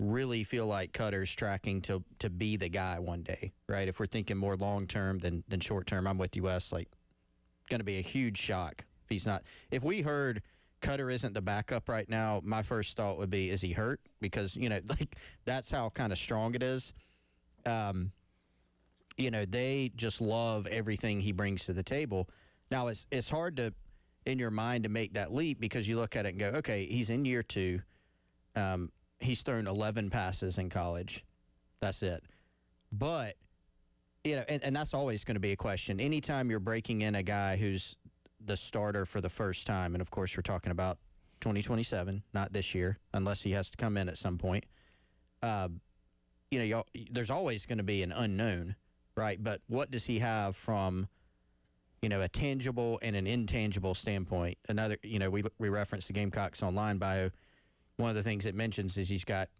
really feel like Cutter's tracking to be the guy one day, right? If we're thinking more long-term than short-term, I'm with you, Wes. Like, going to be a huge shock if he's not. If we heard Cutter isn't the backup right now, my first thought would be, is he hurt? Because, you know, like, that's how kind of strong it is. You know, they just love everything he brings to the table. Now, it's hard to, in your mind, to make that leap, because you look at it and go, okay, he's in year 2. He's thrown 11 passes in college. That's it. But, you know, and that's always going to be a question. Anytime you're breaking in a guy who's the starter for the first time, and of course we're talking about 2027, not this year, unless he has to come in at some point, you know, there's always going to be an unknown, right? But what does he have from, you know, a tangible and an intangible standpoint? Another, you know, we referenced the Gamecocks Online bio. One of the things it mentions is he's got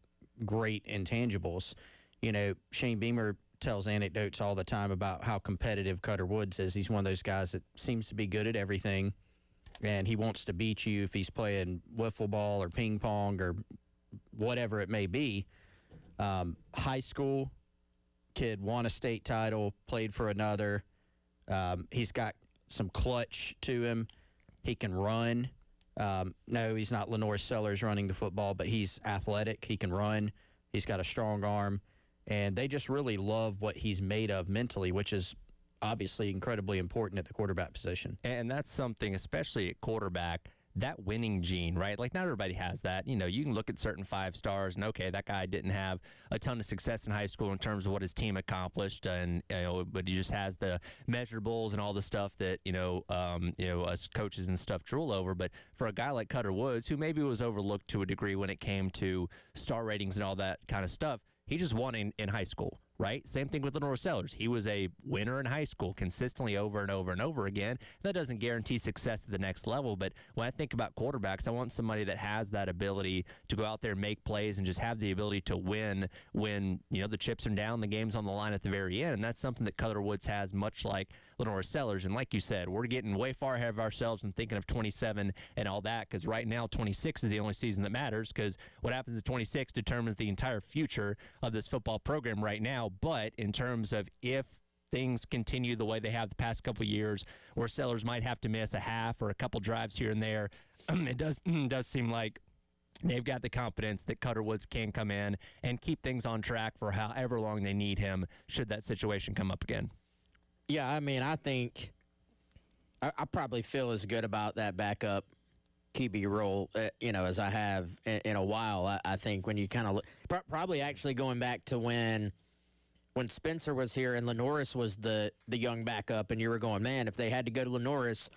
great intangibles. You know, Shane Beamer tells anecdotes all the time about how competitive Cutter Woods is. He's one of those guys that seems to be good at everything, and he wants to beat you if he's playing wiffle ball or ping pong or whatever it may be. High school kid, won a state title, played for another. He's got some clutch to him. He can run. No, he's not Lenore Sellers running the football, but he's athletic. He can run. He's got a strong arm. And they just really love what he's made of mentally, which is obviously incredibly important at the quarterback position. And that's something, especially at quarterback, that winning gene, right? Like, not everybody has that. You know, you can look at certain 5 stars and, okay, that guy didn't have a ton of success in high school in terms of what his team accomplished, and but he just has the measurables and all the stuff that us coaches and stuff drool over. But for a guy like Cutter Woods, who maybe was overlooked to a degree when it came to star ratings and all that kind of stuff, he just won in high school, right? Same thing with Lenore Sellers. He was a winner in high school consistently over and over and over again. That doesn't guarantee success at the next level, but when I think about quarterbacks, I want somebody that has that ability to go out there and make plays and just have the ability to win when, the chips are down, the game's on the line at the very end. And that's something that Cutter Woods has, much like Lenore Sellers. And like you said, we're getting way far ahead of ourselves and thinking of 27 and all that, because right now 26 is the only season that matters, because what happens at 26 determines the entire future of this football program right now. But in terms of if things continue the way they have the past couple of years, where Sellers might have to miss a half or a couple drives here and there, it does seem like they've got the confidence that Cutter Woods can come in and keep things on track for however long they need him, should that situation come up again. Yeah, I mean, I think I probably feel as good about that backup QB role, as I have in a while. I think when you kind of look, probably actually going back to when Spencer was here and Lenoris was the young backup, and you were going, man, if they had to go to Lenoris,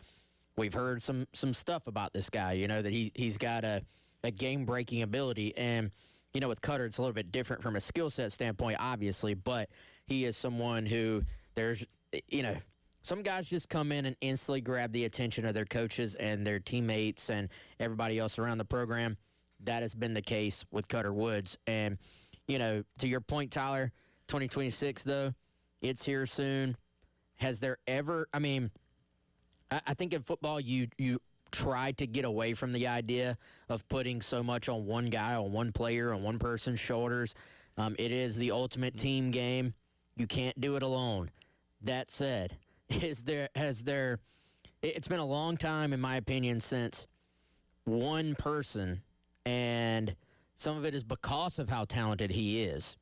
we've heard some stuff about this guy, that he's got a game-breaking ability. And, with Cutter, it's a little bit different from a skill set standpoint, obviously, but he is someone who there's, some guys just come in and instantly grab the attention of their coaches and their teammates and everybody else around the program. That has been the case with Cutter Woods. And, to your point, Tyler, 2026, though, it's here soon. Has there ever – I mean, I think in football you try to get away from the idea of putting so much on one guy, on one player, on one person's shoulders. It is the ultimate team game. You can't do it alone. That said, it's been a long time, in my opinion, since one person, and some of it is because of how talented he is.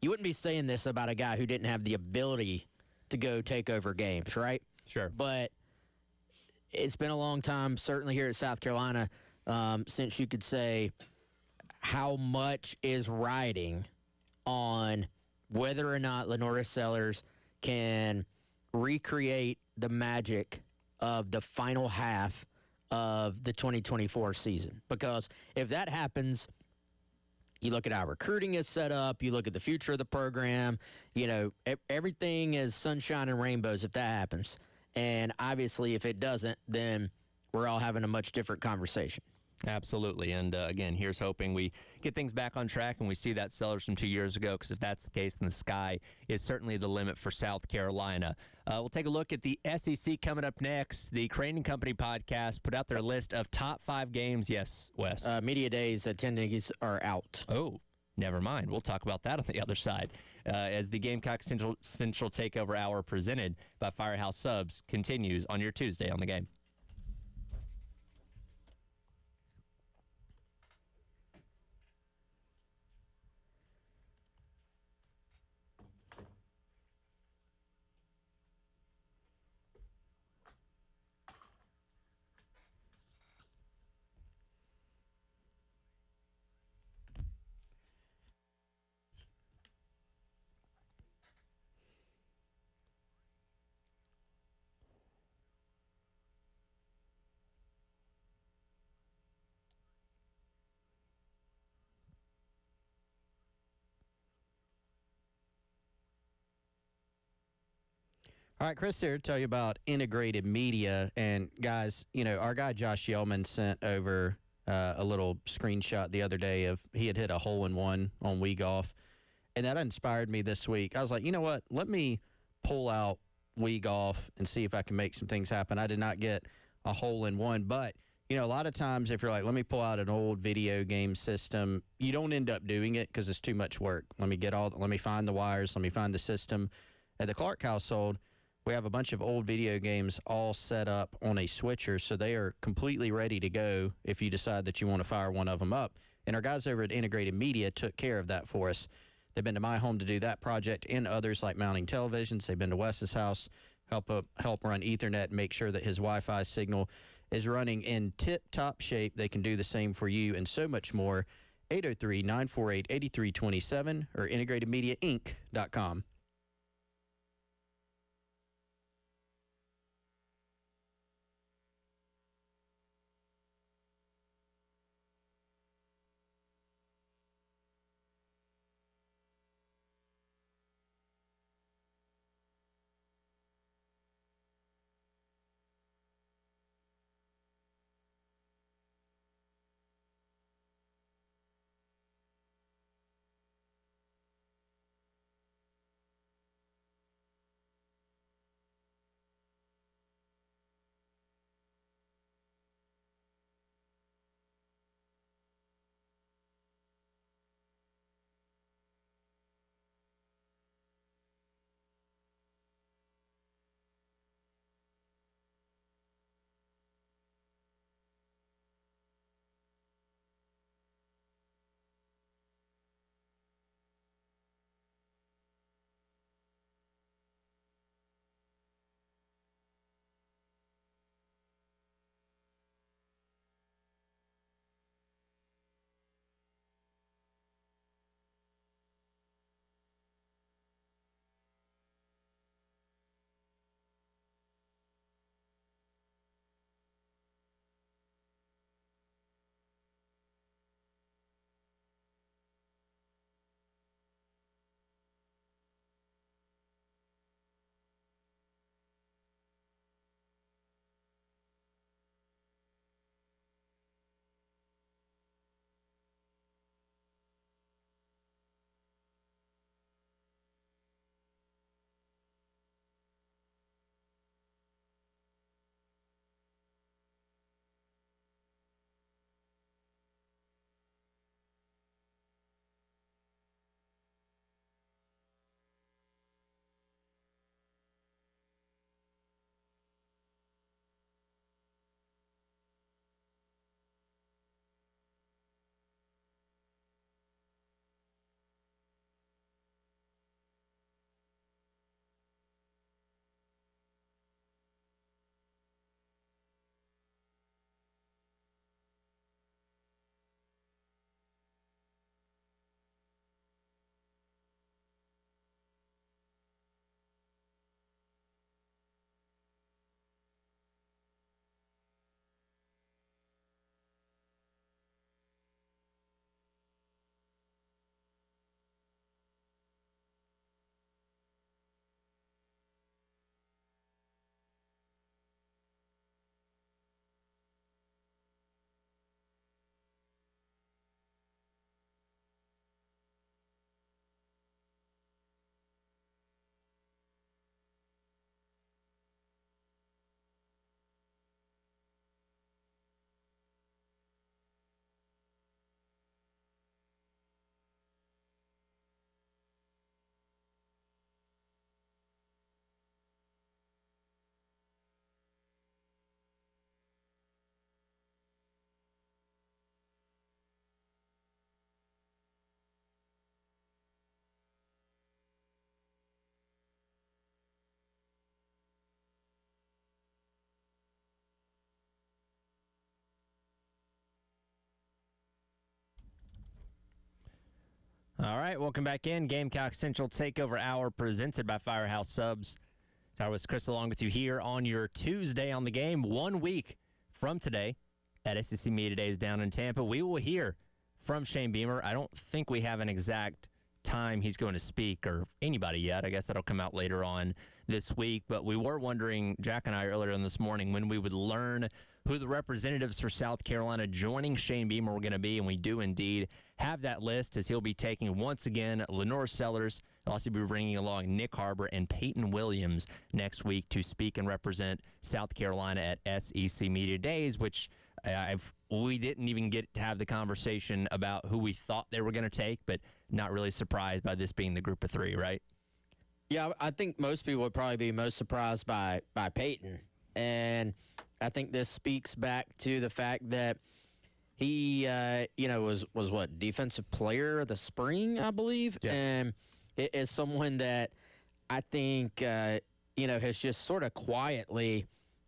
You wouldn't be saying this about a guy who didn't have the ability to go take over games, right? Sure. But it's been a long time, certainly here at South Carolina, since you could say how much is riding on whether or not Lenora Sellers can recreate the magic of the final half of the 2024 season. Because if that happens, you look at how recruiting is set up, you look at the future of the program, everything is sunshine and rainbows if that happens. And obviously, if it doesn't, then we're all having a much different conversation. Absolutely. And again, here's hoping we get things back on track and we see that Sellers from 2 years ago, because if that's the case, then the sky is certainly the limit for South Carolina. We'll take a look at the SEC coming up next. The Crane and Company podcast put out their list of top 5 games. Yes, Wes. Media days attendees are out. Oh, never mind. We'll talk about that on the other side. As the Gamecock Central Takeover Hour presented by Firehouse Subs continues on your Tuesday on the Game. All right, Chris here to tell you about integrated media. And guys, our guy Josh Yellman sent over a little screenshot the other day of he had hit a hole-in-one on WeGolf. And that inspired me this week. I was like, you know what? Let me pull out WeGolf and see if I can make some things happen. I did not get a hole-in-one, but a lot of times if you're like, let me pull out an old video game system, you don't end up doing it because it's too much work. Let me find the wires. Let me find the system. At the Clark household, We have a bunch of old video games all set up on a switcher, so they are completely ready to go if you decide that you want to fire one of them up. And our guys over at Integrated Media took care of that for us. They've been to my home to do that project and others like mounting televisions. They've been to Wes's house, help run Ethernet, make sure that his Wi-Fi signal is running in tip-top shape. They can do the same for you and so much more. 803-948-8327 or integratedmediainc.com. All right, welcome back in. Gamecock Central Takeover Hour presented by Firehouse Subs. Tyler with Chris along with you here on your Tuesday on the game. 1 week from today at SEC Media Days down in Tampa, we will hear from Shane Beamer. I don't think we have an exact time he's going to speak or anybody yet. I guess that'll come out later on this week. But we were wondering, Jack and I earlier on this morning, when we would learn who the representatives for South Carolina joining Shane Beamer were going to be, and we do indeed have that list, as he'll be taking, once again, Lenore Sellers. He'll also be bringing along Nick Harbor and Peyton Williams next week to speak and represent South Carolina at SEC Media Days, which we didn't even get to have the conversation about who we thought they were going to take, but not really surprised by this being the group of three, right? Yeah, I think most people would probably be most surprised by Peyton, and I think this speaks back to the fact that he, was what, defensive player of the spring, I believe, Yes. and it is someone that I think has just sort of quietly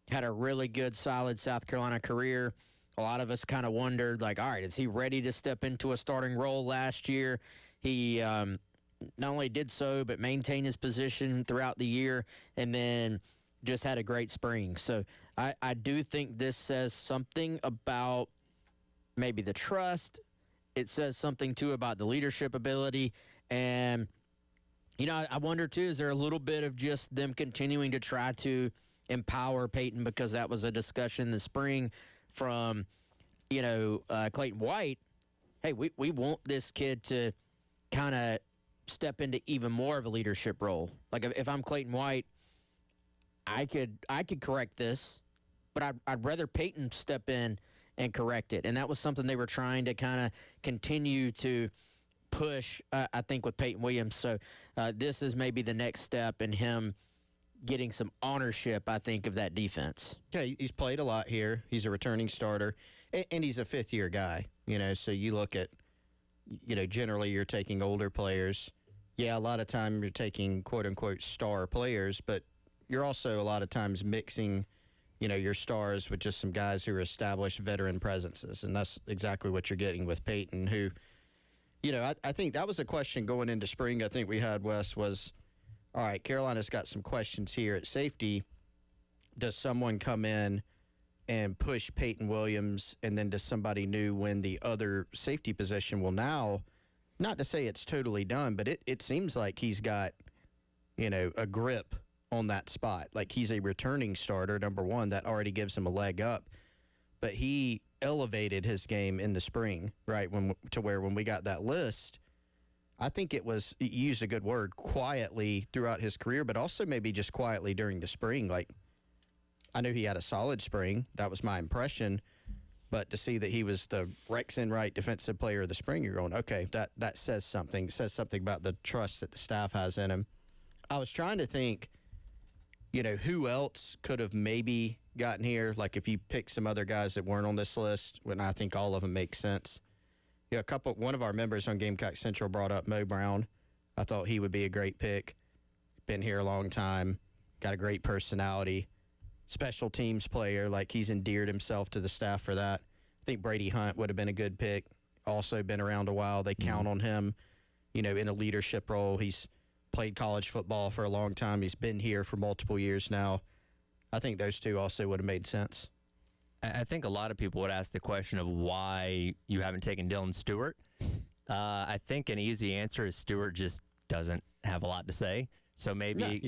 had a really good, solid South Carolina career. A lot of us kind of wondered, like, all right, is he ready to step into a starting role last year? He not only did so, but maintained his position throughout the year, and then just had a great spring. So I do think this says something about maybe the trust. It says something, too, about the leadership ability. And, I wonder, too, is there a little bit of just them continuing to try to empower Peyton, because that was a discussion in the spring from, Clayton White. Hey, we want this kid to kind of step into even more of a leadership role. Like if I'm Clayton White, I could correct this, but I'd rather Peyton step in and correct it. And that was something they were trying to kind of continue to push, I think, with Peyton Williams. So this is maybe the next step in him getting some ownership, I think, of that defense. Yeah, he's played a lot here. He's a returning starter, and he's a fifth-year guy. So you look at, generally you're taking older players. Yeah, a lot of time you're taking quote-unquote star players, but you're also a lot of times mixing, your stars with just some guys who are established veteran presences, and that's exactly what you're getting with Peyton, who, I think that was a question going into spring I think we had, Wes, was, all right, Carolina's got some questions here at safety. Does someone come in and push Peyton Williams, and then does somebody new win the other safety position? Well, now, not to say it's totally done, but it seems like he's got, a grip on that spot. Like he's a returning starter, number one, that already gives him a leg up. But he elevated his game in the spring, right, to where when we got that list, I think it was, you used a good word, quietly throughout his career, but also maybe just quietly during the spring. Like, I knew he had a solid spring. That was my impression. But to see that he was the Rex Enright Defensive Player of the Spring, you're going, okay, that says something. It says something about the trust that the staff has in him. I was trying to think, who else could have maybe gotten here? Like if you pick some other guys that weren't on this list, when I think all of them make sense. One of our members on Gamecock Central brought up Mo Brown. I thought he would be a great pick. Been here a long time, got a great personality, special teams player. Like he's endeared himself to the staff for that. I think Brady Hunt would have been a good pick. Also been around a while. They count on him, in a leadership role. He's played college football for a long time. He's been here for multiple years now. I think those two also would have made sense. I think a lot of people would ask the question of why you haven't taken Dylan Stewart. I think an easy answer is Stewart just doesn't have a lot to say. So maybe,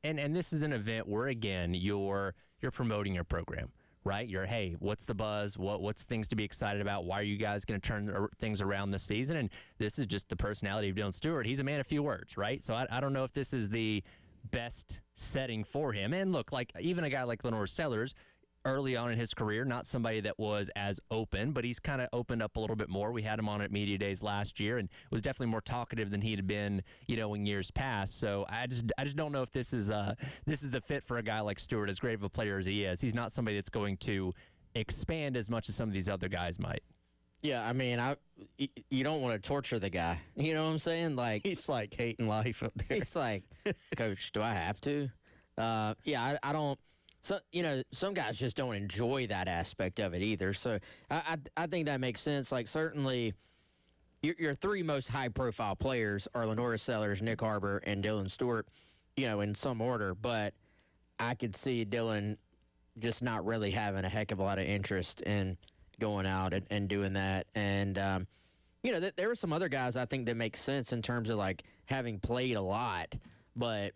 and this is an event where again you're promoting your program, right? Hey, what's the buzz? What's things to be excited about? Why are you guys going to turn things around this season? And this is just the personality of Dylan Stewart. He's a man of few words, right? So I don't know if this is the best setting for him. And look, like even a guy like Lenore Sellers, early on in his career, not somebody that was as open, but he's kind of opened up a little bit more. We had him on at Media Days last year and was definitely more talkative than he had been, in years past. So I just don't know if this is the fit for a guy like Stewart, as great of a player as he is. He's not somebody that's going to expand as much as some of these other guys might. Yeah, I mean, you don't want to torture the guy. You know what I'm saying? Like he's like hating life up there. He's like, Coach, do I have to? I don't. So, some guys just don't enjoy that aspect of it either. So I think that makes sense. Like, certainly, your three most high-profile players are Lenora Sellers, Nick Harbor, and Dylan Stewart, in some order. But I could see Dylan just not really having a heck of a lot of interest in going out and doing that. And, there were some other guys I think that make sense in terms of, like, having played a lot. But,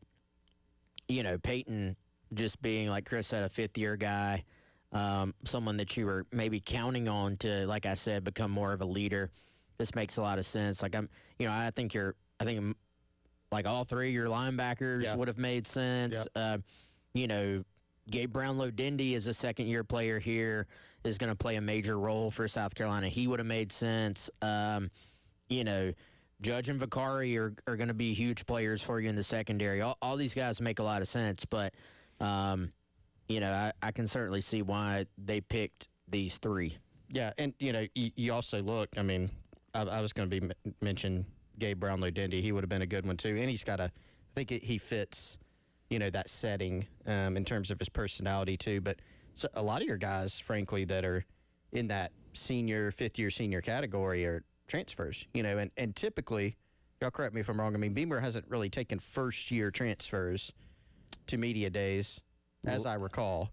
Peyton just being, like Chris said, a fifth-year guy, someone that you were maybe counting on to, like I said, become more of a leader. This makes a lot of sense. Like I think like all three of your linebackers would have made sense. Gabe Brownlow-Dindy is a second-year player here, is going to play a major role for South Carolina. He would have made sense. Judge and Vicari are going to be huge players for you in the secondary. All these guys make a lot of sense, but, I can certainly see why they picked these three. Yeah, and, you also look, I mean, I was going to mention Gabe Brownlow-Dendy. He would have been a good one, too. And he's got I think he fits, that setting in terms of his personality, too. But so a lot of your guys, frankly, that are in that fifth-year senior category are transfers, and typically, y'all correct me if I'm wrong, I mean, Beamer hasn't really taken first-year transfers to media days, as I recall.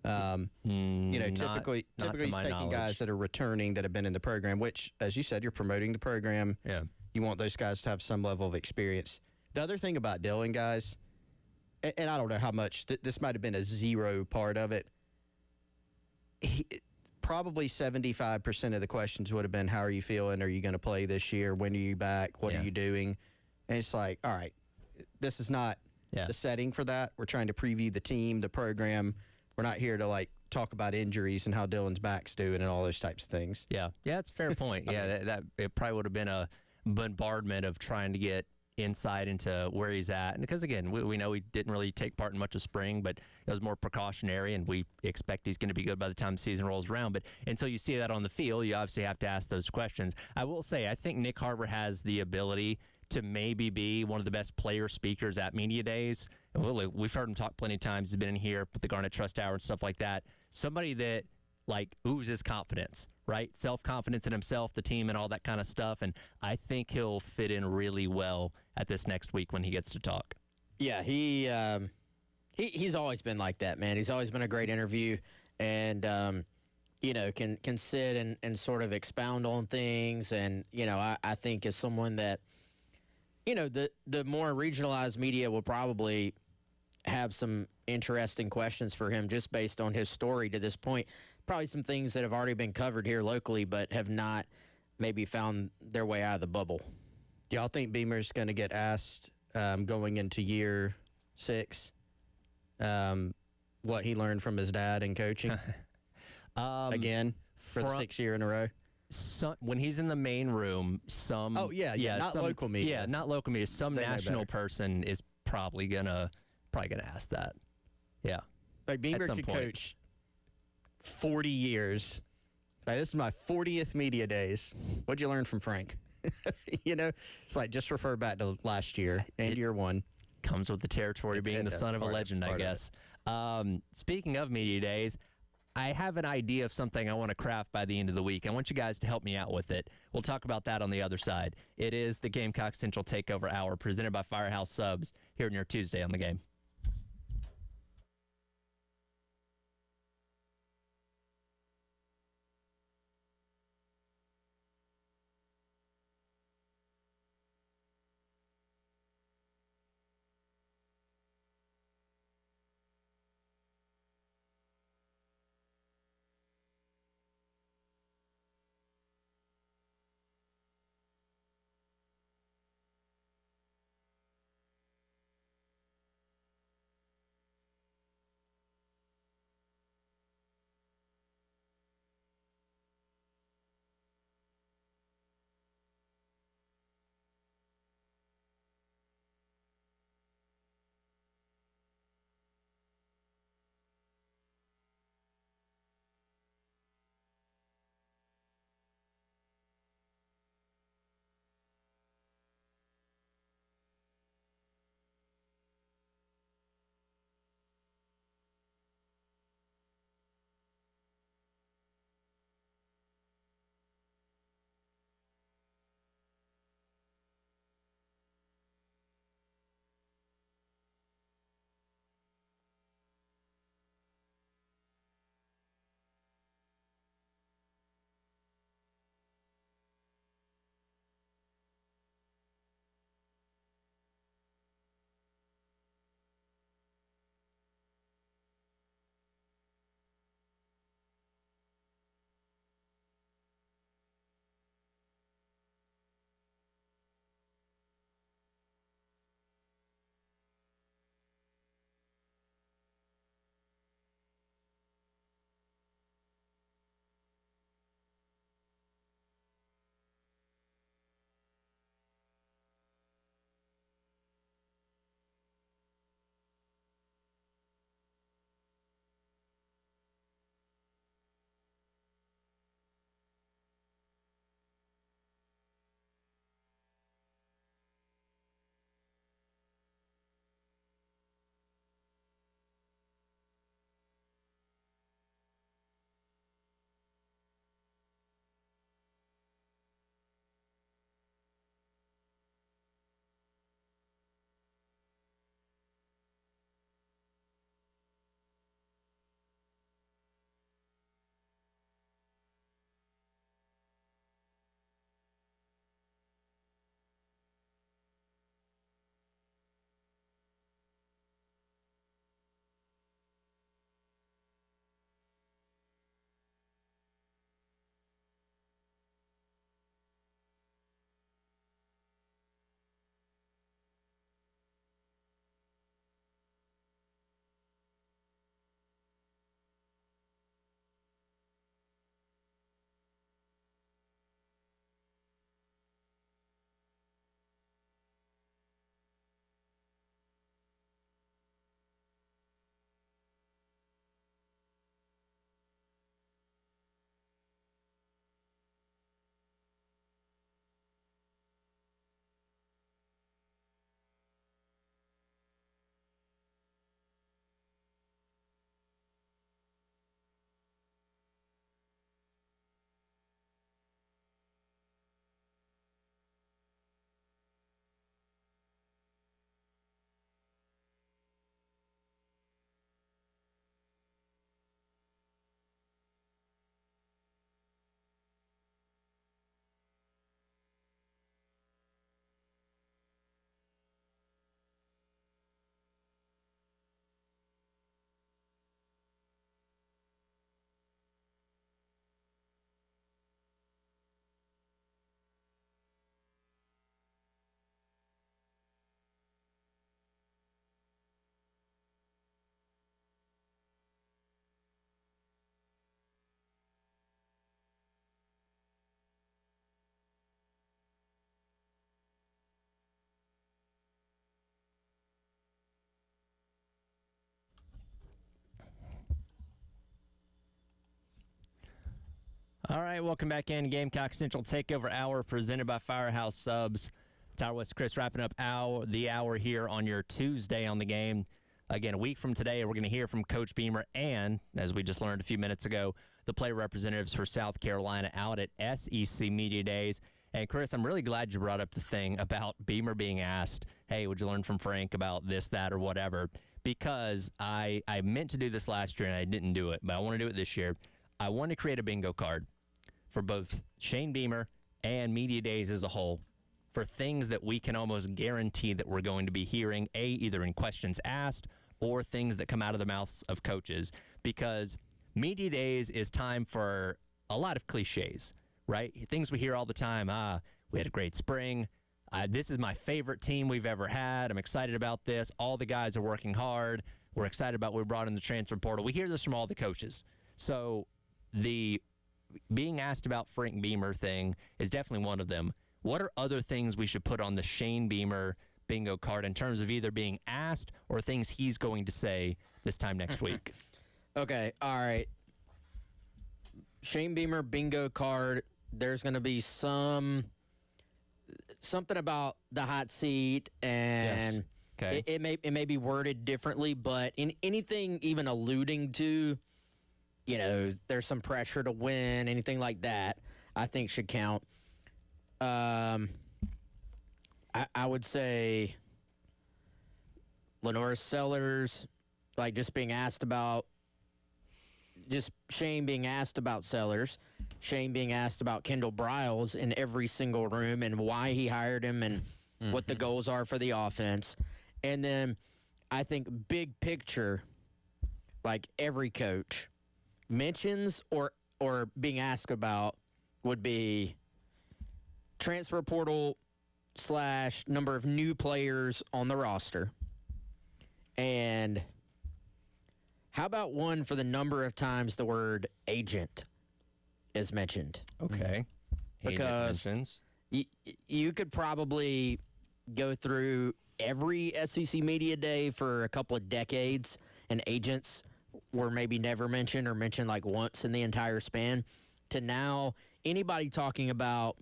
Typically he's taking guys that are returning that have been in the program, which, as you said, you're promoting the program. Yeah. You want those guys to have some level of experience. The other thing about Dylan, guys, and I don't know how much, this might have been a zero part of it, probably 75% of the questions would have been, how are you feeling? Are you going to play this year? When are you back? What are you doing? And it's like, all right, this is not the setting for that. We're trying to preview the team, the program. We're not here to, talk about injuries and how Dylan's back's doing and all those types of things. Yeah, it's a fair point. Yeah, that it probably would have been a bombardment of trying to get insight into where he's at. And because, again, we know he didn't really take part in much of spring, but it was more precautionary, and we expect he's going to be good by the time the season rolls around. But until you see that on the field, you obviously have to ask those questions. I will say, I think Nick Harbor has the ability to maybe be one of the best player speakers at media days. We've heard him talk plenty of times. He's been in here with the Garnet Trust Hour and stuff like that. Somebody that, oozes confidence, right? Self-confidence in himself, the team, and all that kind of stuff. And I think he'll fit in really well at this next week when he gets to talk. Yeah, he's always been like that, man. He's always been a great interview, and can sit and sort of expound on things. And I think as someone that the more regionalized media will probably have some interesting questions for him just based on his story to this point. Probably some things that have already been covered here locally but have not maybe found their way out of the bubble. Do y'all think Beamer's going to get asked going into year 6 what he learned from his dad in coaching? Again, for the 6th year in a row? When he's in the main room, not local media. Yeah, not local media. Some national person is probably gonna ask that. Yeah, like Beamer could coach 40 years. This is my 40th media days. What'd you learn from Frank? It's like just refer back to last year and year 1. Comes with the territory being the son of a legend, I guess. Speaking of media days, I have an idea of something I want to craft by the end of the week. I want you guys to help me out with it. We'll talk about that on the other side. It is the Gamecock Central Takeover Hour presented by Firehouse Subs here on your Tuesday on the Game. All right, welcome back in. Gamecock Central Takeover Hour presented by Firehouse Subs. Tyler West, Chris, wrapping up the hour here on your Tuesday on the game. Again, a week from today, we're going to hear from Coach Beamer and, as we just learned a few minutes ago, the player representatives for South Carolina out at SEC Media Days. And, Chris, I'm really glad you brought up the thing about Beamer being asked, hey, would you learn from Frank about this, that, or whatever? Because I meant to do this last year and I didn't do it, but I want to do it this year. I want to create a bingo card for both Shane Beamer and Media Days as a whole for things that we can almost guarantee that we're going to be hearing, either in questions asked or things that come out of the mouths of coaches. Because Media Days is time for a lot of cliches, right? Things we hear all the time. We had a great spring. This is my favorite team we've ever had. I'm excited about this. All the guys are working hard. We're excited about what we brought in the transfer portal. We hear this from all the coaches. So the being asked about Frank Beamer thing is definitely one of them. What are other things we should put on the Shane Beamer bingo card in terms of either being asked or things he's going to say this time next week? Okay, all right. Shane Beamer bingo card. There's going to be something about the hot seat, and Okay. it may be worded differently, but in anything even alluding to, there's some pressure to win, anything like that, I think should count. I would say Lenora Sellers, like just being asked about, just Shane being asked about Sellers, Shane being asked about Kendall Briles in every single room and why he hired him and what the goals are for the offense. And then I think big picture, like every coach mentions or being asked about would be transfer portal / number of new players on the roster. And how about one for the number of times the word agent is mentioned? Okay. Because you could probably go through every SEC Media Day for a couple of decades, and agents were maybe never mentioned or mentioned like once in the entire span, to now anybody talking about,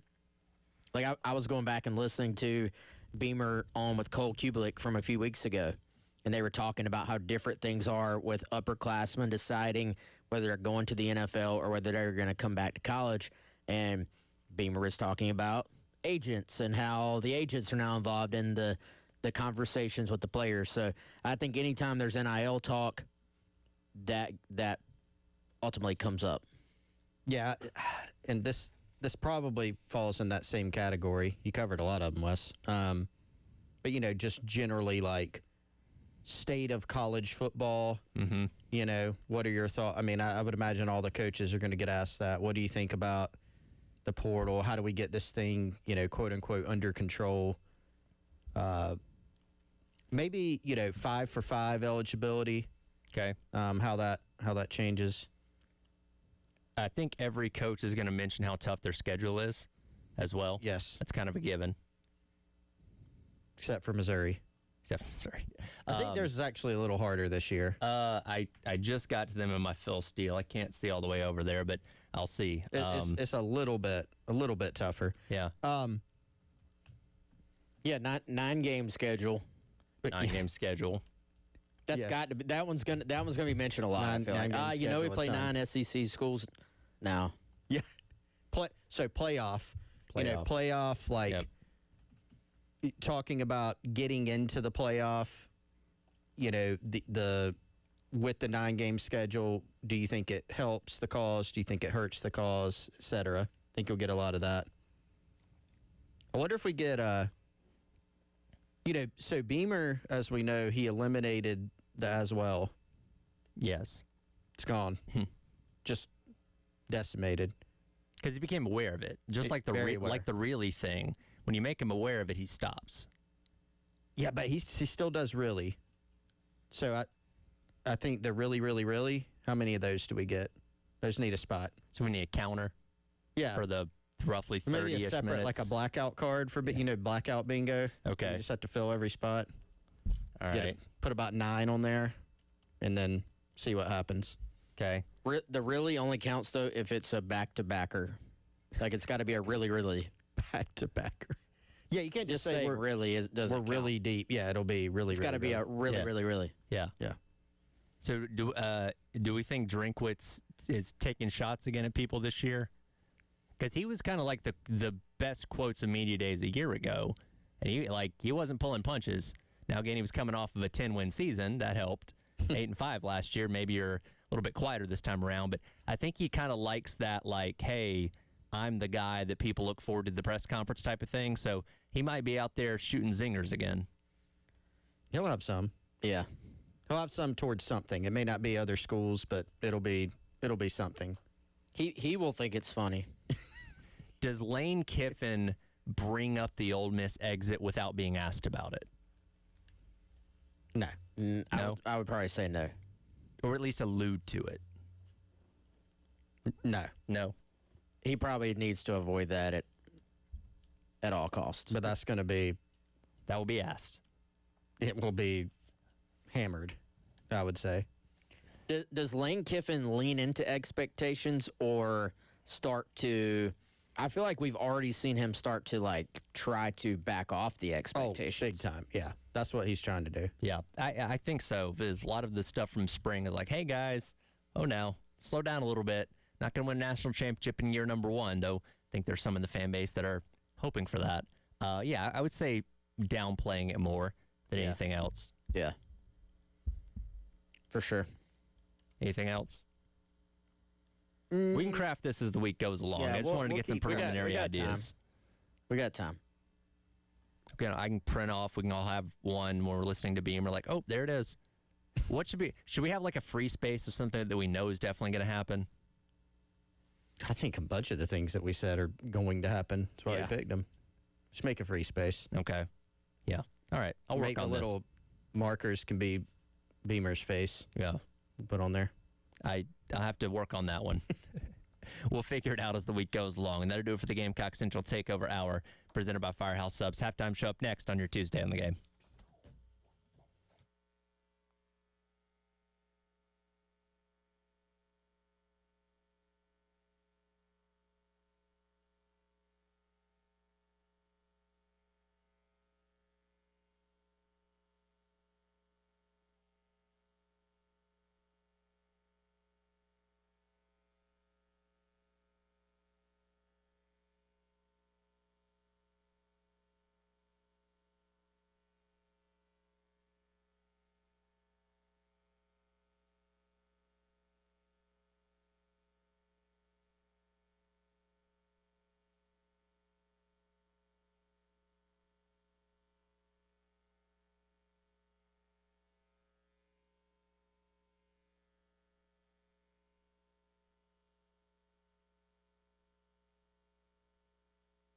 like I was going back and listening to Beamer on with Cole Kubelik from a few weeks ago, and they were talking about how different things are with upperclassmen deciding whether they're going to the NFL or whether they're going to come back to college. And Beamer is talking about agents and how the agents are now involved in the conversations with the players. So I think anytime there's NIL talk, that ultimately comes up. Yeah, and this probably falls in that same category. You covered a lot of them, Wes. But, just generally like state of college football, what are your thoughts? I mean, I would imagine all the coaches are going to get asked that. What do you think about the portal? How do we get this thing, quote unquote, under control? Maybe, 5-for-5 eligibility. Okay. How that changes. I think every coach is going to mention how tough their schedule is as well. Yes. That's kind of a given. Except for Missouri. Sorry. I think theirs is actually a little harder this year. I just got to them in my Phil Steele. I can't see all the way over there, but I'll see. It's a little bit tougher. Yeah. Yeah, 9-game schedule. 9-game schedule. That's got to be, that one's gonna be mentioned a lot. I feel like we play 9 SEC schools now. Yeah. Playoff. Playoff like talking about getting into the playoff. The with the 9-game schedule, do you think it helps the cause? Do you think it hurts the cause, et cetera? I think you'll get a lot of that. I wonder if we get so Beamer, as we know, he eliminated the as well. Yes. It's gone. Just decimated. Because he became aware of it. Just like the really thing. When you make him aware of it, he stops. Yeah, but he still does really. So I think the really, really, really, how many of those do we get? Those need a spot. So we need a counter. Yeah. For the roughly 30-ish minutes. Maybe a separate, like a blackout card for, blackout bingo. Okay. You just have to fill every spot. All right. Put about 9 on there, and then see what happens. Okay. The really only counts though if it's a back-to-backer. Like it's got to be a really, really. Back-to-backer. Yeah, you can't Just just say saying we're really doesn't we're count. really deep. Yeah, it'll be really. It's got to be a really, Yeah. really, really. Yeah. Yeah. So do we think Drinkwitz is taking shots again at people this year? Because he was kind of like the best quotes of media days a year ago, and he wasn't pulling punches. Now again, he was coming off of a 10-win season that helped. 8-5 last year. Maybe you're a little bit quieter this time around, but I think he kind of likes that. Like, hey, I'm the guy that people look forward to the press conference type of thing. So he might be out there shooting zingers again. He'll have some. Yeah. He'll have some towards something. It may not be other schools, but it'll be something. He will think it's funny. Does Lane Kiffin bring up the Ole Miss exit without being asked about it? No. No? I would probably say no. Or at least allude to it? No. No. He probably needs to avoid that at all costs. But that's going to be. That will be asked. It will be hammered, I would say. Does Lane Kiffin lean into expectations or start to? I feel like we've already seen him start to like try to back off the expectations. Oh, big time. Yeah, that's what he's trying to do. Yeah, I think so. Because a lot of the stuff from spring is like, hey, guys, now, slow down a little bit. Not going to win a national championship in year number one, though I think there's some in the fan base that are hoping for that. Yeah, I would say downplaying it more than anything else. Yeah, for sure. Anything else? We can craft this as the week goes along. Yeah, I just wanted to get some preliminary we got ideas. We got time. Okay, I can print off. We can all have one when we're listening to Beamer. Like, oh, there it is. What should we have like a free space of something that we know is definitely going to happen? I think a bunch of the things that we said are going to happen. That's why Yeah. we picked them. Just make a free space. Okay. Yeah. All right. I'll Make work on the little markers can be Beamer's face. this. Yeah. Put on there. I'll have to work on that one. We'll figure it out as the week goes along. And that'll do it for the Gamecock Central Takeover Hour presented by Firehouse Subs. Halftime show up next on your Tuesday on the Game.